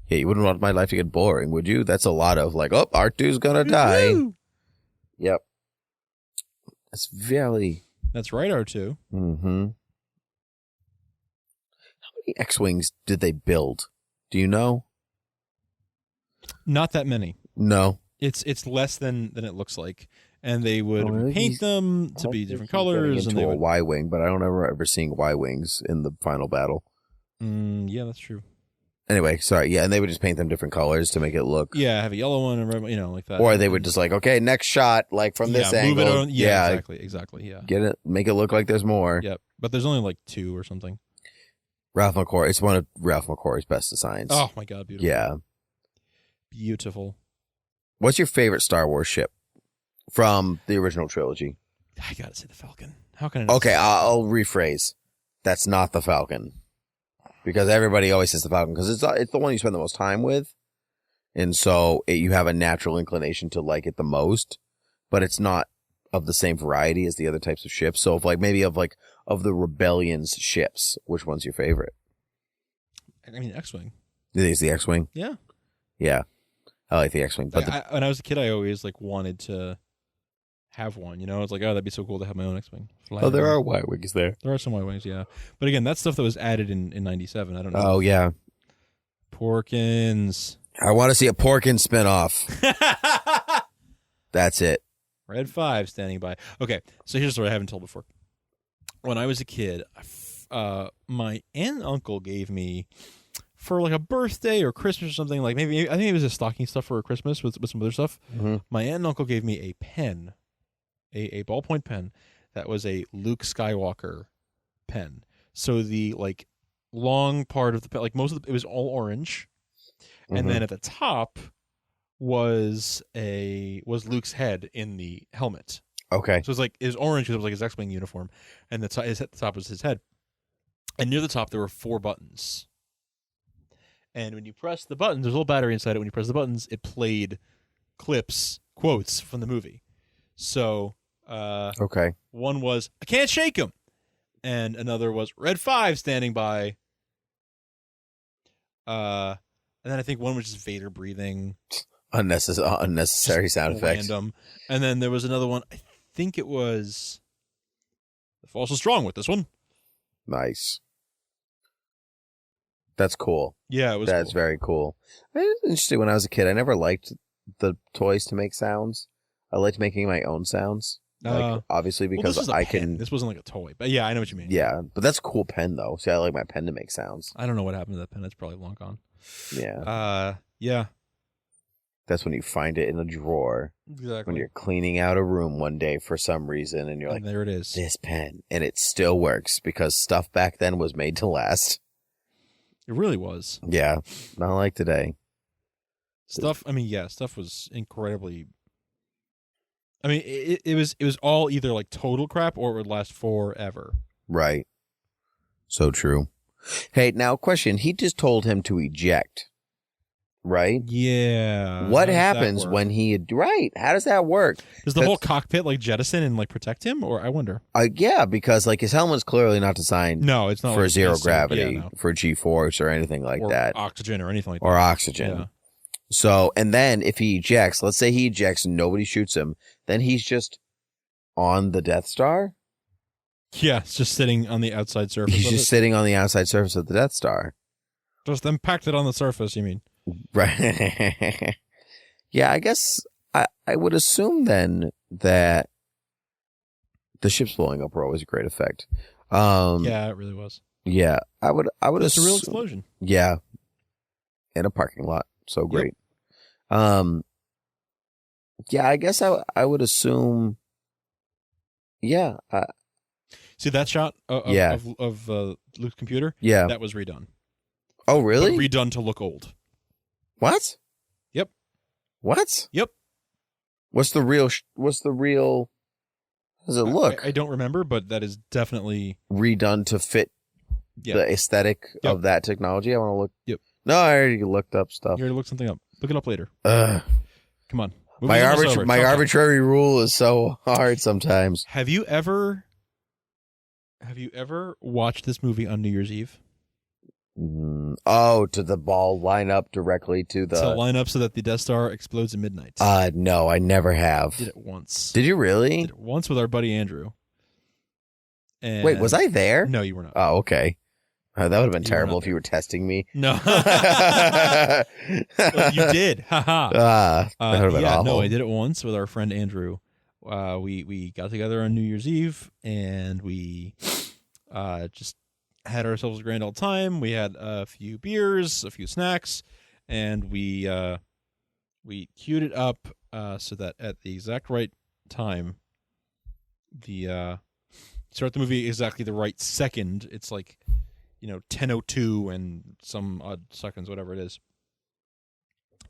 Yeah, you wouldn't want my life to get boring, would you? That's a lot of like, oh, R2's gonna die. Yep. That's That's right, R2. Mm-hmm. How many X-Wings did they build? Do you know? Not that many. No. It's less than it looks like. And they would paint them to be different colors. Into a Y-Wing, but I don't ever seeing Y-Wings in the final battle. Yeah, that's true. Anyway, sorry. Yeah, and they would just paint them different colors to make it look. Yeah, have a yellow one and red, like that. Or they would just like, okay, next shot, like from this angle. Move it on. Yeah, exactly. Yeah. Get it, make it look like there's more. Yep, but there's only like 2 or something. Ralph McQuarrie. It's one of Ralph McQuarrie's best designs. Oh my God, beautiful. Yeah. Beautiful. What's your favorite Star Wars ship from the original trilogy? I gotta say the Falcon. How can I? Okay, I'll rephrase. That's not the Falcon, because everybody always says the Falcon because it's the one you spend the most time with, and so you have a natural inclination to like it the most. But it's not of the same variety as the other types of ships. So, of the Rebellion's ships, which one's your favorite? I mean, X-Wing. Is the X-Wing? Yeah. Yeah. I like the X-Wing. But when I was a kid, I always wanted to have one. It's like, oh, that'd be so cool to have my own X-Wing. There are Y-Wings there. There are some Y-Wings, yeah. But again, that's stuff that was added in 97. I don't know. Oh, yeah. Porkins. I want to see a Porkins spinoff. That's it. Red 5 standing by. Okay, so here's what I haven't told before. When I was a kid, my aunt and uncle gave me, for like a birthday or Christmas or something, like I think it was a stocking stuff for Christmas with some other stuff. Mm-hmm. My aunt and uncle gave me a pen, a ballpoint pen that was a Luke Skywalker pen. So the long part of the pen, it was all orange, and then at the top was Luke's head in the helmet. Okay. So it was orange because it was like his X-Wing uniform, and at the top was his head, and near the top there were 4 buttons. And when you press the buttons, there's a little battery inside it. When you press the buttons, it played quotes from the movie. So, okay. One was, I can't shake him. And another was, Red 5 standing by. And then I think one was just Vader breathing. Unnecessary sound effects. Random. And then there was another one, I think it was, The Force is strong with this one. Nice. That's cool. Yeah, it was. That's cool. very cool. It was interesting. When I was a kid, I never liked the toys to make sounds. I liked making my own sounds. Obviously, because I can. This wasn't like a toy, but yeah, I know what you mean. Yeah, but that's a cool pen, though. See, I like my pen to make sounds. I don't know what happened to that pen. It's probably long gone. Yeah. Yeah. That's when you find it in a drawer. Exactly. When you're cleaning out a room one day for some reason, and you're like, there it is. This pen, and it still works because stuff back then was made to last. It really was. Yeah, not like today. Stuff was incredibly I mean, it was all either like total crap or it would last forever. Right. So true. Hey, now question. He just told him to eject, right? Yeah. What happens when he... Right. How does that work? Does the whole cockpit like jettison and like protect him? Or I wonder. Yeah, because like his helmet's clearly not designed No, it's not for like zero instant- gravity, yeah, no. for G-force or anything like Or that. oxygen or anything like that. Or oxygen. Yeah. So, and then if he ejects, let's say he ejects and nobody shoots him, then he's just on the Death Star? Yeah, it's just sitting on the outside surface. He's of just it. sitting on the outside surface of the Death Star. Just impacted on the surface, you mean? Right. Yeah, I guess I would assume then that the ships blowing up were always a great effect. Yeah, it really was. Yeah, I would It's a real assume- explosion. Yeah. In a parking lot. So great. Yeah, I guess I would assume. Yeah. See that shot Yeah. of Luke's computer? Yeah. That was redone. Oh, really? But redone to look old. What? Yep. What? Yep. What's the real? How does it look? I don't remember, but that is definitely Redone to fit yeah. the aesthetic Yep. of that technology. I want to look. Yep. No, I already looked up stuff. You already looked something up. Look it up later. Ugh. Come on. My Movie's almost over. Talk. arbitrary rule is so hard sometimes. Have you ever watched this movie on New Year's Eve? Oh, to the ball line up directly to the. To line up so that the Death Star explodes at midnight. No, I never have. Did it once. Did you really? Did it once with our buddy Andrew. And Wait, was I there? No, you were not. Oh, okay. That would have been You were terrible not if you were testing me. No. Well, you did. Haha. That would have been yeah, awful. no, I did it once with our friend Andrew. We got together on New Year's Eve and we just had ourselves a grand old time. We had a few beers, a few snacks, and we queued it up so that at the exact right time, start the movie exactly the right second. It's like 10:02 and some odd seconds, whatever it is.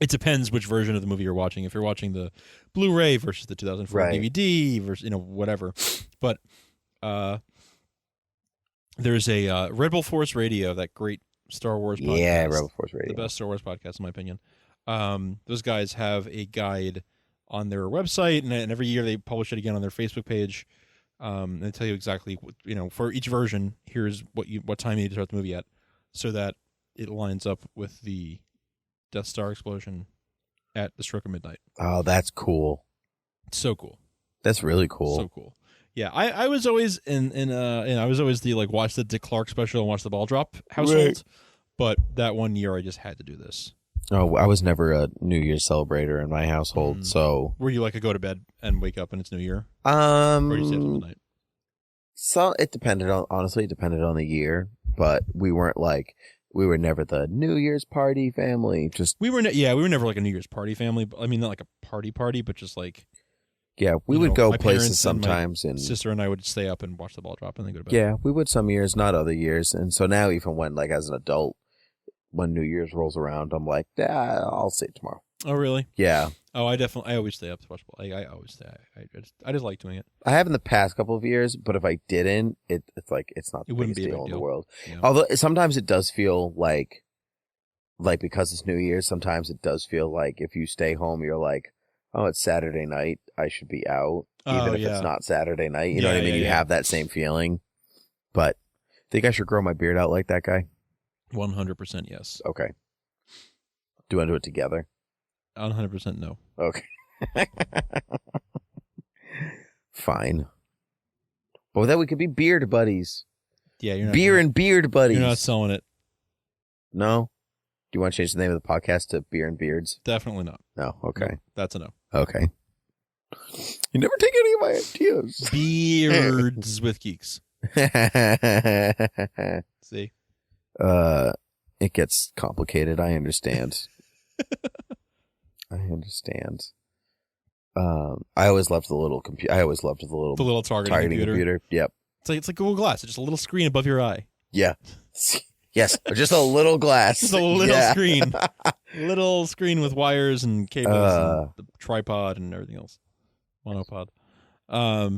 It depends which version of the movie you're watching. If you're watching the Blu-ray versus the 2004 Right. DVD versus whatever, but there's a Red Bull Force Radio, that great Star Wars podcast. Yeah, Rebel Force Radio. The best Star Wars podcast, in my opinion. Those guys have a guide on their website, and every year they publish it again on their Facebook page. And they tell you exactly, for each version, here's what time you need to start the movie at, so that it lines up with the Death Star explosion at the stroke of midnight. Oh, that's cool. So cool. That's really cool. So cool. Yeah, I was always I was always the watch the Dick Clark special and watch the ball drop household, Right. but that one year I just had to do this. Oh, I was never a New Year's celebrator in my household, so. Were you like a go to bed and wake up and it's New Year? Or do you stay up till midnight? So it depended on the year, but we were never the New Year's party family. Just We were never like a New Year's party family. I mean, not like a party, but just like yeah, we would go my places parents and my sometimes, and sister and I would stay up and watch the ball drop and then go to bed. yeah, we would some years, not other years, and so now even when as an adult, when New Year's rolls around, I'm like, I'll see it tomorrow. Oh, really? Yeah, Oh, I always stay up to watch ball. I always stay. I just like doing it. I have in the past couple of years, but if I didn't, it's like it's not the It wouldn't biggest be a deal big in the deal. world. Yeah. Although sometimes it does feel like because it's New Year's, sometimes it does feel like if you stay home, you're like, oh, it's Saturday night, I should be out, even Oh, if yeah. it's not Saturday night. You know Yeah, what I mean? yeah, You yeah. have that same feeling. But think I should grow my beard out like that guy? 100% yes. Okay. Do you want to do it together? 100% no. Okay. Fine. Well, then we could be beard buddies. Yeah, you're not Beer and beard buddies. You're not selling it. No? Do you want to change the name of the podcast to Beer and Beards? Definitely not. No. Okay. No, that's a no. Okay. You never take any of my ideas. Beards with geeks. See? It gets complicated. I understand. I understand. I always loved the little computer. I always loved the little targeting computer. Yep. It's like Google Glass. It's just a little screen above your eye. Yeah. Yes. Just a little glass. Just a little Yeah. screen. Little screen with wires and cables and the tripod and everything else. Monopod. I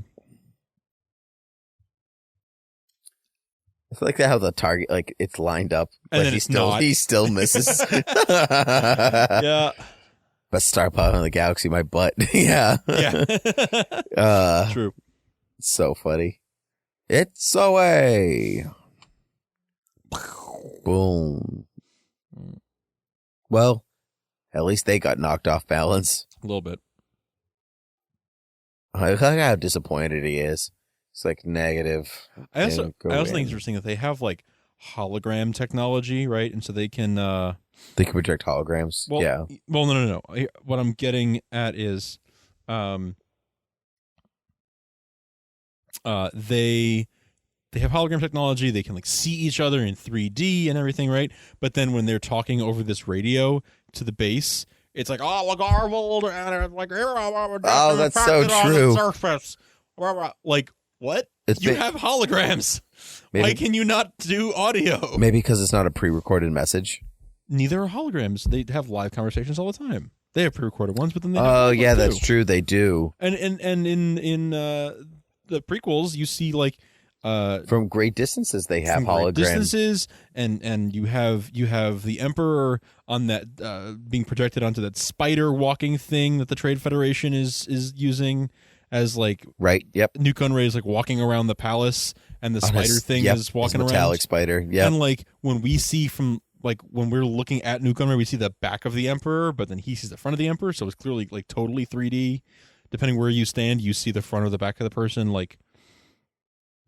feel like how the target, like it's lined up, And but then he still misses. Yeah. But star pod on the galaxy, my butt. Yeah. Yeah. True. So funny. It's away. Boom. Well, at least they got knocked off balance. A little bit. I like how disappointed he is. It's like negative. I also think it's interesting that they have like hologram technology, right? And so they can project holograms. Well, yeah. Well, no. What I'm getting at is, they have hologram technology. They can like see each other in 3D and everything, right? But then when they're talking over this radio to the base, it's like, oh, look, garbled, and like, oh, that's so true. Surface. Like, what? You have holograms. Maybe, why can you not do audio? Maybe because it's not a pre-recorded message. Neither are holograms. They have live conversations all the time. They have pre-recorded ones, but then they have oh yeah, too. That's true. They do. And in the prequels, you see like from great distances they have holograms. Distances, and you have the Emperor on that being projected onto that spider walking thing that the Trade Federation is using as like right. Yep. Nukon Ray is like walking around the palace, and the spider thing is walking around. Metallic spider. Yeah. And like when we see from like when we're looking at Nukon Ray, we see the back of the Emperor, but then he sees the front of the Emperor, so it's clearly like totally 3D. Depending where you stand, you see the front or the back of the person, like.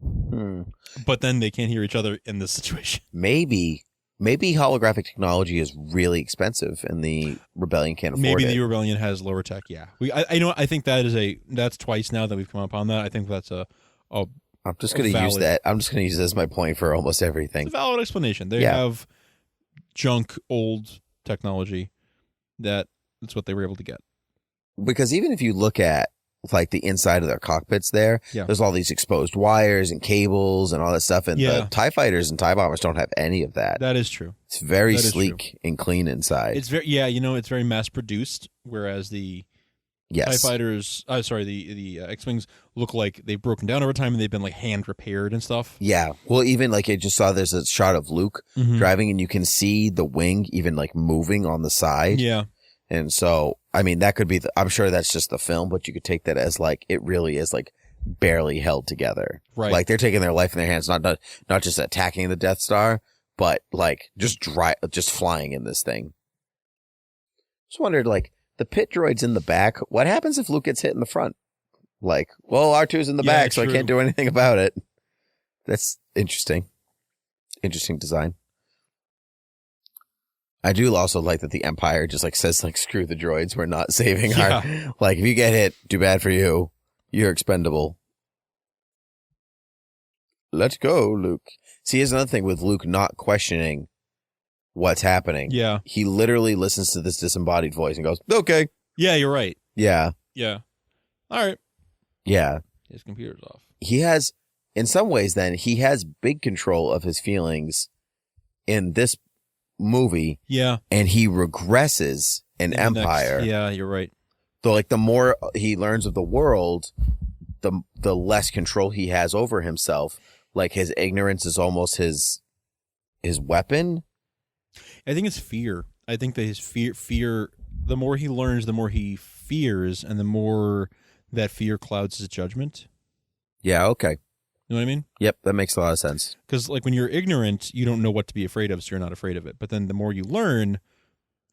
But then they can't hear each other in this situation. Maybe holographic technology is really expensive, and the Rebellion can't afford it. Maybe the Rebellion has lower tech. Yeah, I think that's twice now that we've come up on that. I think that's a I'm just going to use that. I'm just going to use that as my point for almost everything. It's a valid explanation. They have junk old technology that's what they were able to get. Because even if you look at like the inside of their cockpits there's all these exposed wires and cables and all that stuff, and the TIE fighters and TIE bombers don't have any of that. That is true. It's very sleek and clean inside. It's it's very mass produced, whereas the TIE fighters, the X-Wings look like they've broken down over time and they've been like hand repaired and stuff. Yeah. Well, even like I just saw there's a shot of Luke driving, and you can see the wing even like moving on the side. Yeah. And so, I mean, that could be, I'm sure that's just the film, but you could take that as like, it really is like barely held together. Right. Like they're taking their life in their hands, not just attacking the Death Star, but like just flying in this thing. Just wondered, like, the pit droids in the back, what happens if Luke gets hit in the front? Like, well, R2's in the back, so I can't do anything about it. That's interesting. Interesting design. I do also like that the Empire just like says like, screw the droids, we're not saving our, like, if you get hit, too bad for you. You're expendable. Let's go, Luke. See, here's another thing with Luke not questioning what's happening. Yeah. He literally listens to this disembodied voice and goes, okay. Yeah, you're right. Yeah. Yeah. All right. Yeah. His computer's off. He has, in some ways then, he has big control of his feelings in this movie. Yeah. And he regresses in Empire. Yeah, you're right. So like the more he learns of the world, the less control he has over himself. Like his ignorance is almost his weapon. I think it's fear. I think that his fear, the more he learns, the more he fears, and the more that fear clouds his judgment. Yeah, okay. You know what I mean? Yep, that makes a lot of sense. Because like when you're ignorant, you don't know what to be afraid of, so you're not afraid of it. But then the more you learn,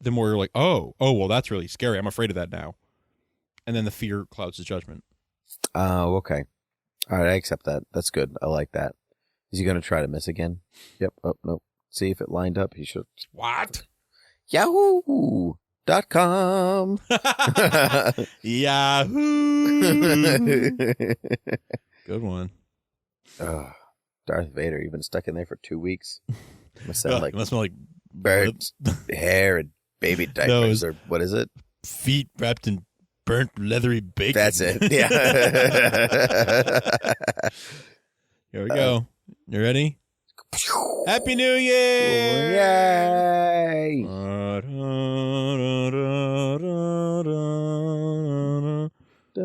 the more you're like, oh, well, that's really scary. I'm afraid of that now. And then the fear clouds his judgment. Oh, okay. All right, I accept that. That's good. I like that. Is he going to try to miss again? Yep. Oh, no. See if it lined up. He should. What? Yahoo.com. Yahoo. Good one. Darth Vader, you've been stuck in there for 2 weeks. Must sound like, must smell like birds, hair, and baby diapers, or what is it? Feet wrapped in burnt leathery bacon. That's it. Yeah. Here we go. You ready? Happy New Year! Yay! Da,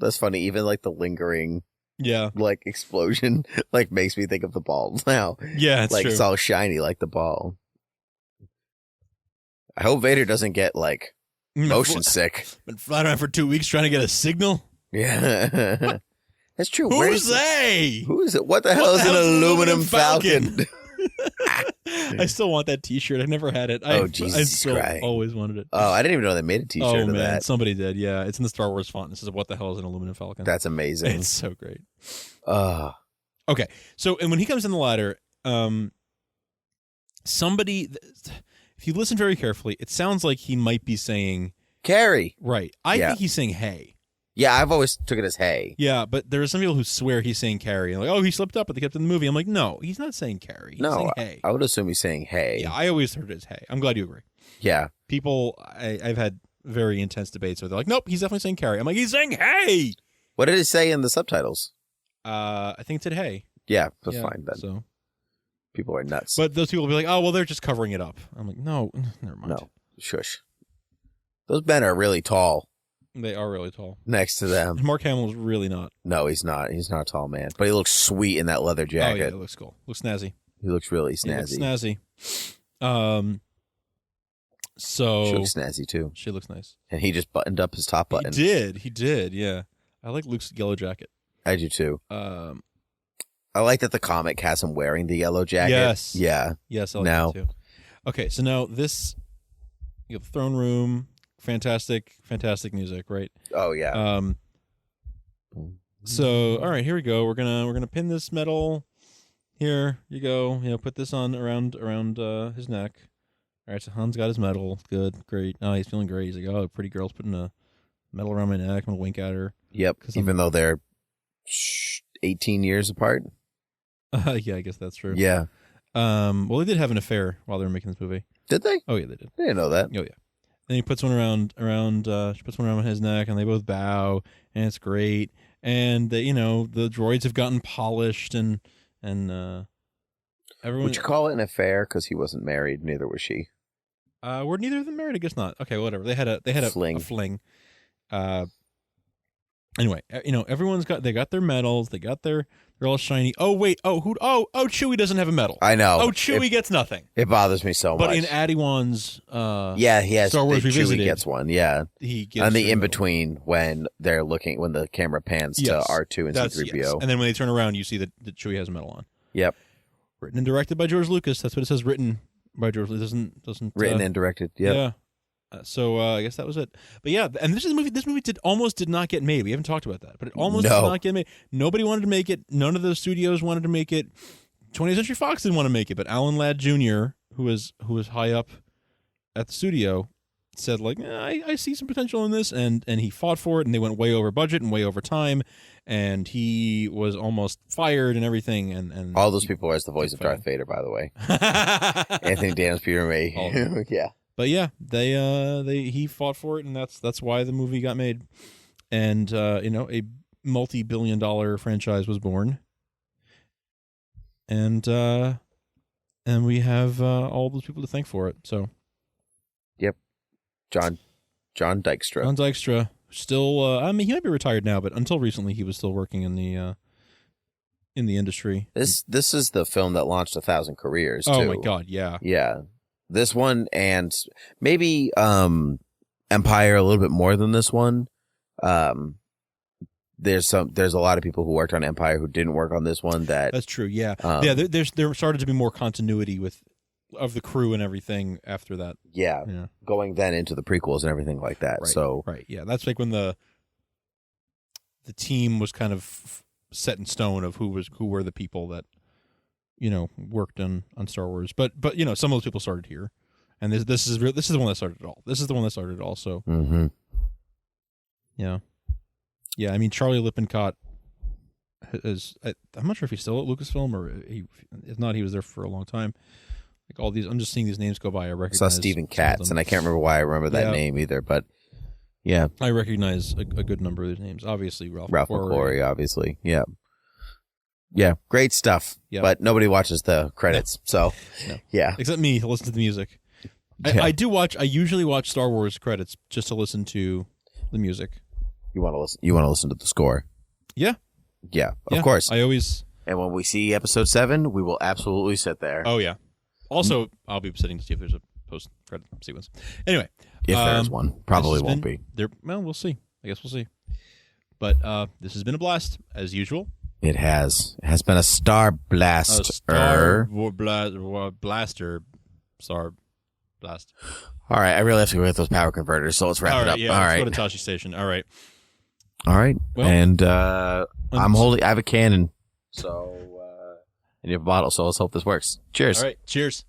That's funny. Even like the lingering Yeah. like explosion like makes me think of the ball now. Yeah, it's like true. it's all shiny like the ball. I hope Vader doesn't get like motion sick. Been flying around for 2 weeks trying to get a signal. Yeah. That's true. Who's they? Who is it? What the hell is an aluminum falcon? I still want that T-shirt. I've never had it. Oh, Jesus I still Christ. always wanted it. Oh, I didn't even know they made a T-shirt Oh of man, that. somebody did. Yeah, it's in the Star Wars font. This is what the hell is an aluminum falcon? That's amazing. It's so great. Okay. So, and when he comes in the ladder, somebody, if you listen very carefully, it sounds like he might be saying Carrie. Right. I think he's saying hey. Yeah, I've always took it as hey. Yeah, but there are some people who swear he's saying Carrie. Like, oh, he slipped up, but they kept it in the movie. I'm like, no, he's not saying Carrie. He's saying hey. I would assume he's saying hey. Yeah, I always heard it as hey. I'm glad you agree. Yeah. People, I've had very intense debates where they're like, nope, he's definitely saying Carrie. I'm like, he's saying hey. What did it say in the subtitles? I think it said hey. Yeah, that's fine then. So people are nuts. But those people will be like, oh, well, they're just covering it up. I'm like, no, never mind. No, shush. Those men are really tall. They are really tall. Next to them. Mark Hamill's really not. No, he's not. He's not a tall man. But he looks sweet in that leather jacket. Oh, yeah, it looks cool. Looks snazzy. He looks really snazzy. He looks snazzy. So she looks snazzy too. She looks nice. And he just buttoned up his top button. He did, yeah. I like Luke's yellow jacket. I do too. I like that the comic has him wearing the yellow jacket. Yes. Yeah. Yes, I like that too. Okay, so now this, you have the throne room. Fantastic music, right? Oh yeah. So all right, here we go. We're gonna pin this medal. Here you go. You know, put this on around his neck. All right, so Han's got his medal. Good, great. Oh, he's feeling great. He's like, oh, a pretty girl's putting a medal around my neck. I'm gonna wink at her. Yep. Even though they're 18 years apart. Yeah, I guess that's true. Yeah. Well, they did have an affair while they were making this movie. Did they? Oh yeah, they did. I didn't know that. Oh yeah. Then he puts one around. She puts one around his neck, and they both bow, and it's great. And the droids have gotten polished, and everyone. Would you call it an affair? Because he wasn't married, neither was she. Were neither of them married? I guess not. Okay, whatever. They had a fling. A fling. Anyway, everyone's got their medals. They're all shiny. Oh wait. Oh Chewie doesn't have a medal. I know. Oh, Chewie gets nothing. It bothers me so much. But in Adi-Wan's yeah, he has. Star Wars Revisited, Chewie gets one. Yeah, he gets on the in between when the camera pans to R2 and C-3PO, yes. And then when they turn around, you see that Chewie has a medal on. Yep. Written and directed by George Lucas. That's what it says. Written by George. It doesn't. Written and directed. Yep. Yeah. So I guess that was it. But yeah, and this movie almost did not get made. We haven't talked about that, but it almost did not get made. Nobody wanted to make it. None of those studios wanted to make it. 20th Century Fox didn't want to make it, but Alan Ladd Jr., who was high up at the studio, said like, I see some potential in this, and he fought for it, and they went way over budget and way over time, and he was almost fired and everything. And all those people are as the voice of Darth Vader, by the way. Anthony Daniels, Peter May. Yeah. But yeah, he fought for it, and that's why the movie got made, and a multi-billion-dollar franchise was born, and we have all those people to thank for it. So, yep, John Dykstra. John Dykstra still. I mean, he might be retired now, but until recently, he was still working in the industry. This is the film that launched 1,000 careers. Too. Oh my God! Yeah. Yeah. This one and maybe Empire a little bit more than this one. There's a lot of people who worked on Empire who didn't work on this one. That's true. Yeah, there started to be more continuity of the crew and everything after that. Yeah, going then into the prequels and everything like that. Right, so yeah, that's like when the team was kind of set in stone of who were the people that worked on Star Wars, but some of those people started here, and this is the one that started it all. This is the one that started it all. So, yeah. I mean, Charlie Lippincott is. I'm not sure if he's still at Lucasfilm or if not, he was there for a long time. Like all these, I'm just seeing these names go by. I recognize. I saw Stephen Katz, and I can't remember why I remember that name either, but yeah, I recognize a good number of these names. Obviously, Ralph McQuarrie, obviously, yeah. Yeah, great stuff. Yep. But nobody watches the credits, so yeah. Except me, to listen to the music. I usually watch Star Wars credits just to listen to the music. You want to listen? You want to listen to the score? Yeah. Yeah, of course. I always. And when we see episode 7, we will absolutely sit there. Oh yeah. Also, I'll be sitting to see if there's a post-credit sequence. Anyway, If there's one, probably won't be. There. Well, we'll see. I guess we'll see. But this has been a blast as usual. It has. It has been a star blast. Blaster. Star blast. All right, I really have to go get those power converters, so let's wrap it up. Yeah, All let's right. go to Tashi Station. All right. All right. Well, and I have a cannon. So, and you have a bottle, so let's hope this works. Cheers. All right. Cheers.